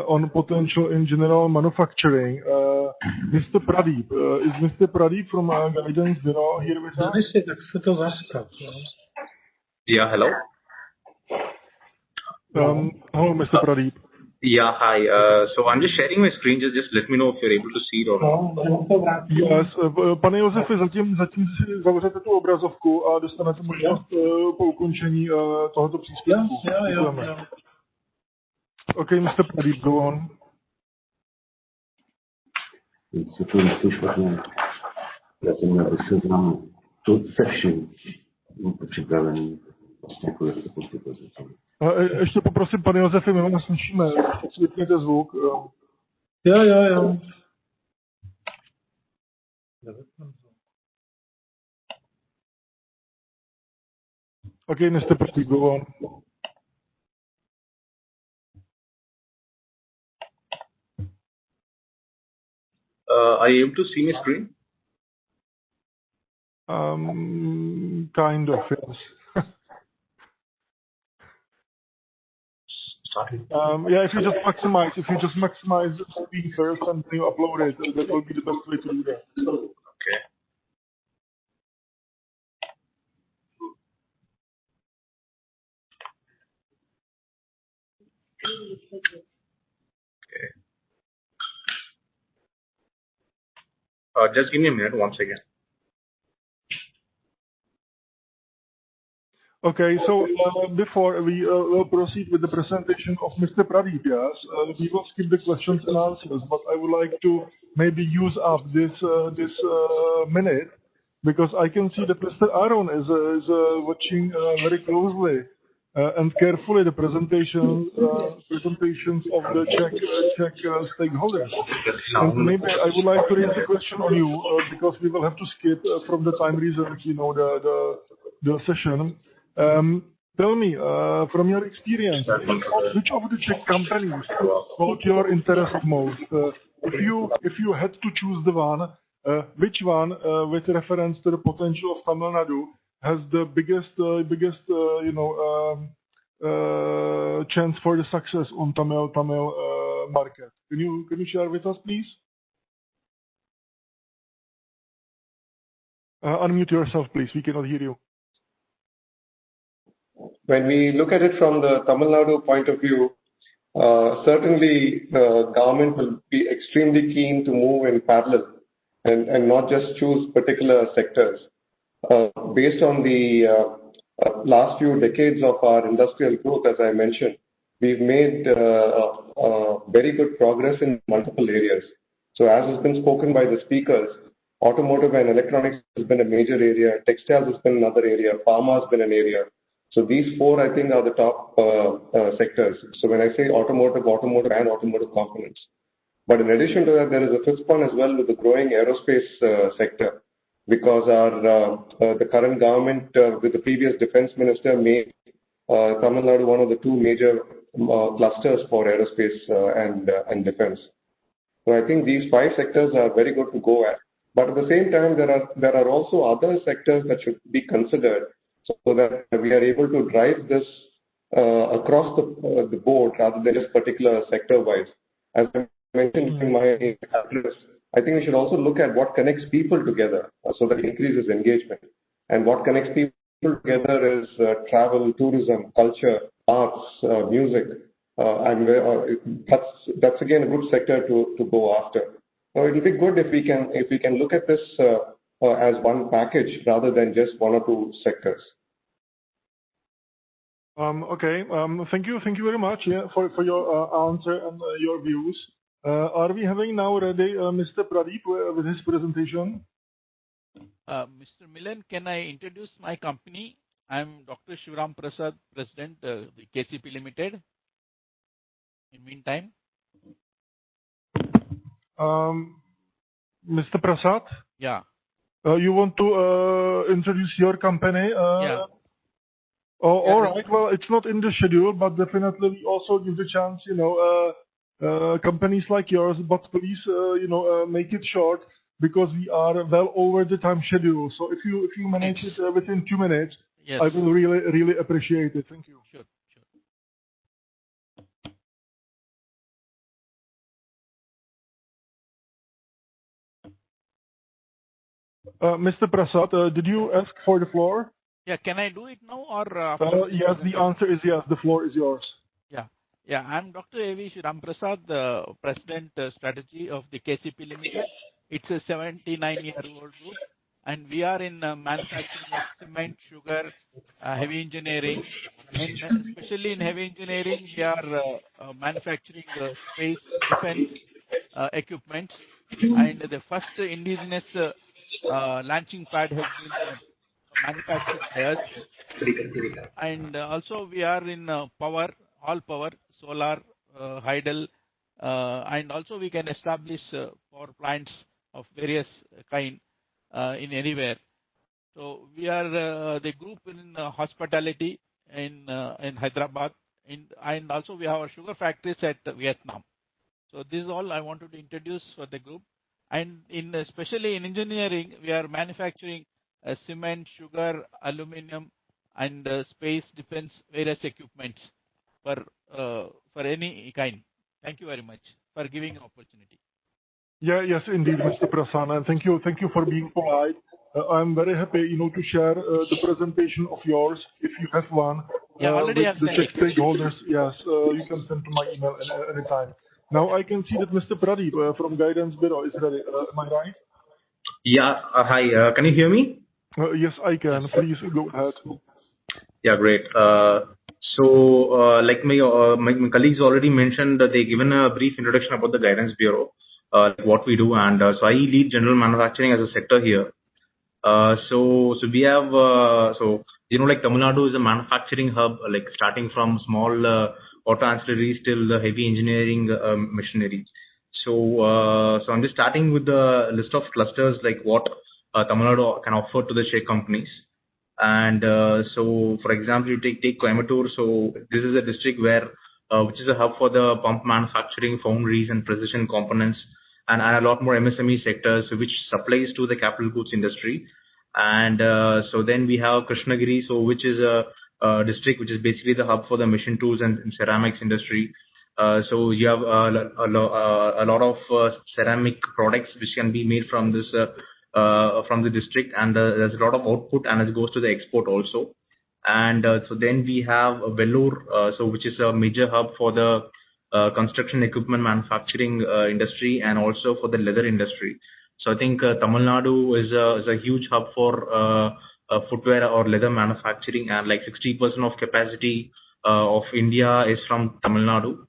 on potential in general manufacturing. Mr. Pradeep, is Mr. Pradeep from Guidance Bureau here with us? Yeah, hello. Hello, Mr. Pradeep. Yeah, hi. So I'm just sharing my screen. Just let me know if you're able to see it or not. Yes, pane Josefi, zatím si zavřete tu obrazovku a dostanete možnost po ukončení tohoto příspěvku. Jo. Okay, Mr. Pradeep, go on. Co to myslíš špatně? Já jsem měl seznam se vším připravený vlastně jako to pozice. Ještě poprosím, pane Josefi, my vás slyšíme, si vypněte zvuk. Jo. Okay, Mr. Pradeep, go on. Are you able to see my screen? Kind of, yes. Yeah, if you just maximize the screen first and then you upload it, that will be the best way to do that. Okay. Just give me a minute once again. Okay, so before we will proceed with the presentation of Mr. Pradeep, yes, we will skip the questions and answers, but I would like to maybe use up this minute, because I can see that Mr. Aaron is watching very closely and carefully the presentations of the Czech stakeholders. And maybe I would like to raise a question on you, because we will have to skip from the time reasons, the session. Tell me, from your experience, which of the Czech companies caught your interest most? If you had to choose the one, which one, with reference to the potential of Tamil Nadu, has the biggest chance for the success on Tamil market? Can you share with us, please? Unmute yourself, please. We cannot hear you. When we look at it from the Tamil Nadu point of view, certainly the government will be extremely keen to move in parallel and not just choose particular sectors. Based on the last few decades of our industrial growth, as I mentioned, we've made very good progress in multiple areas. So as has been spoken by the speakers, automotive and electronics has been a major area, textiles has been another area, pharma has been an area. So these four, I think, are the top sectors. So when I say automotive and automotive components. But in addition to that, there is a fifth one as well with the growing aerospace sector, because the current government, with the previous defense minister, made Tamil Nadu one of the two major clusters for aerospace and defense. So I think these five sectors are very good to go at. But at the same time, there are also other sectors that should be considered, so that we are able to drive this across the board rather than just particular sector-wise. As I mentioned in my address, I think we should also look at what connects people together so that it increases engagement. And what connects people together is travel, tourism, culture, arts, music. That's again a good sector to go after. Now it will be good if we can look at this as one package rather than just one or two sectors. Okay. Thank you very much for your answer and your views. Are we having now ready Mr. Pradeep with his presentation? Mr. Milan, can I introduce my company? I'm Dr. Shivram Prasad, President, the KCP Limited. In meantime, Mr. Prasad? Yeah. You want to introduce your company? Yeah. Oh, all right. Well, it's not in the schedule, but definitely we also give the chance, companies like yours, but please, make it short because we are well over the time schedule. So if you manage it within 2 minutes, yes, I will really appreciate it. Thank you. Sure. Mr. Prasad, did you ask for the floor? Yeah, can I do it now or? Yes, the answer is yes. The floor is yours. Yeah. I'm Dr. A.V. Shivram Prasad, the President Strategy of the KCP Limited. It's a 79-year-old group, and we are in manufacturing of cement, sugar, heavy engineering, and especially in heavy engineering, we are manufacturing space defense equipment, and the first indigenous launching pad has been manufactured by us. And also we are in power, all power, solar, hydel, and also we can establish power plants of various kind in anywhere. So we are the group in hospitality in Hyderabad, and also we have our sugar factories at Vietnam. So this is all I wanted to introduce for the group. And especially in engineering, we are manufacturing cement, sugar, aluminum, and space defense various equipments for any kind. Thank you very much for giving an opportunity. Yes, indeed, Mr. Prasanna, and thank you for being polite. I'm very happy, to share the presentation of yours if you have one. Yeah, already with the Czech stakeholders. Yes, you can send to my email anytime. Now I can see that Mr. Pradeep from Guidance Bureau is ready. Am I right? Yeah. Hi. Can you hear me? Yes, I can. Please go ahead. Yeah, great. Like my colleagues already mentioned, they given a brief introduction about the Guidance Bureau, what we do, and so I lead general manufacturing as a sector here. We have like Tamil Nadu is a manufacturing hub, like starting from small auto ancillaries till the heavy engineering machinery. So I'm just starting with the list of clusters, like what Tamil Nadu can offer to the Czech companies. And so, for example, you take Coimbatore. So this is a district where which is a hub for the pump manufacturing, foundries, and precision components, and a lot more MSME sectors which supplies to the capital goods industry. And so then we have Krishnagiri, so which is a district which is basically the hub for the machine tools and ceramics industry. So you have a lot of ceramic products which can be made from this from the district, and there's a lot of output, and it goes to the export also. And so then we have Vellore, so which is a major hub for the construction equipment manufacturing industry, and also for the leather industry. So I think Tamil Nadu is a huge hub for footwear or leather manufacturing, and like 60% of capacity of India is from Tamil Nadu.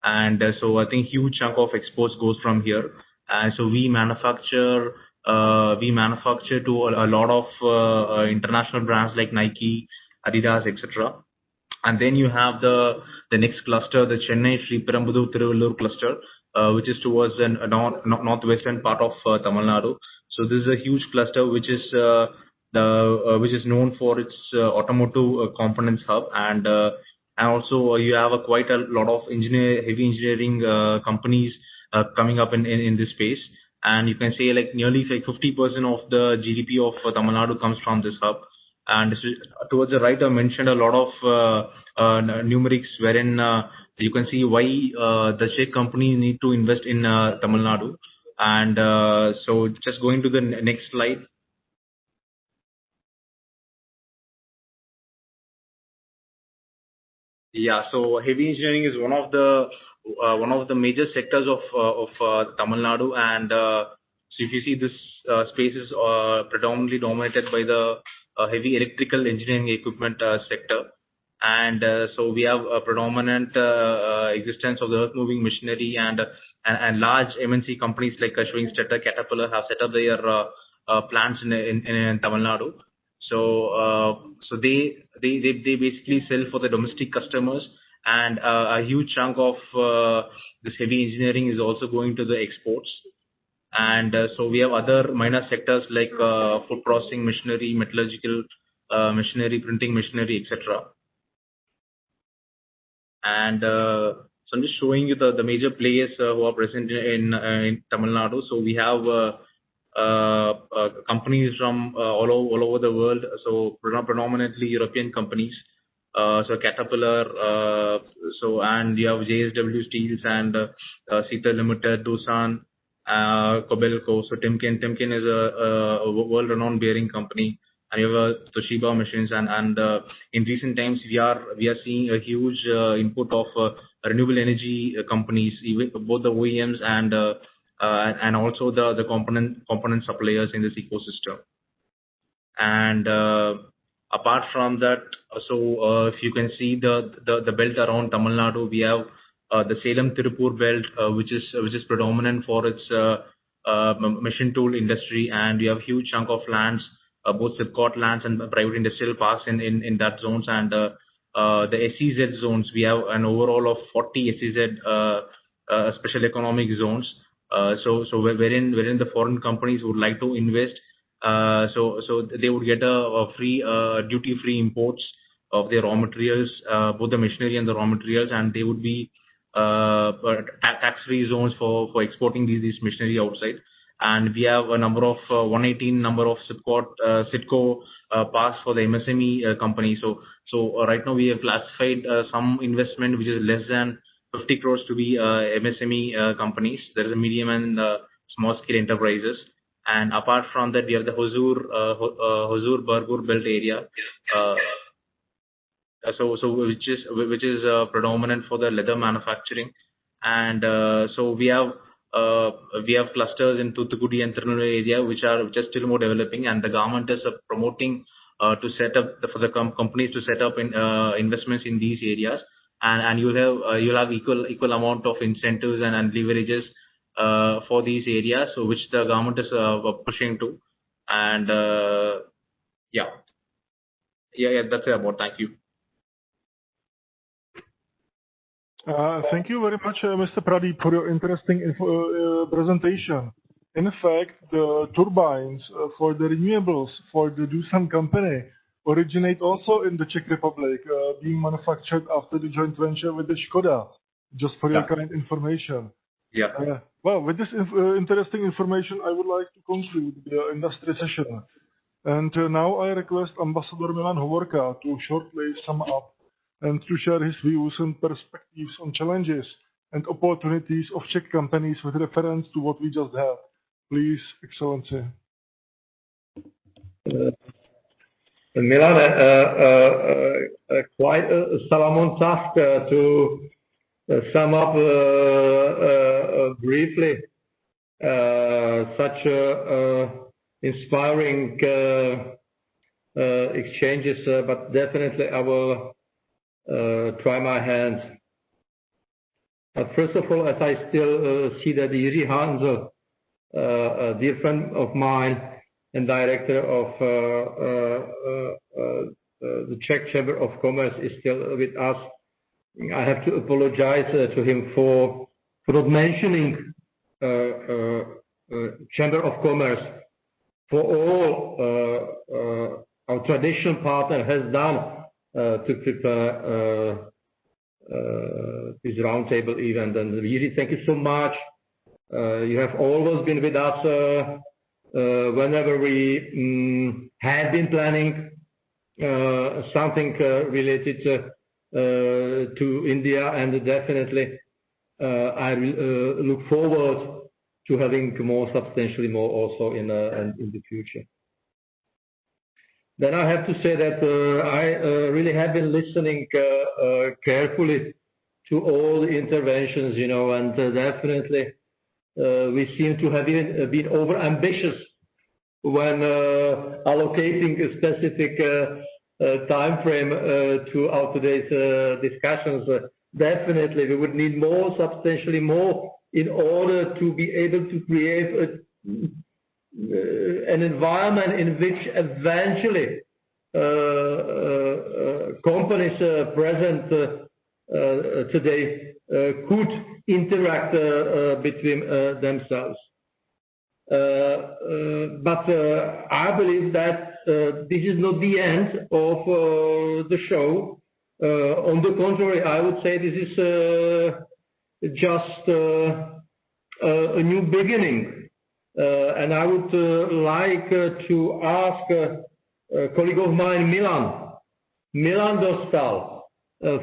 And so I think huge chunk of exports goes from here. And so we manufacture to a lot of international brands like Nike, Adidas, etc. And then you have the next cluster, the Chennai Sriperumbudur Tiruvallur cluster, which is towards the northwestern part of Tamil Nadu. So this is a huge cluster which is known for its automotive components hub, and also you have quite a lot of heavy engineering companies coming up in this space. And you can say like nearly like 50% of the GDP of Tamil Nadu comes from this hub. And towards the right, I mentioned a lot of numerics wherein you can see why the Czech company need to invest in Tamil Nadu. And so just going to the next slide. Yeah, so heavy engineering is one of the major sectors of Tamil Nadu, and so if you see this space is predominantly dominated by the heavy electrical engineering equipment sector, and so we have a predominant existence of the earth moving machinery and large MNC companies like showing Stater, Caterpillar have set up their plants in Tamil Nadu. So they basically sell for the domestic customers, and a huge chunk of this heavy engineering is also going to the exports. And so we have other minor sectors like food processing machinery, metallurgical machinery, printing machinery, etc. And so I'm just showing you the major players who are present in Tamil Nadu. So we have companies from all over the world. So predominantly European companies. So Caterpillar. And you have JSW Steels and Sita Limited, Doosan, Kobelco. So Timken is a world-renowned bearing company. And you have Toshiba machines, and in recent times we are seeing a huge input of renewable energy companies, even both the OEMs and also the component suppliers in this ecosystem. And apart from that, so if you can see the belt around Tamil Nadu, we have the Salem-Tirupur belt, which is predominant for its machine tool industry, and we have huge chunk of lands, both Sipcot lands and private industrial parks in that zones, and the SEZ zones. We have an overall of 40 SEZ special economic zones. So wherein the foreign companies would like to invest, so they would get a free duty-free imports of their raw materials, both the machinery and the raw materials, and they would be tax-free zones for exporting these machinery outside. And we have a number of 118 number of Sitco parks for the MSME company. So right now we have classified some investment which is less than 50 crores to be MSME companies. There is a medium and small scale enterprises. And apart from that, we have the Hosur Bargur belt area. So which is predominant for the leather manufacturing. And so we have clusters in Thoothukudi and Tirunelveli area which are still more developing, and the government is promoting to set up for the companies to set up investments in these areas, and you'll have equal amount of incentives and leverages for these areas, so which the government is pushing to. And yeah, that's it about. Thank you. Thank you very much, Mr. Pradeep, for your interesting presentation. In fact, the turbines for the renewables for the Doosan company originate also in the Czech Republic, being manufactured after the joint venture with the Škoda. Just for your kind information. Yeah. Well, with this interesting information, I would like to conclude the industry session. And now I request Ambassador Milan Hovorka to shortly sum up and to share his views and perspectives on challenges and opportunities of Czech companies with reference to what we just had. Please, Excellency. Milan, quite a Solomon task to sum up briefly such inspiring exchanges, but definitely I will try my hand. First of all, as I still see that Jiří Hanzel, a dear friend of mine and director of the Czech Chamber of Commerce, is still with us, I have to apologize to him for not mentioning Chamber of Commerce. For all our traditional partner has done to prepare this roundtable event. And Jiří, thank you so much. You have always been with us whenever we had been planning something related to India, and definitely I will look forward to having substantially more also in the future. Then I have to say that I really have been listening carefully to all the interventions, and definitely we seem to have been over-ambitious when allocating a specific time frame to our today's discussions. Definitely, we would need more, substantially more, in order to be able to create an environment in which eventually companies present today could interact between themselves. But I believe that this is not the end of the show. On the contrary, I would say this is just a new beginning. And I would like to ask a colleague of mine, Milan Dostal,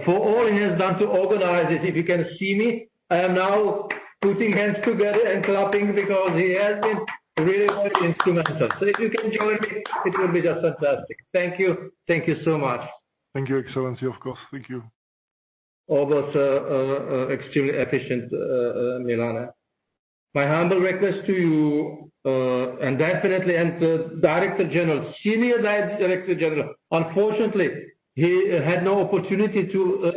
for all he has done to organize it. If you can see me, I am now putting hands together and clapping because he has been really very instrumental. So if you can join me, it will be just fantastic. Thank you. Thank you so much. Thank you, Excellency, of course. Thank you. Always extremely efficient, Milana. My humble request to you, and definitely, and Director General, Senior Director General, unfortunately, he had no opportunity to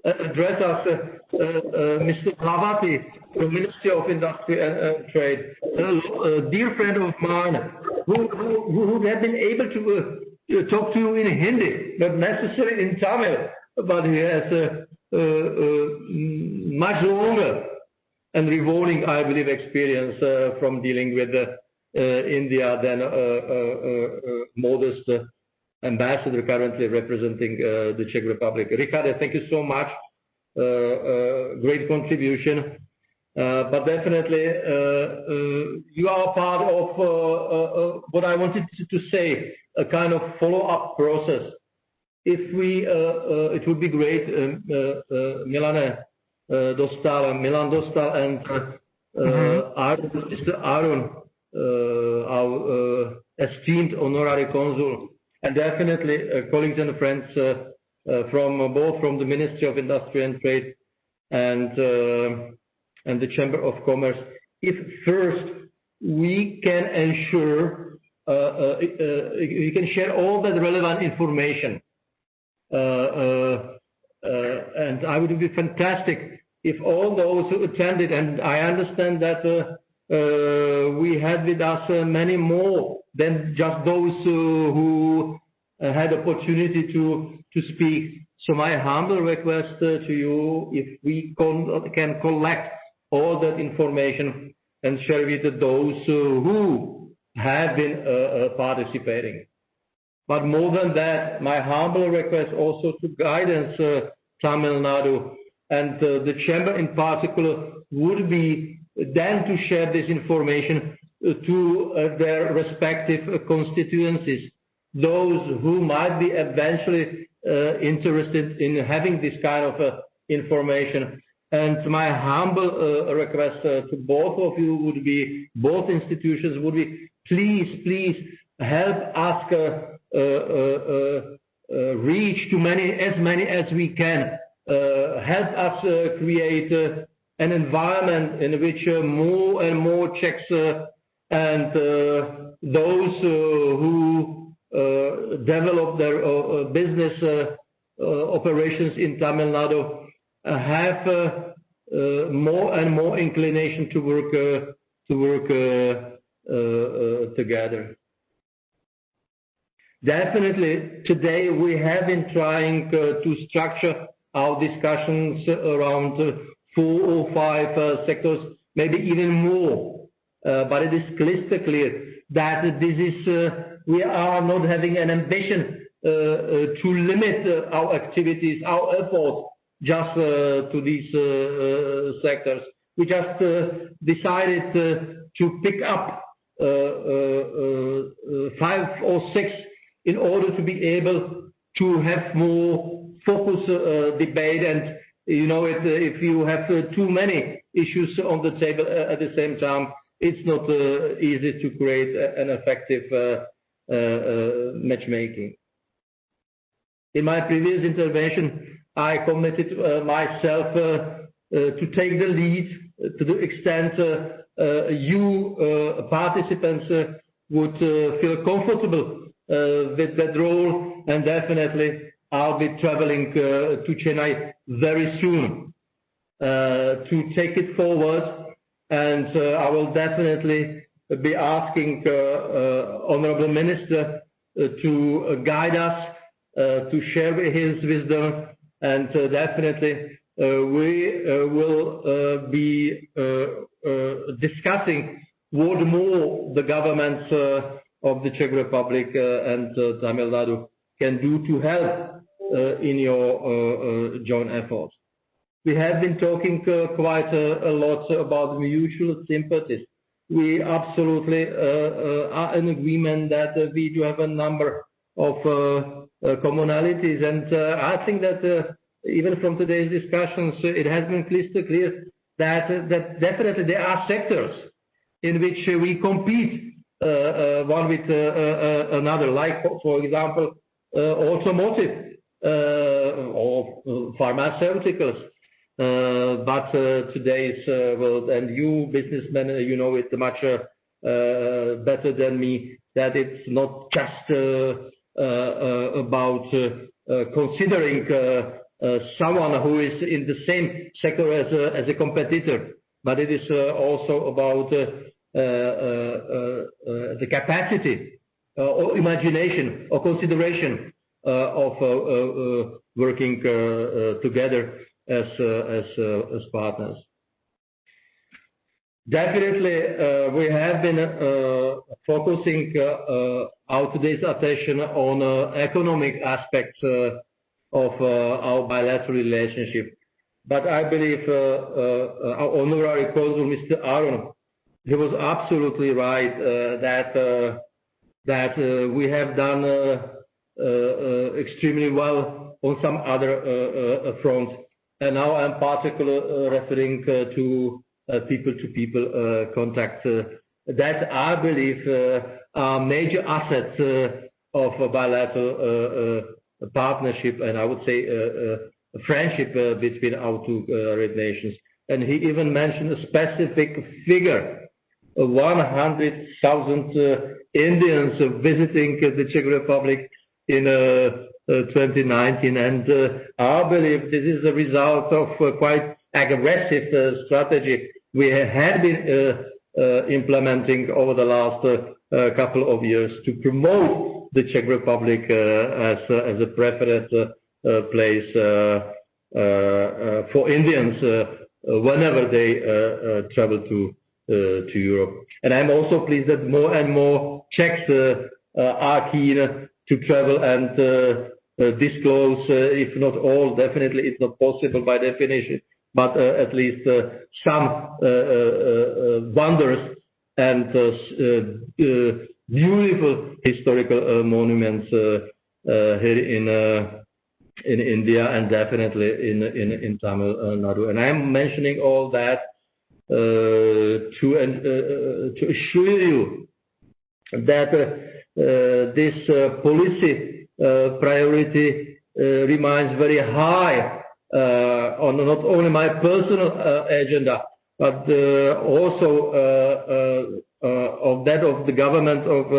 address us, Mr. Bhavati, from Ministry of Industry and Trade, a dear friend of mine, who had been able to talk to you in Hindi, not necessarily in Tamil, but he has much longer and rewarding, I believe, experience from dealing with India than modest ambassador currently representing the Czech Republic. Richard, thank you so much. Great contribution. But definitely, you are part of what I wanted to say, a kind of follow-up process. If we, it would be great, Milan Dostal and Mr. Aaron, our esteemed honorary consul, and definitely colleagues and friends from both from the Ministry of Industry and Trade and the Chamber of Commerce. If first we can ensure we can share all that relevant information, and I would be fantastic if all those who attended, and I understand that we had with us many more than just those who had opportunity to speak. So my humble request to you, if we can collect all that information and share with those who have been participating. But more than that, my humble request also to guidance Tamil Nadu and the Chamber in particular would be then to share this information to their respective constituencies, those who might be eventually interested in having this kind of information. And my humble request to both of you would be, both institutions would be, please help us reach to as many as we can. Help us create an environment in which more and more Czechs and those who develop their business operations in Tamil Nadu have more and more inclination to work together. Definitely, today we have been trying to structure our discussions around 4 or 5 sectors, maybe even more. But it is crystal clear that this is we are not having an ambition to limit our activities, our efforts, just to these sectors. We just decided to pick up 5 or 6 in order to be able to have more focused debate. And if you have too many issues on the table at the same time, it's not easy to create an effective matchmaking. In my previous intervention, I committed myself to take the lead to the extent you participants would feel comfortable with that role, and definitely I'll be traveling to Chennai very soon to take it forward, and I will definitely be asking Honorable Minister to guide us, to share his wisdom, and definitely we will be discussing what more the governments of the Czech Republic and Tamil Nadu can do to help in your joint efforts. We have been talking quite a lot about mutual sympathies. We absolutely are in agreement that we do have a number of commonalities, and I think that even from today's discussions, it has been crystal clear that definitely there are sectors in which we compete one with another, like, for example, automotive or pharmaceuticals. But today's world, and you businessmen, you know it much better than me, that it's not just about considering someone who is in the same sector as a competitor, but it is also about the capacity or imagination or consideration of working together as partners. Definitely, we have been focusing our today's attention on economic aspects of our bilateral relationship. But I believe our honorary consul, Mr. Aaron, he was absolutely right that we have done extremely well on some other fronts. And now I'm particularly referring to people-to-people contact that I believe are major assets of a bilateral partnership, and I would say friendship between our two great nations. And he even mentioned a specific figure: 100,000 Indians visiting the Czech Republic in 2019, and I believe this is a result of quite aggressive strategy we had been implementing over the last couple of years to promote the Czech Republic as a preferred place for Indians whenever they travel to Europe. And I'm also pleased that more and more Czechs are keen to travel and disclose, if not all, definitely it's not possible by definition, but at least some wonders and beautiful historical monuments here in India, and definitely in Tamil Nadu. And I'm mentioning all that to assure you that this policy priority remains very high on not only my personal agenda, but also of that of the government of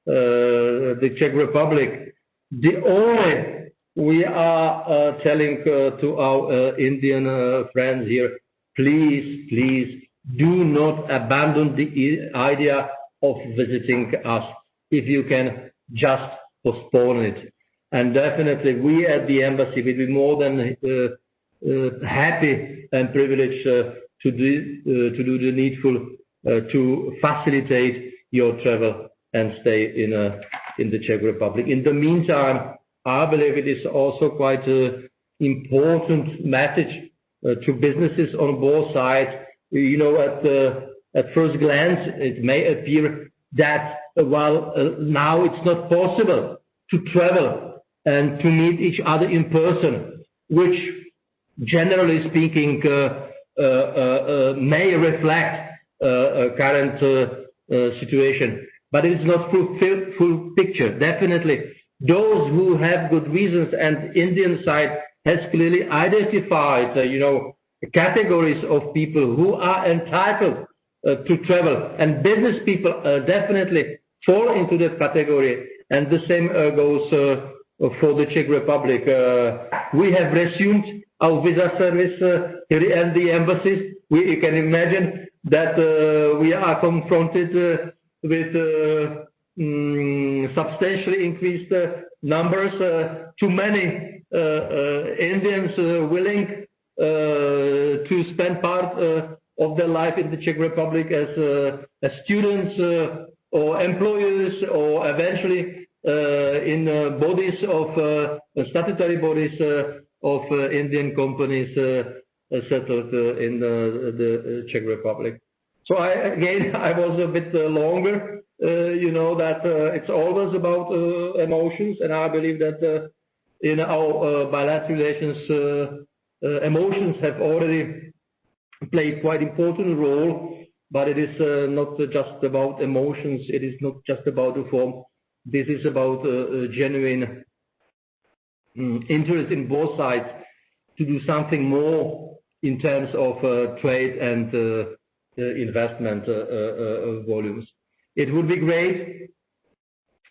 the Czech Republic. The only we are telling to our Indian friends here, please do not abandon the idea of visiting us. If you can, just postpone it. And definitely we at the embassy will be more than happy and privileged to do the needful to facilitate your travel and stay in the Czech Republic. In the meantime, I believe it is also quite an important message to businesses on both sides. You know, at first glance, it may appear that, well, now it's not possible to travel and to meet each other in person, which generally speaking may reflect current situation. But it is not full picture. Definitely, those who have good reasons, and Indian side has clearly identified, categories of people who are entitled to travel, and business people definitely fall into that category. And the same goes for the Czech Republic. We have resumed our visa service here at the embassies. You can imagine that we are confronted with substantially increased numbers. Too many Indians willing to spend part of their life in the Czech Republic as students or employers, or eventually in bodies of statutory bodies of Indian companies settled in the Czech Republic. So I was a bit longer. That it's always about emotions, and I believe that in our bilateral relations, emotions have already played quite important role. But it is not just about emotions. It is not just about the form. This is about genuine interest in both sides to do something more in terms of trade and investment volumes. It would be great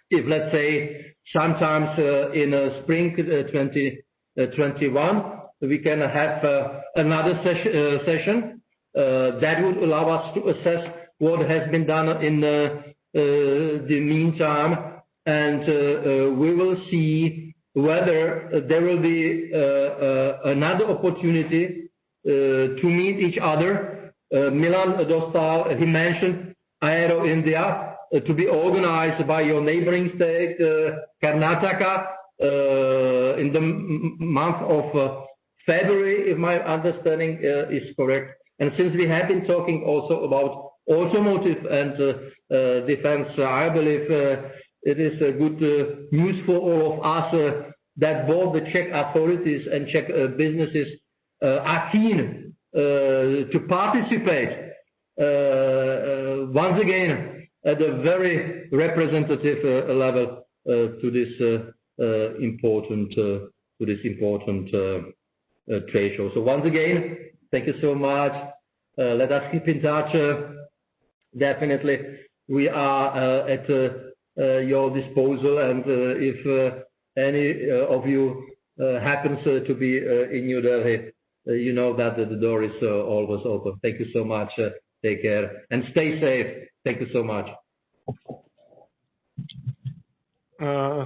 if, let's say, sometimes in spring 2021, we can have another session that would allow us to assess what has been done in the meantime, and we will see whether there will be another opportunity to meet each other. Milan Dostal, he mentioned Aero India, to be organized by your neighboring state, Karnataka, in the month of February, if my understanding is correct. And since we have been talking also about automotive and defense, I believe it is a good news for all of us that both the Czech authorities and Czech businesses are keen to participate once again at a very representative level to this important trade show. So once again, thank you so much. Let us keep in touch. Definitely, we are at your disposal, and if any of you happens to be in New Delhi, you know that the door is always open. Thank you so much. Take care and stay safe. Thank you so much.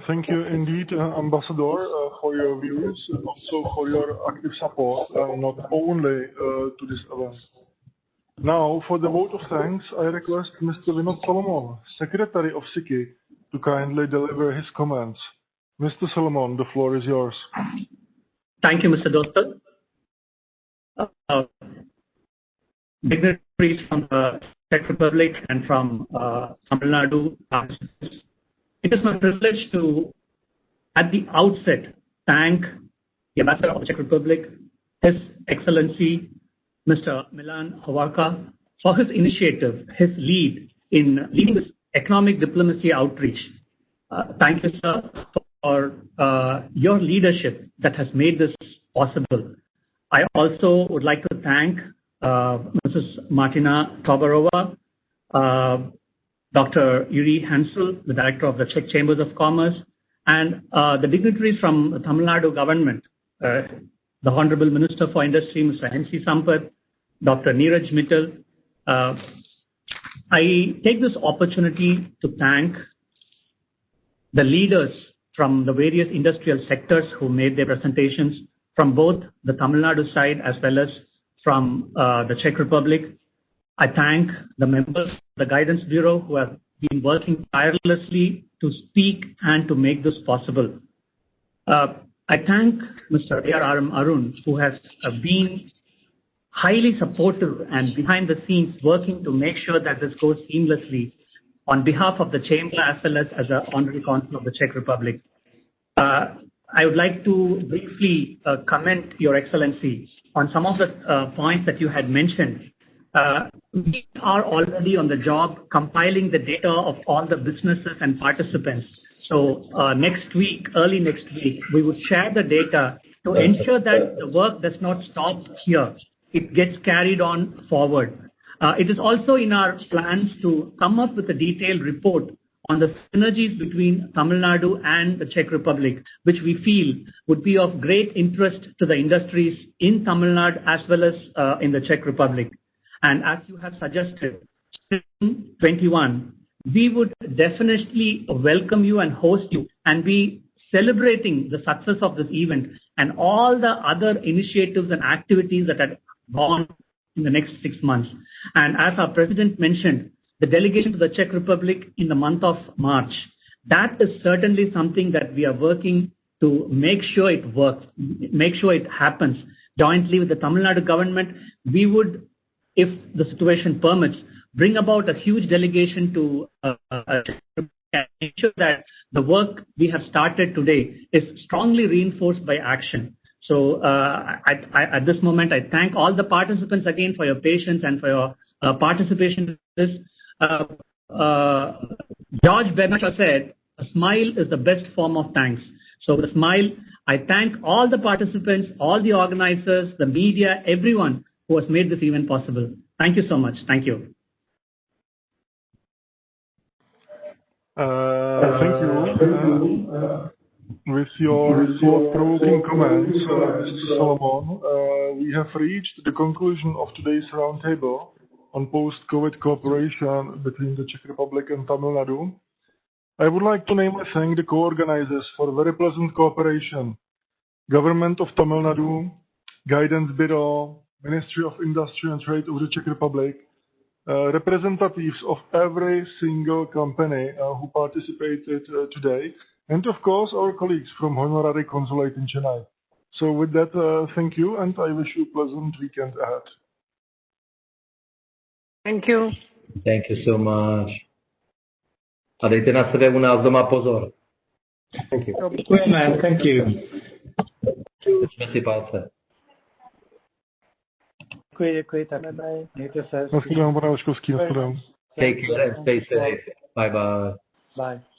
Thank you indeed, Ambassador, for your views and also for your active support, not only to this event. Now, for the vote of thanks, I request Mr. Vinod Solomon, Secretary of SICI, to kindly deliver his comments. Mr. Solomon, the floor is yours. Thank you, Mr. Dostal. Dignitaries from the Czech Republic and from Tamil Nadu. It is my privilege to, at the outset, thank the Ambassador of the Czech Republic, His Excellency, Mr. Milan Hovorka, for his initiative, his lead in leading this economic diplomacy outreach. Thank you, sir, for your leadership that has made this possible. I also would like to thank Mrs. Martina Tobarova, Dr. Yuri Hansel, the Director of the Czech Chambers of Commerce, and the dignitaries from the Tamil Nadu government, the Honorable Minister for Industry, Mr. N.C. Sampath, Dr. Neeraj Mittal. I take this opportunity to thank the leaders from the various industrial sectors who made their presentations from both the Tamil Nadu side as well as from the Czech Republic. I thank the members of the Guidance Bureau who have been working tirelessly to speak and to make this possible. I thank Mr. A.R.M. Arun, who has been highly supportive and behind the scenes working to make sure that this goes seamlessly on behalf of the Chamber as well as the Honorary Consul of the Czech Republic. I would like to briefly comment Your Excellency on some of the points that you had mentioned. We are already on the job compiling the data of all the businesses and participants. So next week, early next week, we would share the data to ensure that the work does not stop here. It gets carried on forward. It is also in our plans to come up with a detailed report on the synergies between Tamil Nadu and the Czech Republic, which we feel would be of great interest to the industries in Tamil Nadu as well as in the Czech Republic. And as you have suggested, 21, we would definitely welcome you and host you and be celebrating the success of this event and all the other initiatives and activities that are gone in the next 6 months. And as our President mentioned, the delegation to the Czech Republic in the month of March, that is certainly something that we are working to make sure it works, make sure it happens. Jointly with the Tamil Nadu government, we would, if the situation permits, bring about a huge delegation to ensure that the work we have started today is strongly reinforced by action. So at this moment, I thank all the participants again for your patience and for your participation in this. George Bernard said, a smile is the best form of thanks. So with a smile, I thank all the participants, all the organizers, the media, everyone who has made this event possible. Thank you so much. Thank you. Thank you. With your thought-provoking comments, Mr. Solomon, we have reached the conclusion of today's roundtable on post-COVID cooperation between the Czech Republic and Tamil Nadu. I would like to namely thank the co-organizers for very pleasant cooperation. Government of Tamil Nadu, Guidance Bureau, Ministry of Industry and Trade of the Czech Republic, representatives of every single company who participated today, and of course our colleagues from Honorary Consulate in Chennai. So with that, thank you, and I wish you a pleasant weekend ahead. Thank you. Thank you so much. A dejte na sebe u nás doma pozor. Thank you. Man, thank you. Jsme si palce. Děkuji, tak mějte se. Nashledanou, pane Vaškovský, nashledanou. Take care and stay safe. Bye bye. Bye.